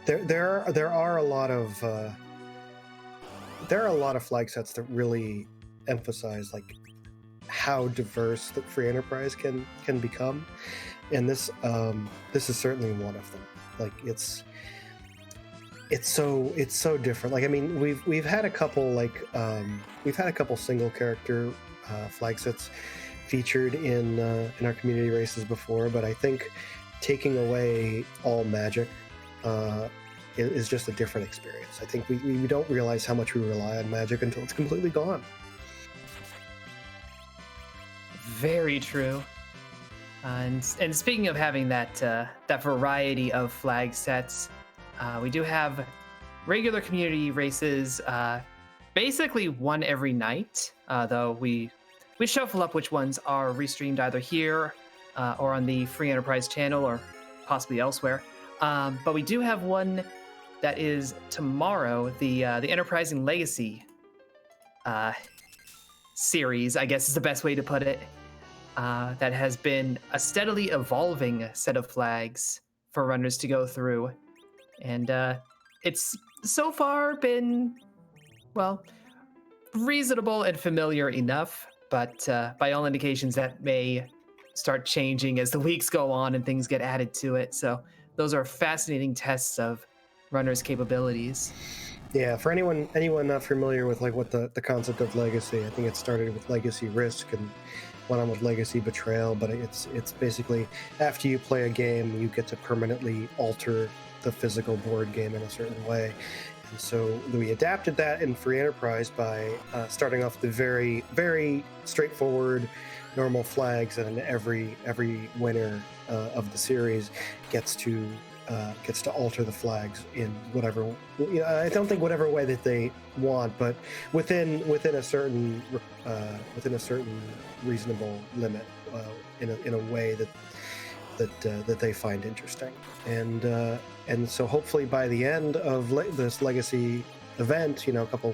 there are a lot of flag sets that really emphasize how diverse the free enterprise can become, and this is certainly one of them. It's so different. I mean, we've had a couple single character flag sets featured in our community races before, but I think taking away all magic is just a different experience. I think we don't realize how much we rely on magic until it's completely gone. Very true. And speaking of having that variety of flag sets, we do have regular community races, basically one every night. Though we shuffle up which ones are restreamed either here or on the Free Enterprise channel or possibly elsewhere. But we do have one that is tomorrow, the Enterprising Legacy series, I guess is the best way to put it. That has been a steadily evolving set of flags for runners to go through. And it's so far been, well, reasonable and familiar enough, but by all indications that may start changing as the weeks go on and things get added to it. So those are fascinating tests of runners' capabilities. Yeah, for anyone not familiar with what the concept of legacy, I think it started with Legacy Risk and went on with Legacy Betrayal, but it's basically after you play a game, you get to permanently alter the physical board game in a certain way. And so we adapted that in Free Enterprise by starting off the very, very straightforward normal flags, and every winner of the series gets to alter the flags in whatever. I don't think whatever way that they want, but within a certain reasonable limit, in a way that they find interesting, and so hopefully by the end of this legacy event, a couple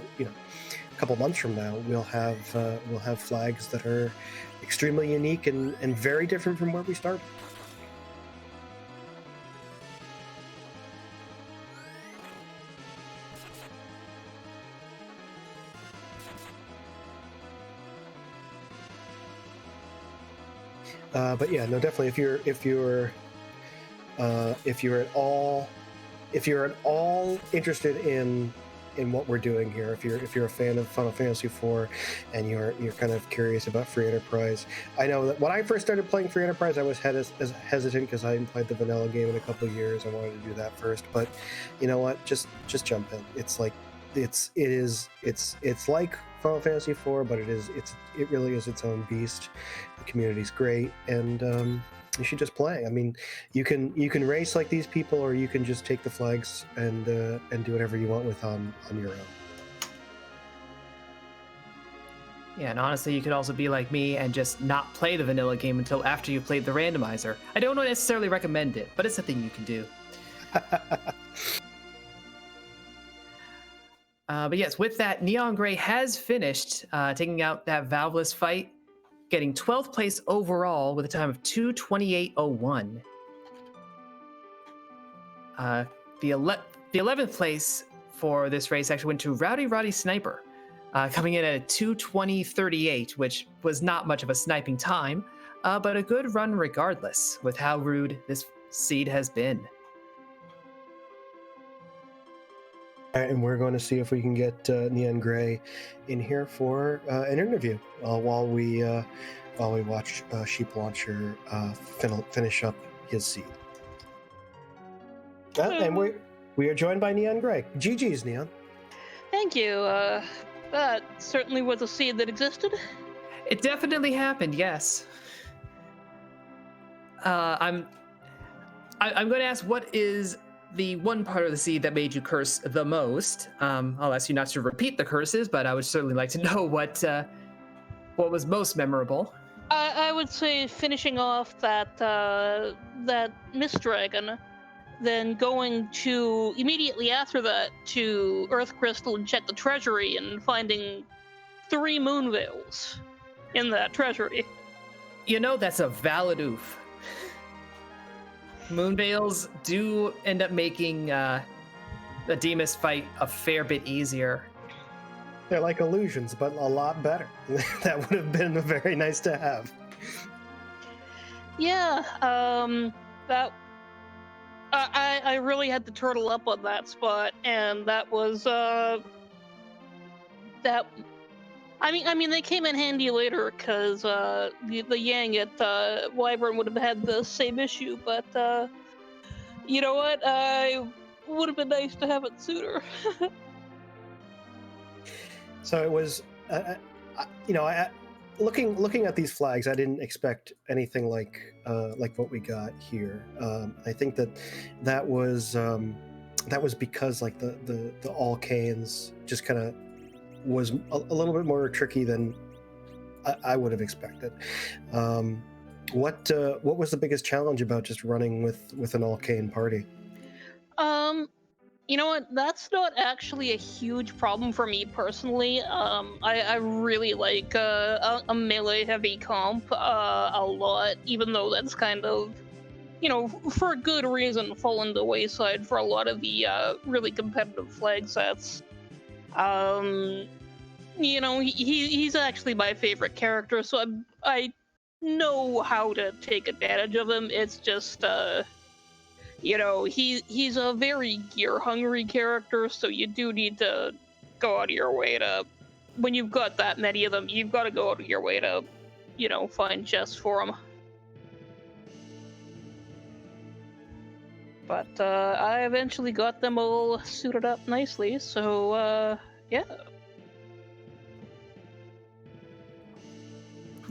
months from now, we'll have flags that are extremely unique and very different from where we started. But yeah, no, definitely. If you're at all interested in what we're doing here, if you're a fan of Final Fantasy IV and you're kind of curious about Free Enterprise, I know that when I first started playing Free Enterprise, I was hesitant because I hadn't played the vanilla game in a couple of years. I wanted to do that first, but you know what? Just jump in. It's like it's like Final Fantasy IV, but it really is its own beast. The community's great, and you should just play. I mean, you can race like these people, or you can just take the flags and do whatever you want with on your own. Yeah, and honestly, you could also be like me and just not play the vanilla game until after you've played the randomizer. I don't necessarily recommend it, but it's a thing you can do. But yes, with that, Neon Gray has finished taking out that Valveless fight, getting 12th place overall with a time of 2:28:01. The 11th place for this race actually went to Rowdy Sniper, coming in at a 2:20:38, which was not much of a sniping time, but a good run regardless, with how rude this seed has been. And we're going to see if we can get Neon Gray in here for an interview while we watch Sheep Launcher finish up his seed. And we are joined by Neon Gray. GG's, Neon. Thank you. That certainly was a seed that existed. It definitely happened, yes. I'm going to ask, what is the one part of the seed that made you curse the most? I'll ask you not to repeat the curses, but I would certainly like to know what was most memorable. I would say finishing off that Mist Dragon, then going to immediately after that to Earth Crystal and check the treasury and finding 3 moon veils in that treasury. That's a valid oof. Moon veils do end up making the Demas fight a fair bit easier. They're like illusions, but a lot better. That would have been very nice to have. Yeah, that I really had to turtle up on that spot, and that was that. I mean, they came in handy later because the Yang at Wyvern would have had the same issue, but you know what? I would have been nice to have it sooner. So it was, looking at these flags, I didn't expect anything like what we got here. I think that was because like the all Kains just kind of was a little bit more tricky than I would have expected. What was the biggest challenge about just running with an all Kain party? You know what? That's not actually a huge problem for me personally. I really like a melee heavy comp a lot, even though that's kind of, for a good reason, fallen the wayside for a lot of the really competitive flag sets. He's actually my favorite character, so I know how to take advantage of him. It's just, he's a very gear-hungry character, so you do need to go out of your way to, when you've got that many of them, you've got to go out of your way to, find chests for them. But I eventually got them all suited up nicely, so, yeah.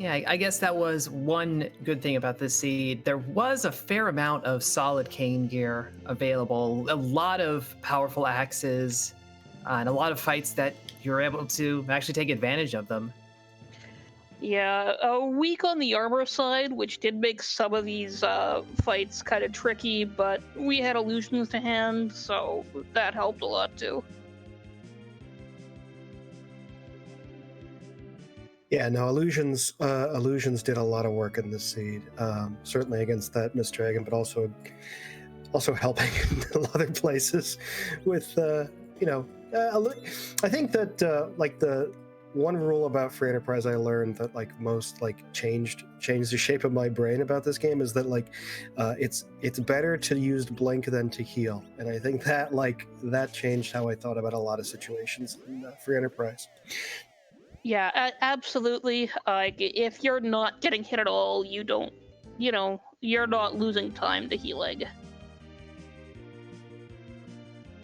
Yeah, I guess that was one good thing about this seed. There was a fair amount of solid Kain gear available, a lot of powerful axes, and a lot of fights that you're able to actually take advantage of them. Yeah, weak on the armor side, which did make some of these fights kind of tricky, but we had illusions to hand, so that helped a lot too. Yeah, no, illusions did a lot of work in this seed. Certainly against that Mist Dragon, but also helping in other places with I think that like the one rule about free enterprise I learned that like most like changed the shape of my brain about this game is that like it's better to use blink than to heal, and I think that like that changed how I thought about a lot of situations in free enterprise. Yeah, absolutely. Like, if you're not getting hit at all, you don't, you're not losing time to healing.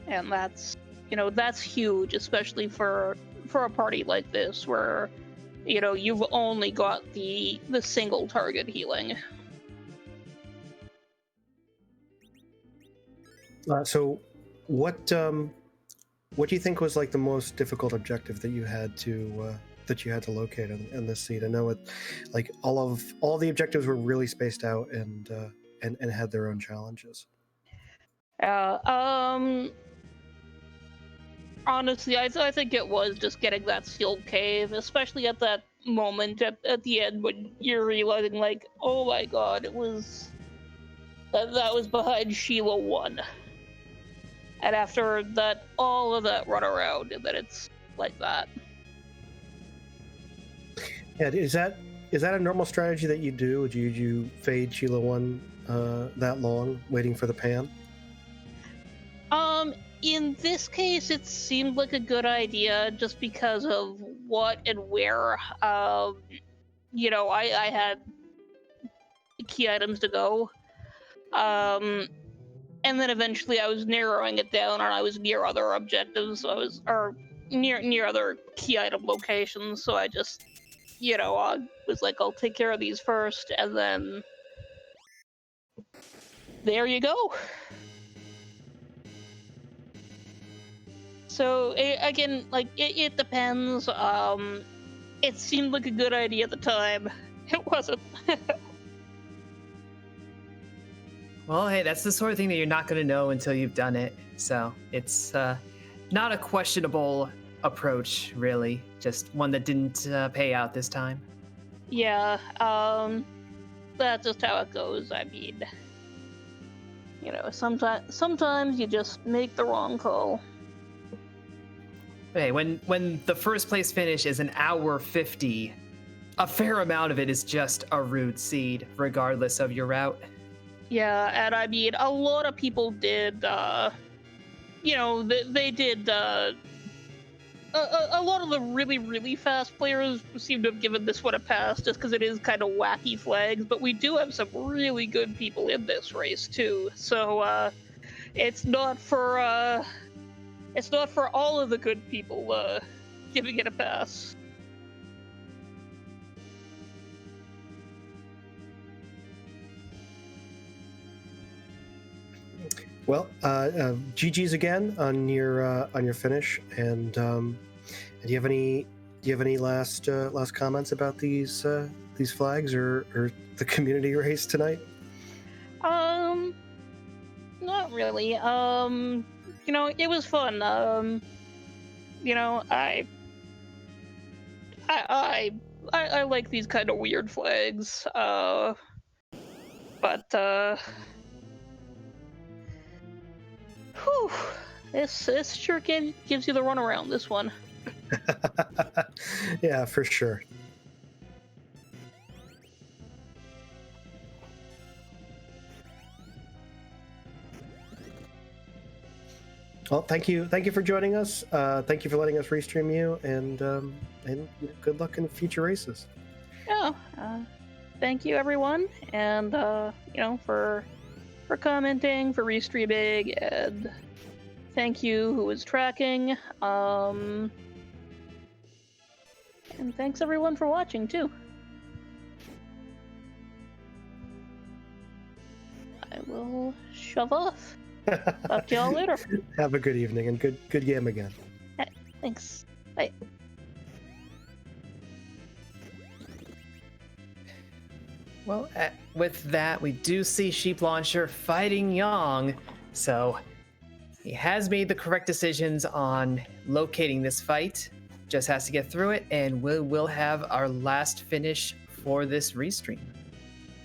And that's huge, especially for a party like this where, you've only got the single target healing. So, what do you think was like the most difficult objective that you had to locate in this seed? I know it, like all the objectives were really spaced out and had their own challenges. Honestly, I think it was just getting that sealed cave, especially at that moment at the end when you're realizing, like, oh my god, it was that was behind Sheila 1. And after that, all of that run around, and then it's like that. Yeah, is that a normal strategy that you do? Would you fade Sheila 1 that long, waiting for the pan? In this case, it seemed like a good idea just because of what and where. I had key items to go. And then eventually I was narrowing it down, and I was near other objectives. Or near other key item locations. So I just, I was like, I'll take care of these first, and then there you go. So again, like it depends. It seemed like a good idea at the time. It wasn't. Well, hey, that's the sort of thing that you're not going to know until you've done it. So it's not a questionable approach, really. Just one that didn't pay out this time. Yeah. That's just how it goes. I mean, sometimes you just make the wrong call. Hey, when the first place finish is an hour 50, a fair amount of it is just a rude seed, regardless of your route. Yeah, and I mean, a lot of people did, they did, a lot of the really, really fast players seem to have given this one a pass just because it is kind of wacky flags, but we do have some really good people in this race, too. So, it's not for all of the good people, giving it a pass. Well, GG's again on your finish, and do you have any last comments about these flags or the community race tonight? Not really. It was fun. I like these kind of weird flags. But whew, this sure gives you the runaround, this one. Yeah, for sure. Well, thank you for joining us. Thank you for letting us restream you, and good luck in future races. Yeah, thank you everyone, and for commenting, for restreaming, and thank you who was tracking. And thanks everyone for watching too. will shove off. Talk to y'all later. Have a good evening and good game again. Thanks. Bye. Well, with that, we do see Sheep Launcher fighting Yang, so he has made the correct decisions on locating this fight. Just has to get through it, and we will have our last finish for this restream.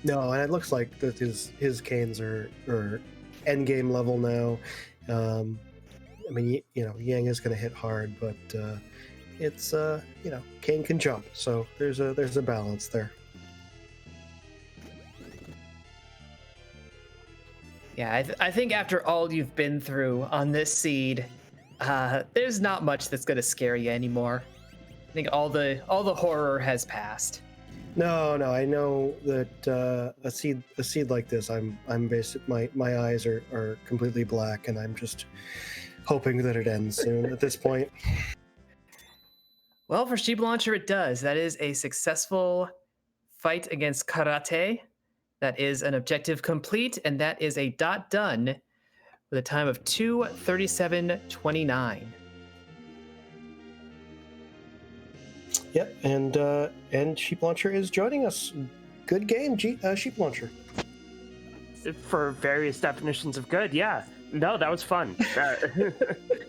No, and it looks like that his Canes are end game level now. I mean, Yang is going to hit hard, but it's Kain can jump, so there's a balance there. Yeah, I think after all you've been through on this seed, there's not much that's going to scare you anymore. I think all the horror has passed. No, I know that a seed like this, I'm my eyes are completely black, and I'm just hoping that it ends soon at this point. Well, for Sheep Launcher, it does. That is a successful fight against Karate. That is an objective complete, and that is a dot done with a time of 2:37:29. Yep, and Sheep Launcher is joining us. Good game, Sheep Launcher. For various definitions of good, yeah. No, that was fun.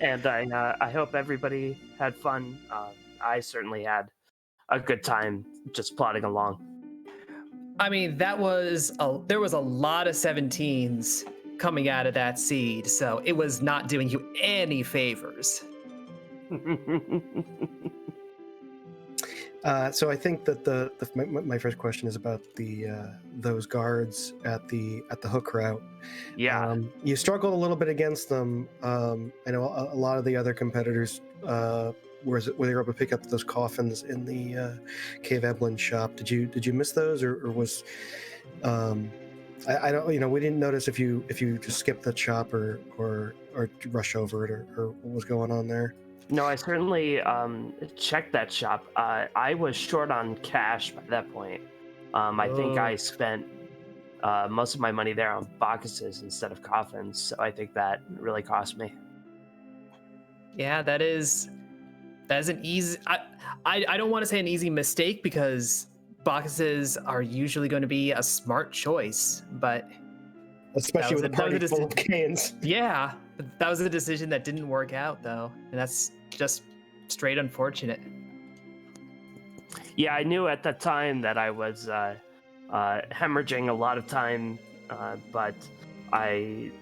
And I hope everybody had fun. I certainly had a good time just plodding along. I mean, there was a lot of 17s coming out of that seed, so it was not doing you any favors. So I think that my first question is about those guards at the hook route. Yeah. You struggled a little bit against them. I know a lot of the other competitors were they able to pick up those coffins in the Cave Eblin shop. Did you miss those, or was I don't we didn't notice if you just skipped the shop or rush over it or what was going on there. No, I certainly checked that shop. I was short on cash by that point. I think I spent most of my money there on Bacchuses instead of coffins, so I think that really cost me. Yeah, that is an easy. I don't want to say an easy mistake because Bacchuses are usually going to be a smart choice, but especially with a party full of Cains. Yeah, that was a decision that didn't work out though, and that's just straight unfortunate. Yeah, I knew at the time that I was hemorrhaging a lot of time, but I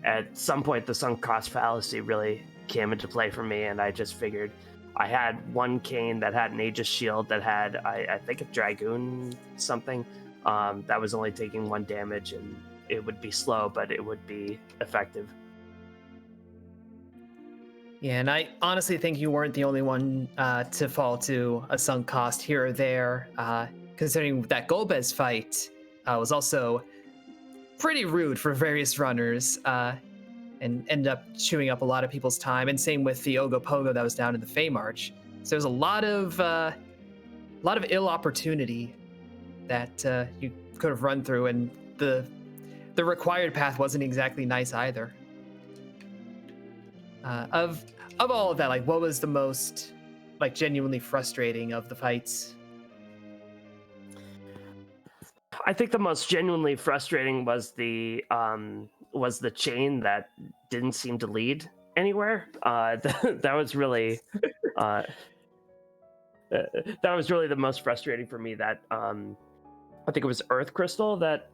at some point the sunk cost fallacy really came into play for me, and I just figured I had one Cain that had an Aegis shield that had I think a Dragoon something that was only taking 1 damage, and it would be slow, but it would be effective. Yeah, and I honestly think you weren't the only one to fall to a sunk cost here or there, considering that Golbez fight was also pretty rude for various runners and ended up chewing up a lot of people's time, and same with the Ogopogo that was down in the Fey March. So there's a lot of ill opportunity that you could have run through, and the required path wasn't exactly nice either. Of all of that, like, what was the most genuinely frustrating of the fights? I think the most genuinely frustrating was the chain that didn't seem to lead anywhere. That was really that was really the most frustrating for me. That I think it was Earth Crystal that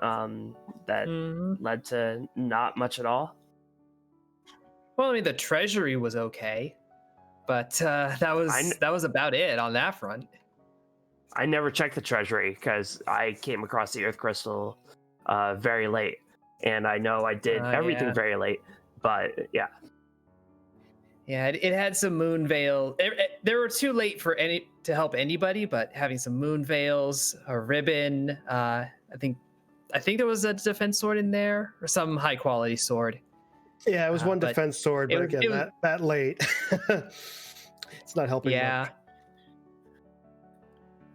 led to not much at all. Well, I mean, the treasury was okay, but that was about it on that front. I never checked the treasury because I came across the Earth Crystal very late, and I know I did everything very late. But yeah, it had some moon veil. They were too late to help anybody, but having some moon veils, a ribbon. I think there was a defense sword in there, or some high quality sword. Yeah, it was one defense sword, but again, that late. It's not helping much.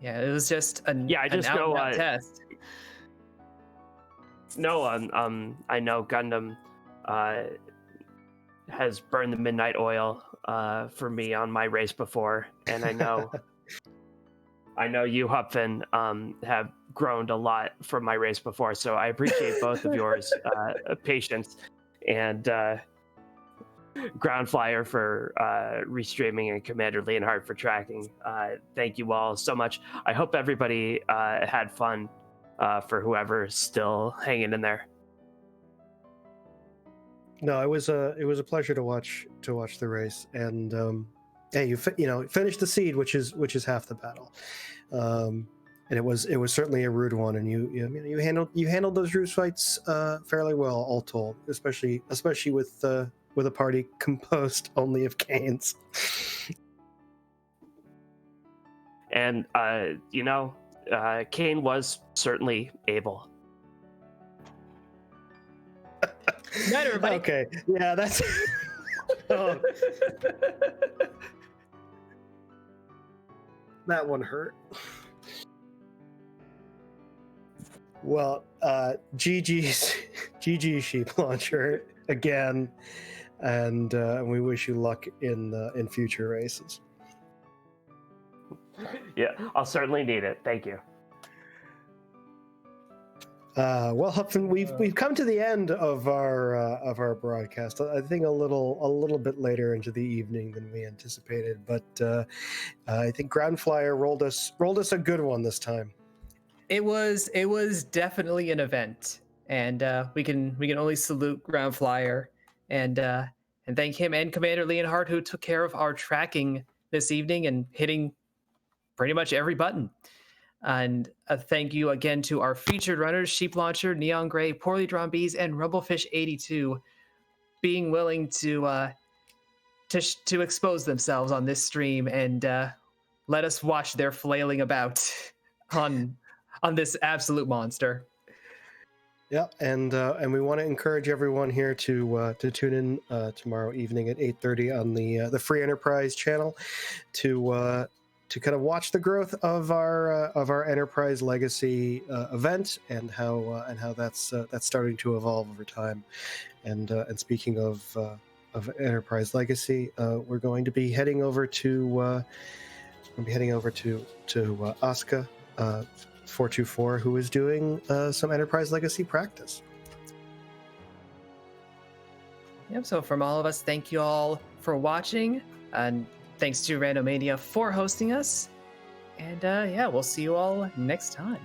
Yeah, it was just I just know test. No, I know Gundam has burned the midnight oil for me on my race before, and I know you, Hupfin, have groaned a lot from my race before, so I appreciate both of yours patience, and Ground Flyer for restreaming and Commander Leonhardt for tracking. Thank you all so much. I hope everybody had fun for whoever's still hanging in there. No, it was a pleasure to watch the race, and hey, you finished the seed, which is half the battle, and it was certainly a rude one, and you handled those Ruse fights fairly well, all told, especially with a party composed only of Kains. And Kain was certainly able. Night, everybody. Okay, yeah, that's. Oh, that one hurt. Well, GG's sheep launcher again, and we wish you luck in future races. Yeah, I'll certainly need it. Thank you. Well, Hupfin, we've come to the end of our broadcast. I think a little bit later into the evening than we anticipated, but I think Ground Flyer rolled us a good one this time. It was definitely an event, and we can only salute Ground Flyer and thank him and Commander Leonhardt, who took care of our tracking this evening and hitting pretty much every button. And a thank you again to our featured runners, Sheep Launcher, Neon Gray, Poorly Drawn Bees, and Rumblefish82, being willing to expose themselves on this stream and let us watch their flailing about on this absolute monster. Yeah, and we want to encourage everyone here to tune in tomorrow evening at 8:30 on the Free Enterprise channel to kind of watch the growth of our Enterprise Legacy event and how that's starting to evolve over time. And speaking of Enterprise Legacy, we're going to be heading over to Asuka 424, who is doing some Enterprise Legacy practice. Yep. So from all of us, thank you all for watching, and thanks to Randomania for hosting us. And yeah, we'll see you all next time.